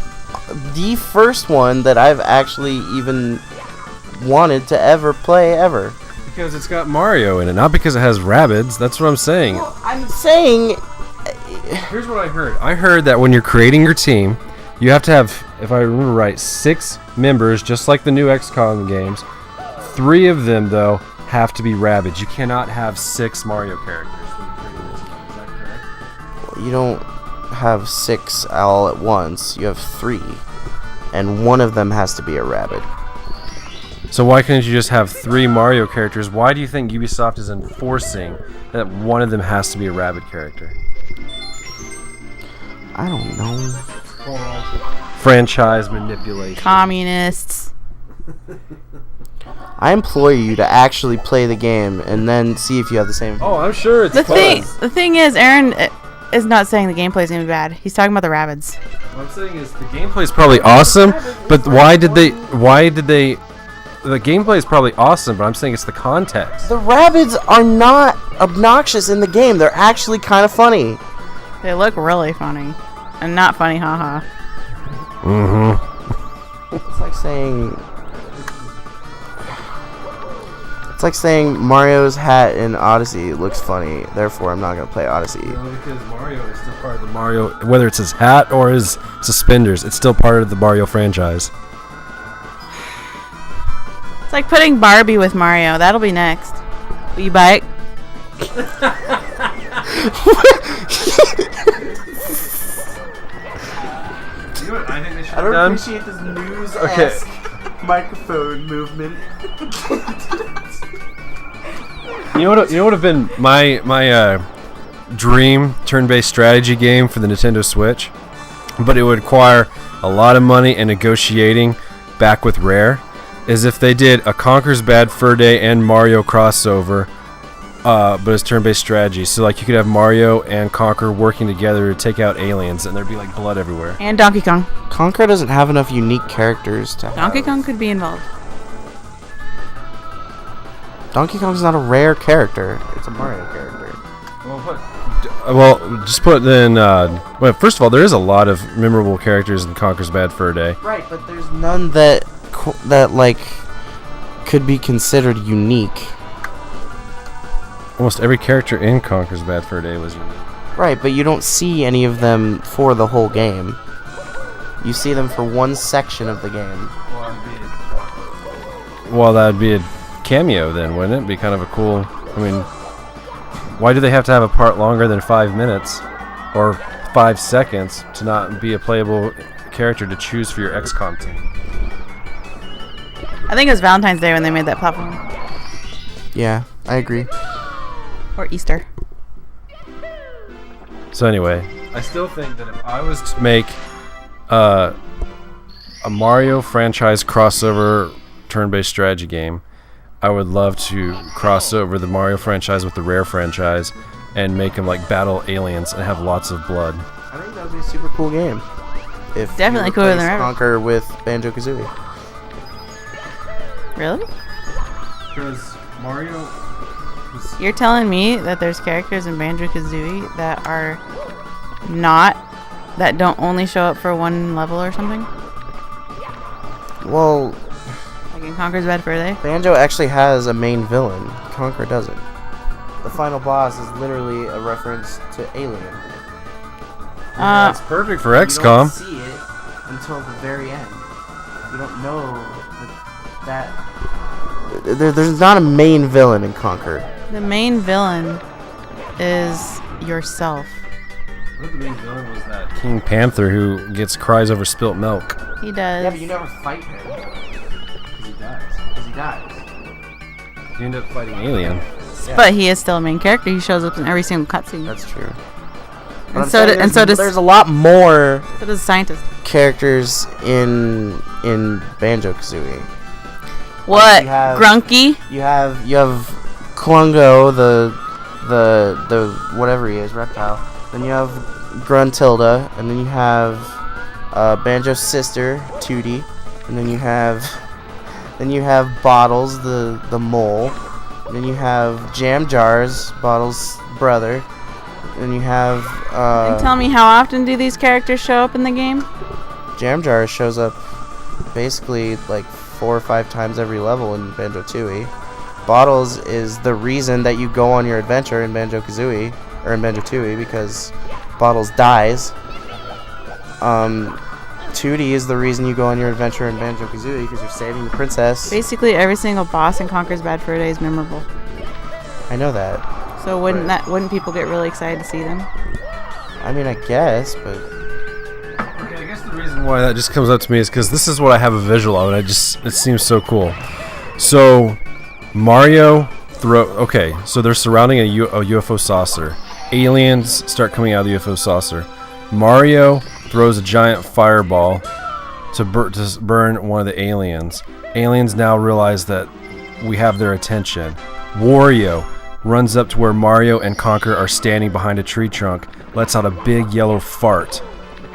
the first one that I've actually even wanted to ever play ever. Because it's got Mario in it, not because it has Rabbids. That's what I'm saying. Well, I'm saying... Here's what I heard. I heard that when you're creating your team, you have to have, if I remember right, 6 members, just like the new XCOM games. 3 of them, though, have to be Rabbids. You cannot have 6 Mario characters. Is that correct? You don't have 6 all at once. You have 3. And one of them has to be a rabbit. So why couldn't you just have 3 Mario characters? Why do you think Ubisoft is enforcing that one of them has to be a Rabbid character? I don't know. Franchise manipulation. Communists. I implore you to actually play the game and then see if you have the same. Oh, I'm sure it's The fun. thing is, Aaron is not saying the gameplay's gonna be bad. He's talking about the Rabbids. What I'm saying is the gameplay is probably awesome, but why did they? The gameplay is probably awesome, but I'm saying it's the context. The rabbits are not obnoxious in the game. They're actually kind of funny. They look really funny, and not funny, haha. Mm-hmm. It's like saying Mario's hat in Odyssey looks funny. Therefore, I'm not gonna play Odyssey. Because Mario is still part of the Mario, whether it's his hat or his suspenders, it's still part of the Mario franchise. It's like putting Barbie with Mario. That'll be next. Will you buy it? I don't appreciate this news-esque microphone movement. You know what would have been my dream turn-based strategy game for the Nintendo Switch, but it would require a lot of money and negotiating back with Rare, is if they did a Conker's Bad Fur Day and Mario crossover, but it's turn-based strategy. So like you could have Mario and Conker working together to take out aliens, and there'd be like blood everywhere. And Donkey Kong. Conker doesn't have enough unique characters to Donkey Kong could be involved. Donkey Kong's not a Rare character. It's a Mario character. Well, just put in. Well, first of all, there is a lot of memorable characters in Conker's Bad Fur Day. Right, but there's none that like could be considered unique. Almost every character in Conker's Bad Fur Day was unique. Right, but you don't see any of them for the whole game. You see them for one section of the game. Well, that'd be a cameo then, wouldn't it? It'd be kind of a cool. I mean, why do they have to have a part longer than 5 minutes or 5 seconds to not be a playable character to choose for your XCOM team? I think it was Valentine's Day when they made that platform. Yeah, I agree. Or Easter. So anyway, I still think that if I was to make a Mario franchise crossover turn-based strategy game, I would love to cross over the Mario franchise with the Rare franchise and make them like battle aliens and have lots of blood. I think that would be a super cool game. If Definitely you cooler than replace Rare. Conker with Banjo-Kazooie. Really? Because Mario. You're telling me that there's characters in Banjo-Kazooie that are that don't only show up for one level or something? Well, Like in Conker's Bad Fur Day? Banjo actually has a main villain. Conker doesn't. The final boss is literally a reference to Alien. That's perfect for You don't XCOM. see it until the very end. You don't know that there's not a main villain in Conker. The main villain is yourself. I think the main villain was that King Panther who cries over spilt milk. He does. Yeah, but you never fight him. Because he dies. You end up fighting Alien. Yeah. But he is still a main character. He shows up in every single cutscene. That's true. And so does there's a lot more the scientist. characters in Banjo-Kazooie. What? You have- Grunky? You have Klungo, the whatever he is, reptile. Then you have Gruntilda, and then you have Banjo's sister, Tootie, and then you have Bottles, the mole. And then you have Jam Jars, Bottles' brother. And you have And tell me, how often do these characters show up in the game? Jam Jar shows up basically like 4 or 5 times every level in Banjo-Tooie. Bottles is the reason that you go on your adventure in Banjo-Kazooie, or in Banjo-Tooie, because Bottles dies. Tootie is the reason you go on your adventure in Banjo-Kazooie, because you're saving the princess. Basically, every single boss in Conker's Bad Fur Day is memorable. I know that. So wouldn't people get really excited to see them? I mean, I guess, but... Okay, I guess the reason why that just comes up to me is because this is what I have a visual of, and it seems so cool. So, Mario okay, so they're surrounding a UFO saucer. Aliens start coming out of the UFO saucer. Mario throws a giant fireball to burn one of the aliens. Aliens now realize that we have their attention. Wario runs up to where Mario and Conker are standing behind a tree trunk, lets out a big yellow fart,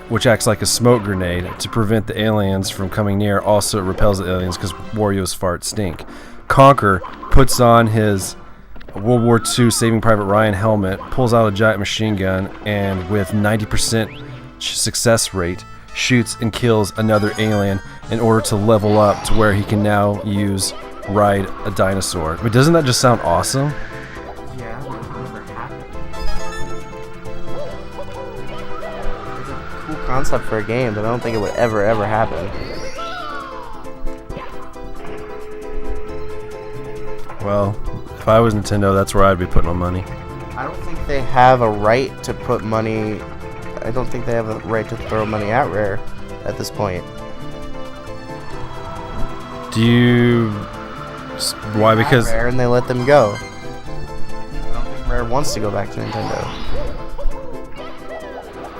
which acts like a smoke grenade to prevent the aliens from coming near. Also, it repels the aliens because Wario's farts stink. Conker puts on his World War II Saving Private Ryan helmet, pulls out a giant machine gun, and with 90% success rate, shoots and kills another alien in order to level up to where he can now ride a dinosaur. But doesn't that just sound awesome? Yeah, it never happened. It's a cool concept for a game, but I don't think it would ever happen. Well, if I was Nintendo, that's where I'd be putting my money. I don't think they have a right to put money... I don't think they have a right to throw money at Rare at this point. Do you... Why? Because... Rare and they let them go. I don't think Rare wants to go back to Nintendo.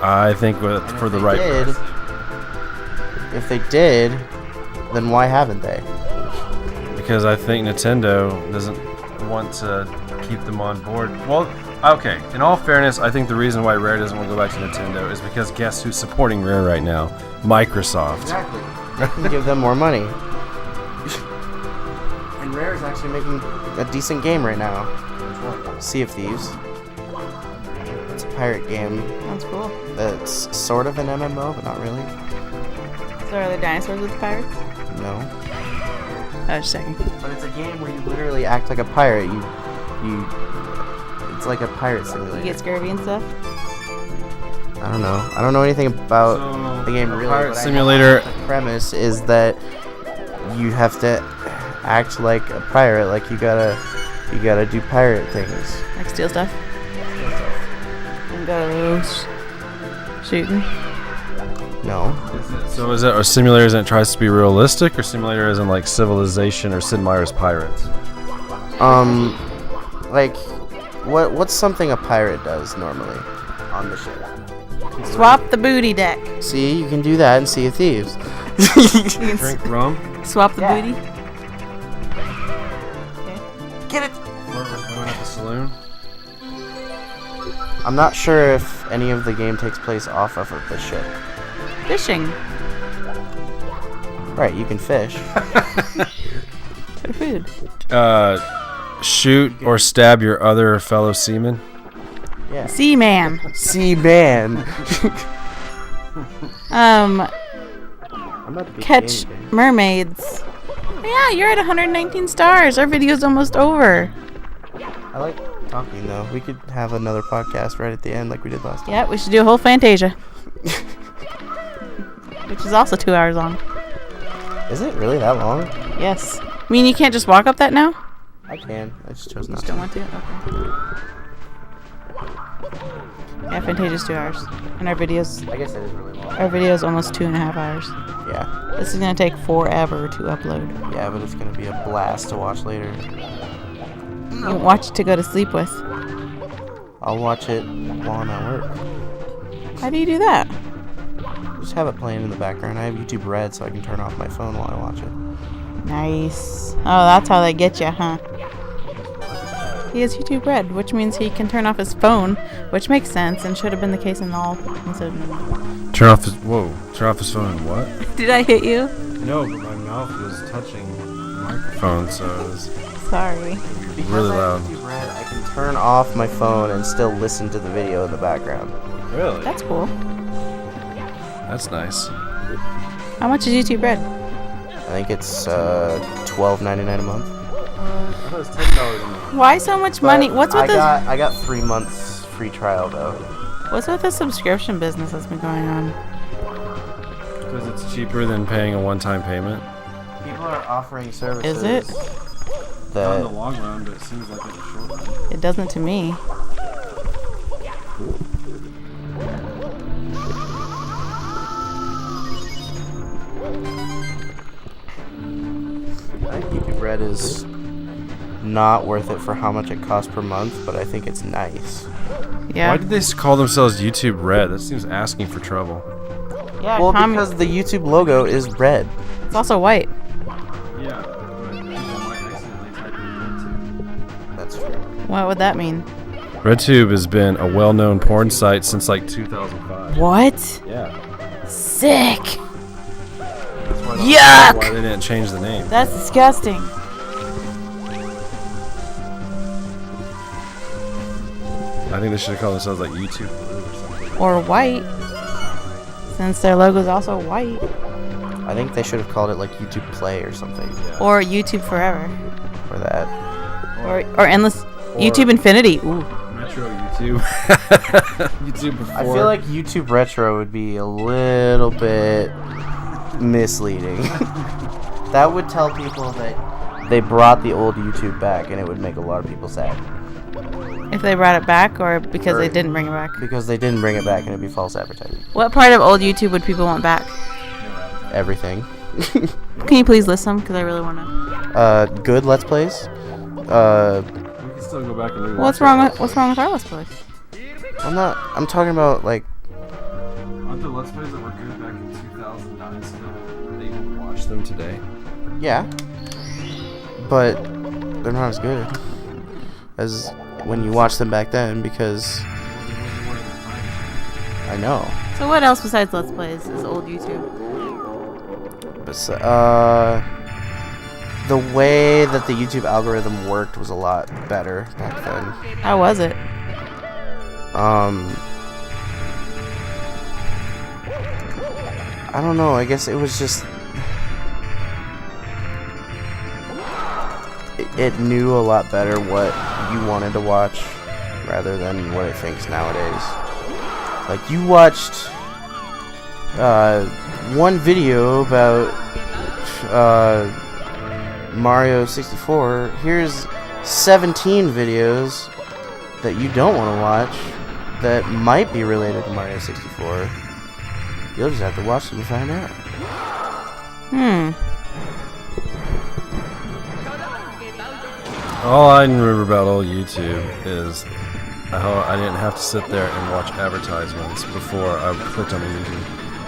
I think for the right... If they did, then why haven't they? Because I think Nintendo doesn't want to keep them on board. Well, okay, in all fairness, I think the reason why Rare doesn't want to go back to Nintendo is because guess who's supporting Rare right now? Microsoft. Exactly. They can give them more money. And Rare is actually making a decent game right now. Sea of Thieves. It's a pirate game. That's cool. That's sort of an MMO, but not really. So are there dinosaurs with pirates? No. I was checking. But it's a game where you literally act like a pirate. It's like a pirate simulator. You get scurvy and stuff? I don't know. I don't know anything about the game really. Pirate but simulator. The premise is that you have to act like a pirate. Like you gotta do pirate things. Like steal stuff? And go shooting? No. So is it a simulator that tries to be realistic, or simulator as in like Civilization or Sid Meier's Pirates? Like, what's something a pirate does normally on the ship? Swap the booty deck. See, you can do that in Sea of Thieves. Drink rum? Swap the booty? Get it! Women at the saloon? I'm not sure if any of the game takes place off of the ship. Fishing. Right, you can fish. For food. Shoot or stab your other fellow seaman? Yeah. Seaman. Seaman. I'm about to be Catch game. mermaids. Yeah, you're at 119 stars. Our video's almost over. I like talking though. We could have another podcast right at the end like we did last time. Yeah, we should do a whole Fantasia. Which is also 2 hours long. Is it really that long? Yes. I mean, you can't just walk up that now? I can. I just chose not Just to. don't want to? Okay. Yeah, Fantasia's 2 hours. And our video's I guess it is really long. almost 2.5 hours. Yeah. This is gonna take forever to upload. Yeah, but it's gonna be a blast to watch later. You won't watch it to go to sleep with. I'll watch it while I'm at work. How do you do that? Just have it playing in the background. I have YouTube Red, so I can turn off my phone while I watch it. Nice. Oh, that's how they get you, huh? He has YouTube Red, which means he can turn off his phone, which makes sense and should have been the case in all. Turn off his phone and what? Did I hit you? No, but my mouth was touching the microphone, so it was Sorry. Because really I loud. have YouTube Red, I can turn off my phone and still listen to the video in the background. Really? That's cool. That's nice. How much is YouTube Red? I think it's $12.99 a month. I thought it was $10 a month. Why so much money? What's with this? I got 3 months free trial though. What's with the subscription business that's been going on? Because It's cheaper than paying a one-time payment. People are offering services. Is it? Not in the That long run, but it seems like in the short run. It doesn't to me. I think YouTube Red is not worth it for how much it costs per month, but I think it's nice. Yeah. Why did they call themselves YouTube Red? That seems asking for trouble. Yeah. Well, because the YouTube logo is red. it's also white. Yeah, but people might accidentally type in That's true. What would that mean? RedTube has been a well-known porn site since like 2005. What? Yeah. Sick. That's why Yuck! Why they didn't change the name. That's disgusting. I think they should have called themselves like YouTube Blue or something. Or white. Since their logo is also white. I think they should have called it like YouTube Play or something. Or YouTube Forever. Or that. Or Endless. YouTube Infinity. Ooh. Retro YouTube. YouTube before. I feel like YouTube Retro would be a little bit misleading. That would tell people that they brought the old YouTube back, and it would make a lot of people sad. If they brought it back or because they didn't bring it back? Because they didn't bring it back, and it'd be false advertising. What part of old YouTube would people want back? Everything. Can you please list them? Because I really want to. Good Let's Plays. We can still go back and rewatch. What's wrong with our Let's Plays? I'm talking about like. Aren't the Let's Plays that were good back in 2009 still able to watch them today? Yeah. But they're not as good as when you watched them back then, because I know. So what else besides Let's Plays is old YouTube? But the way that the YouTube algorithm worked was a lot better back then. How was it? I don't know. I guess it was just it knew a lot better what you wanted to watch rather than what it thinks nowadays. Like, you watched one video about Mario 64. Here's 17 videos that you don't want to watch that might be related to Mario 64. You'll just have to watch them to find out. All I remember about old YouTube is how I didn't have to sit there and watch advertisements before I clicked on the YouTube.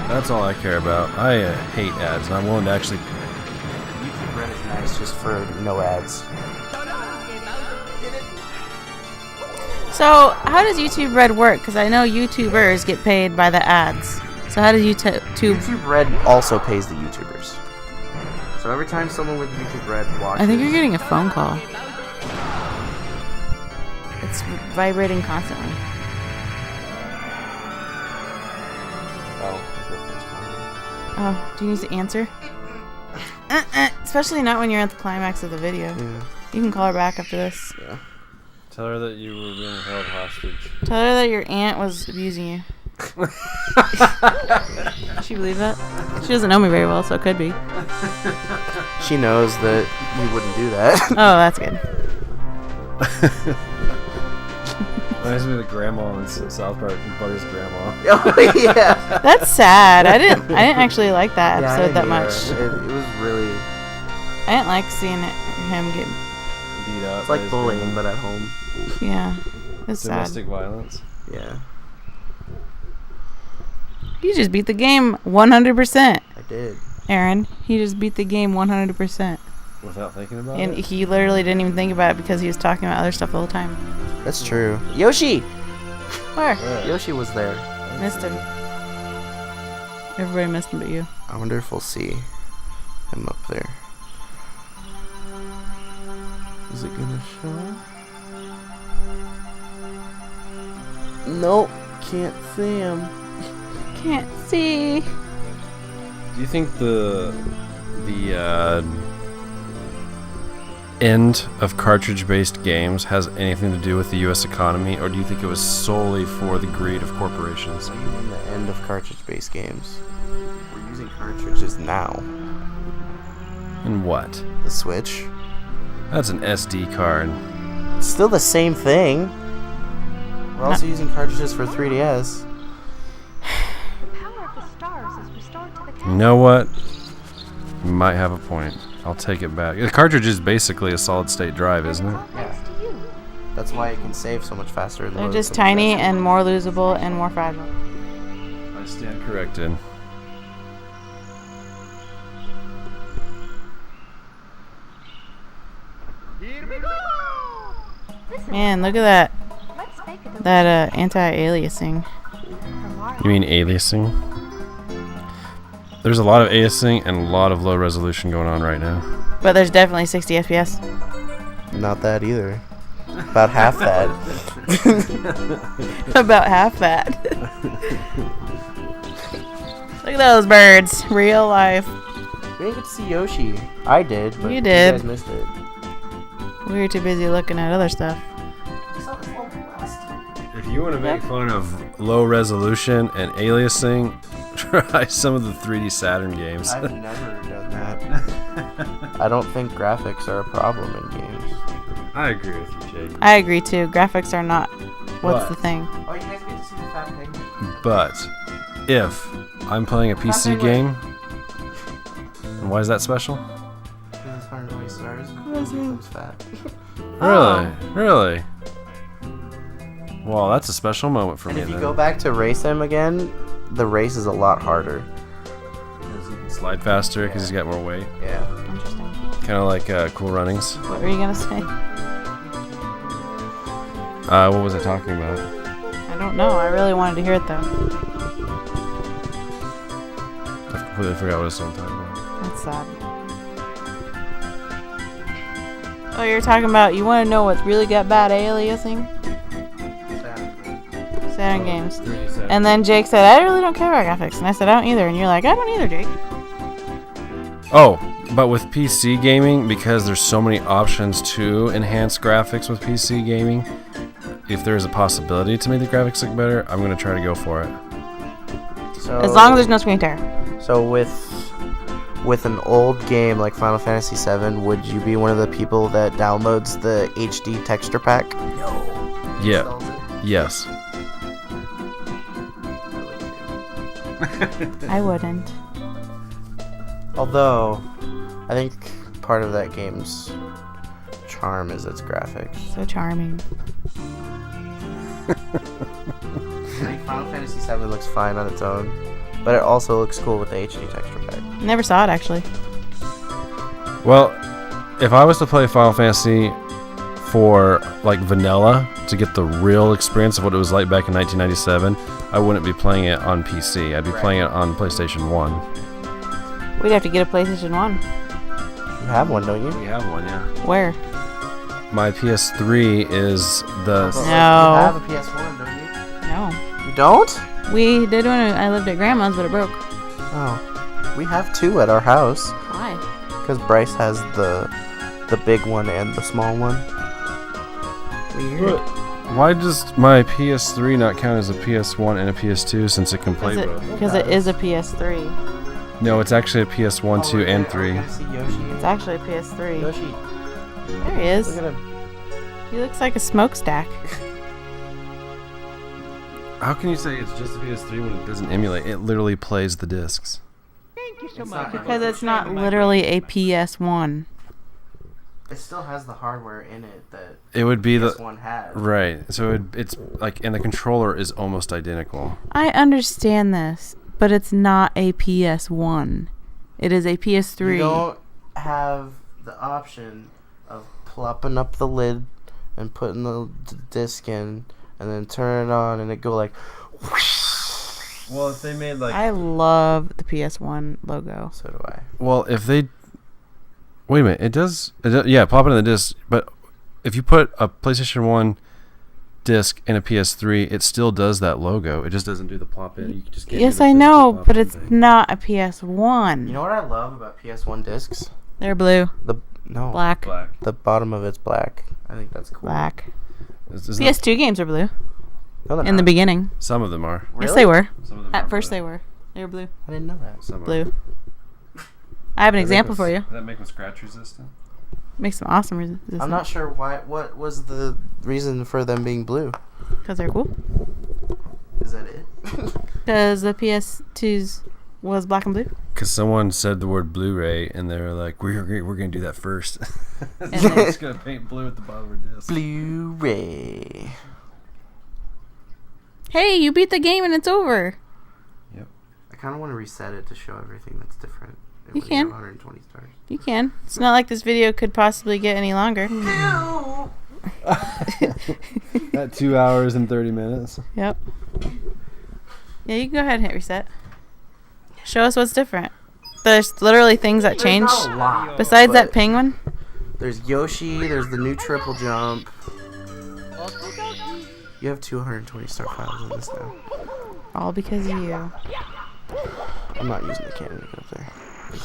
That's all I care about. I hate ads, and I'm willing to actually. YouTube Red is nice just for no ads. So how does YouTube Red work? Because I know YouTubers get paid by the ads. So how does YouTube? YouTube Red also pays the YouTubers. So every time someone with YouTube Red watches... I think you're getting a phone call. It's vibrating constantly. Oh, do you need to answer? Especially not when you're at the climax of the video. Yeah. You can call her back after this. Yeah. Tell her that you were being held hostage. Tell her that your aunt was abusing you. She believe that? She doesn't know me very well, so it could be. She knows that you wouldn't do that. Oh, that's good. Reminds me of the grandma in South Park, Butter's grandma. Oh, yeah. That's sad. I didn't actually like that Yeah, I episode that didn't much. either. It was really... I didn't like seeing him get. Beat up. It's by like his bullying, grandma. but at home. Yeah, it's sad. Domestic violence. Yeah. You just beat the game 100%, I did. Aaron. He just beat the game 100%, Without thinking about and it? he literally didn't even think about it because he was talking about other stuff the whole time. That's true. Yoshi! Where? Yeah. Yoshi was there. Missed him. Everybody missed him but you. I wonder if we'll see him up there. Is it gonna show? Nope, can't see him. Can't see. Do you think the end of cartridge-based games has anything to do with the U.S. economy, or do you think it was solely for the greed of corporations? What do you mean the end of cartridge-based games? Where using cartridges now. And what? The Switch. That's an SD card. It's still the same thing. We're also using cartridges for 3DS. You know what? You might have a point. I'll take it back. The cartridge is basically a solid-state drive, isn't it? Yeah. That's why it can save so much faster. And They're load just so much tiny faster. and more losable and more fragile. I stand corrected. Man, look at that anti-aliasing. You mean aliasing? There's a lot of aliasing and a lot of low resolution going on right now. But there's definitely 60 FPS. Not that either. About half that. About half that. Look at those birds. Real life. We didn't get to see Yoshi. I did, but You did. guys missed it. We were too busy looking at other stuff. If you want to make fun of low resolution and aliasing, try some of the 3D Saturn games. I've never done that. I don't think graphics are a problem in games. I agree with you, Jake. I agree too. Graphics are not what's But- the thing. Oh, you guys get to see the Fat Pig? But if I'm playing a PC game, and why is that special? Because it's 120 stars. Because he becomes fat. Really? Really? Well, that's a special moment for And me if you then. go back to race him again, the race is a lot harder. Slide faster because he's got more weight. Yeah. Interesting. Kind of like Cool Runnings. What were you gonna say? What was I talking about? I don't know. I really wanted to hear it though. I completely forgot what I was talking about. That's sad. Oh, you're talking about you want to know what's really got bad aliasing? Saturn games. And then Jake said, I really don't care about graphics. And I said, I don't either. And you're like, I don't either, Jake. Oh, but with PC gaming, because there's so many options to enhance graphics with PC gaming, if there's a possibility to make the graphics look better, I'm going to try to go for it. So, As long as there's no screen tear. So with an old game like Final Fantasy VII, would you be one of the people that downloads the HD texture pack? Yeah. Yes. I wouldn't. Although, I think part of that game's charm is its graphics. So charming. I think Final Fantasy VII looks fine on its own, but it also looks cool with the HD texture pack. Never saw it actually. Well, if I was to play Final Fantasy for like vanilla to get the real experience of what it was like back in 1997, I wouldn't be playing it on PC. I'd be playing it on PlayStation 1. We'd have to get a PlayStation 1. You have one, don't you? We have one, yeah. Where? My PS3 is the... But, No. You have a PS1, don't No. you? You don't? We did when I lived at Grandma's, but it broke. Oh. We have two at our house. Why? Because Bryce has the big one and the small one. Weird. Why does my PS3 not count as a PS1 and a PS2 since it can play both? Because it is a PS3. No, it's actually a PS1, 2, and 3. See Yoshi. It's actually a PS3. Yoshi. There he is. Look at him. He looks like a smokestack. How can you say it's just a PS3 when it doesn't emulate? It literally plays the discs. Because it's not literally a PS1. It still has the hardware in it that It would be this the... one had. Right. So it's like... And the controller is almost identical. I understand this, but it's not a PS1. It is a PS3. You don't have the option of plopping up the lid and putting the disc in and then turn it on and it go like whoosh. Well, if they made like... I love the PS1 logo. So do I. Well, if they... Wait a minute. It does... Yeah, pop it in the disc. But if you put a PlayStation 1 disc in a PS3, it still does that logo. It just doesn't do the plop in. You just can't Yes, do the I physical know, plop but in it's thing. not a PS1. You know what I love about PS1 discs? They're blue, Black. black, The bottom of it's black. I think that's cool. black. Isn't PS2 games are blue No, they're in the not. beginning. Some of them are. Yes, they were. Some of them At are first, blue. they were. They're blue. I didn't know that. Some are. Blue. I have an example for you. Does that make them scratch resistant? Makes them awesome resistant. I'm not sure why. What was the reason for them being blue? Because they're cool. Is that it? Because the PS2s was black and blue. Because someone said the word Blu-ray, and they were like, "We're gonna do that first." And We're then- just gonna paint blue at the bottom of our disc. Blu-ray. Hey, you beat the game and it's over. I kind of want to reset it to show everything that's different. It You would can. have 120 stars. You can. It's not like this video could possibly get any longer. At 2 hours and 30 minutes. Yep. Yeah, you can go ahead and hit reset. Show us what's different. There's literally things that change. Not a lot, Besides that but penguin. There's Yoshi. There's the new triple jump. You have 220 star files on this now. All because of you. I'm not using the cannon to get up there.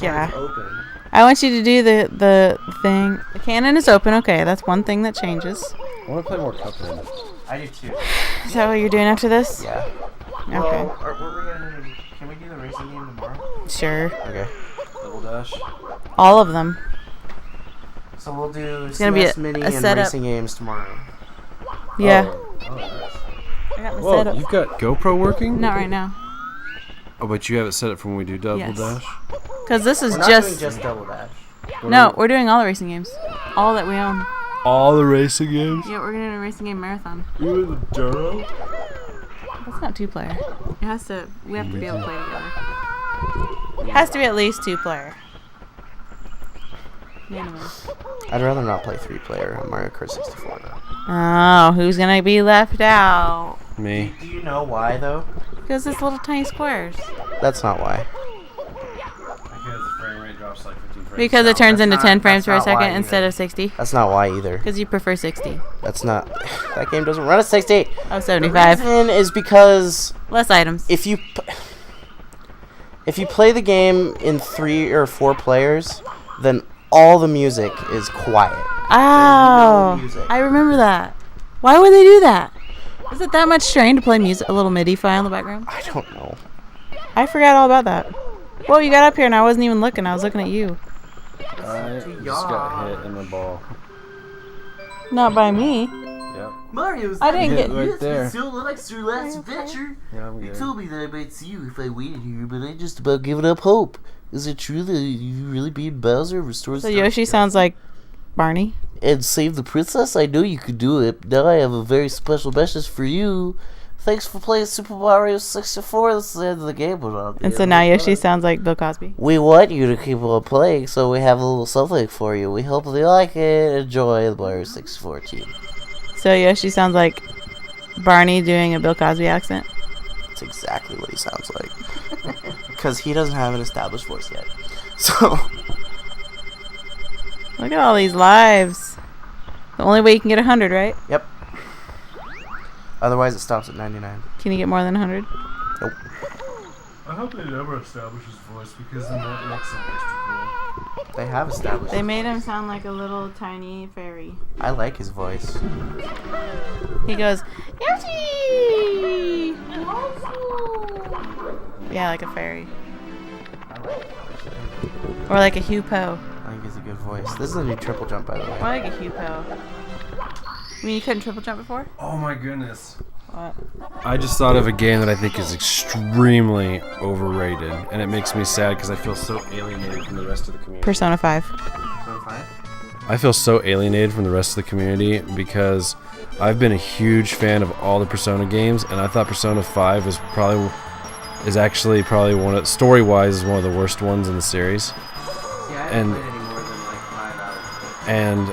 Yeah. It's open. I want you to do the thing. The cannon is open. Okay, that's one thing that changes. I want to play more Cuphead. I do too. Is that what you're doing after this? Yeah. Okay. Well, can we do the racing game tomorrow? Sure. Okay. Double dash. All of them. So we'll do gonna be CS Mini a and setup. racing games tomorrow. Yeah. Oh, nice. I got my Whoa, setup. you've got GoPro working? Not right now. Oh, but you have it set up for when we do double Yes. dash? Because this is We're not just... doing just double dash. No, we're doing all the racing games. All that we own. All the racing games? Yeah, we're doing a racing game marathon. You in the Duro? That's not 2-player. It has to... We have to be able to play together. It has to be at least 2-player. Minimum. I'd rather not play 3-player on Mario Kart 64 though. Oh, who's gonna be left out? Me. Do you know why though? Because it's little tiny squares. That's not why. Because the frame rate drops like 15 frames. Because it turns that's into not- 10 frames that's per not why second instead either. of 60. That's not why either. Because you prefer 60. That's not. That game doesn't run at 60. Oh, The 75. reason is because Less items. if you play the game in 3 or 4 players, then all the music is quiet. Oh, music. I remember that. Why would they do that? Is it that much strain to play music, a little MIDI file in the background? I don't know. I forgot all about that. Whoa, you got up here and I wasn't even looking. I was looking at you. I just got hit in the ball. Not by me. Yep. Mario's I didn't get... right there. so like your last adventure. Yeah, I'm You good. told me that I might see you if I waited here, but I just about given up hope. Is it true that you really beat Bowser, restore So Yoshi sounds like Barney. and save the princess? I know you could do it. Now I have a very special message for you. Thanks for playing Super Mario 64. This is the end of the game. And so now Yoshi sounds like Bill Cosby. We want you to keep on playing, so we have a little something for you. We hope that you like it. Enjoy the Mario 64 team. So Yoshi sounds like Barney doing a Bill Cosby accent. That's exactly what he sounds like. Because he doesn't have an established voice yet. So Look at all these lives. The only way you can get 100, right? yep. Otherwise, it stops at 99. Can you get more than 100? Nope. I hope they never establish his voice because then that makes him extra They have established. They made him sound like a little tiny fairy. I like his voice. He goes, Yoshi! Yeah, like a fairy. I like his voice. Or like a Hugh Poe. I think it's a good voice. This is a new triple jump, by the way. I like a Hugh Poe. You mean you couldn't triple jump before? cool. Oh my goodness. What? I just thought of a game that I think is extremely overrated, and it makes me sad because I feel so alienated from the rest of the community. Persona 5. Persona 5? I feel so alienated from the rest of the community because I've been a huge fan of all the Persona games, and I thought Persona 5 is actually probably one of, story-wise, is one of the worst ones in the series. Yeah, I And- haven't played any more than like 5 hours.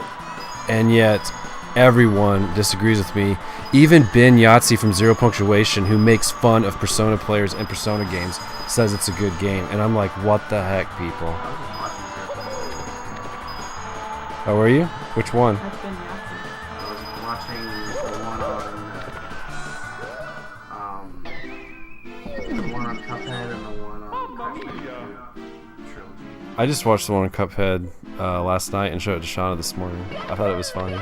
And yet everyone disagrees with me. Even Ben Yahtzee from Zero Punctuation, who makes fun of Persona players and Persona games, says it's a good game, and I'm like, what the heck, people? I was just watching Zero Punctuation. How are you? Which one? That's been I was watching the one on Cuphead and the one on Crash Bandicoot trilogy. I just watched the one on Cuphead last night and showed it to Shauna this morning. I thought it was funny.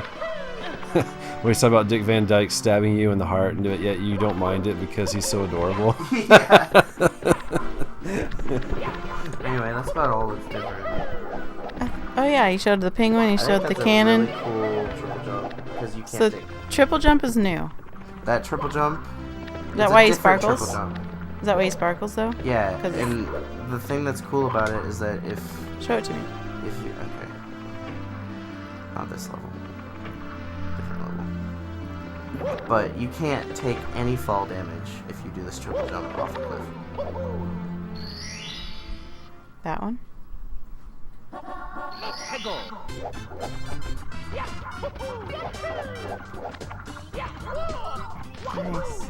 When he's talking about Dick Van Dyke stabbing you in the heart, and yet you don't mind it because he's so adorable. Yeah. Anyway, that's about all that's different. Oh yeah, you showed the penguin. You I showed think the that's cannon. A really cool triple jump because you can't So take triple jump is new. that triple jump. Is that it's a why he different sparkles? Triple jump. Is that why he sparkles though? Yeah, 'Cause- and the thing that's cool about it is that if Show it to me. you okay, not this level, different level. But you can't take any fall damage if you do this triple jump off the cliff. That one. Nice.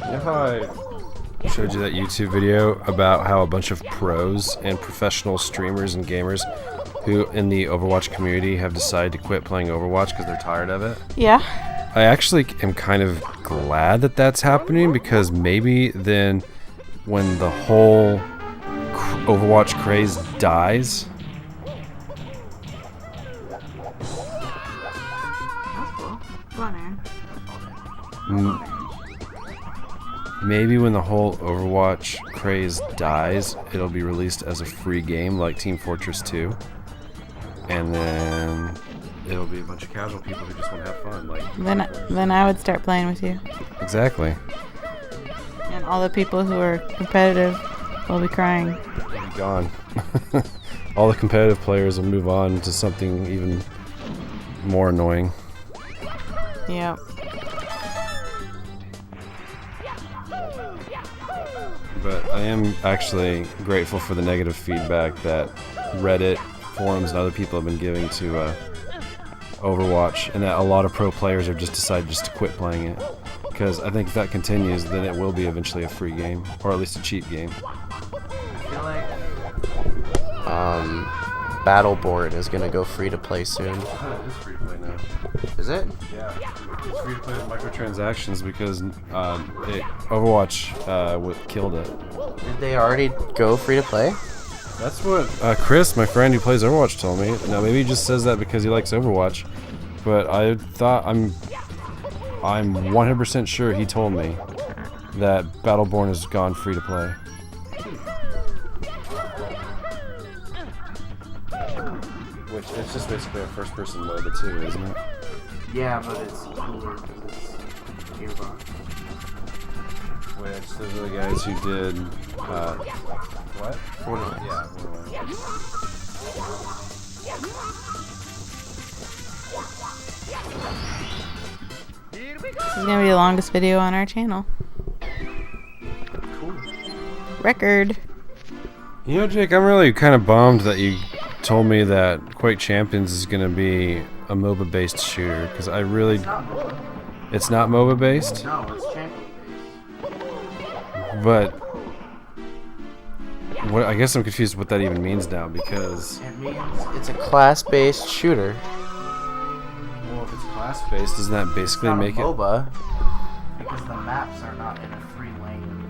You know how I showed you that YouTube video about how a bunch of pros and professional streamers and gamers who in the Overwatch community have decided to quit playing Overwatch because they're tired of it? Yeah. I actually am kind of glad that that's happening, because maybe then when the whole Overwatch craze dies, That's cool. Go on, Aaron. maybe when the whole Overwatch craze dies, it'll be released as a free game like Team Fortress 2. And then it'll be a bunch of casual people who just want to have fun. Like Then I would start playing with you. Exactly. And all the people who are competitive will be crying. They'll be gone. All the competitive players will move on to something even more annoying. Yep. But I am actually grateful for the negative feedback that Reddit, forums, and other people have been giving to Overwatch, and that a lot of pro players have just decided just to quit playing it. Because I think if that continues, then it will be eventually a free game, or at least a cheap game. I feel like Battleborn is gonna go free to play soon. It is free to play now. Is it? Yeah, it's free to play with microtransactions because Overwatch killed it. Did they already go free to play? That's what Chris, my friend who plays Overwatch, told me. Now maybe he just says that because he likes Overwatch, but I'm 100% sure he told me that Battleborn has gone free to play. Which it's just basically a first-person MOBA too, isn't it? Yeah, but it's cooler because it's Gearbox. Which those are the guys who did what? Borderlands. Yeah, Borderlands. This is gonna be the longest video on our channel. Cool. Record. You know, Jake, I'm really kind of bummed that you told me that Quake Champions is going to be a MOBA-based shooter, because I really... It's not MOBA. It's not MOBA-based? No, it's champion-based. But... What, I guess I'm confused what that even means now, because... It means it's a class-based shooter. Well, if it's class-based, doesn't that basically It's not make a it... MOBA because the maps are not in a three-lane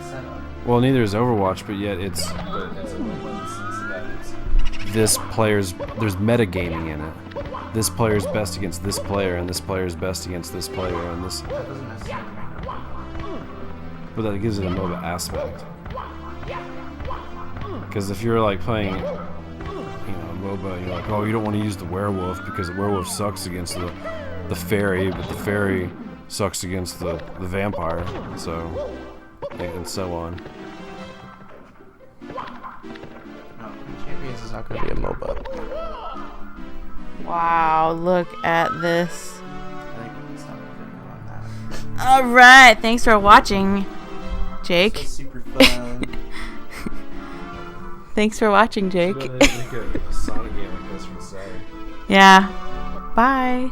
setup. Well, neither is Overwatch, but yet it's a MOBA in the sense that it's... This player's... There's metagaming in it. This player's best against this player, and this player's best against this player, and this... That doesn't necessarily make it a MOBA. But that gives it a MOBA aspect. Because if you're like playing, MOBA, and you're like, oh, you don't want to use the werewolf because the werewolf sucks against the fairy, but the fairy sucks against the vampire, so and so on. No, Champions is not going to be a MOBA. Wow, look at this. I think we can stop the video on that. Alright, thanks for watching, Jake. This is super fun. Thanks for watching, Jake. Make a Sonic game like this for the side. Yeah. Bye.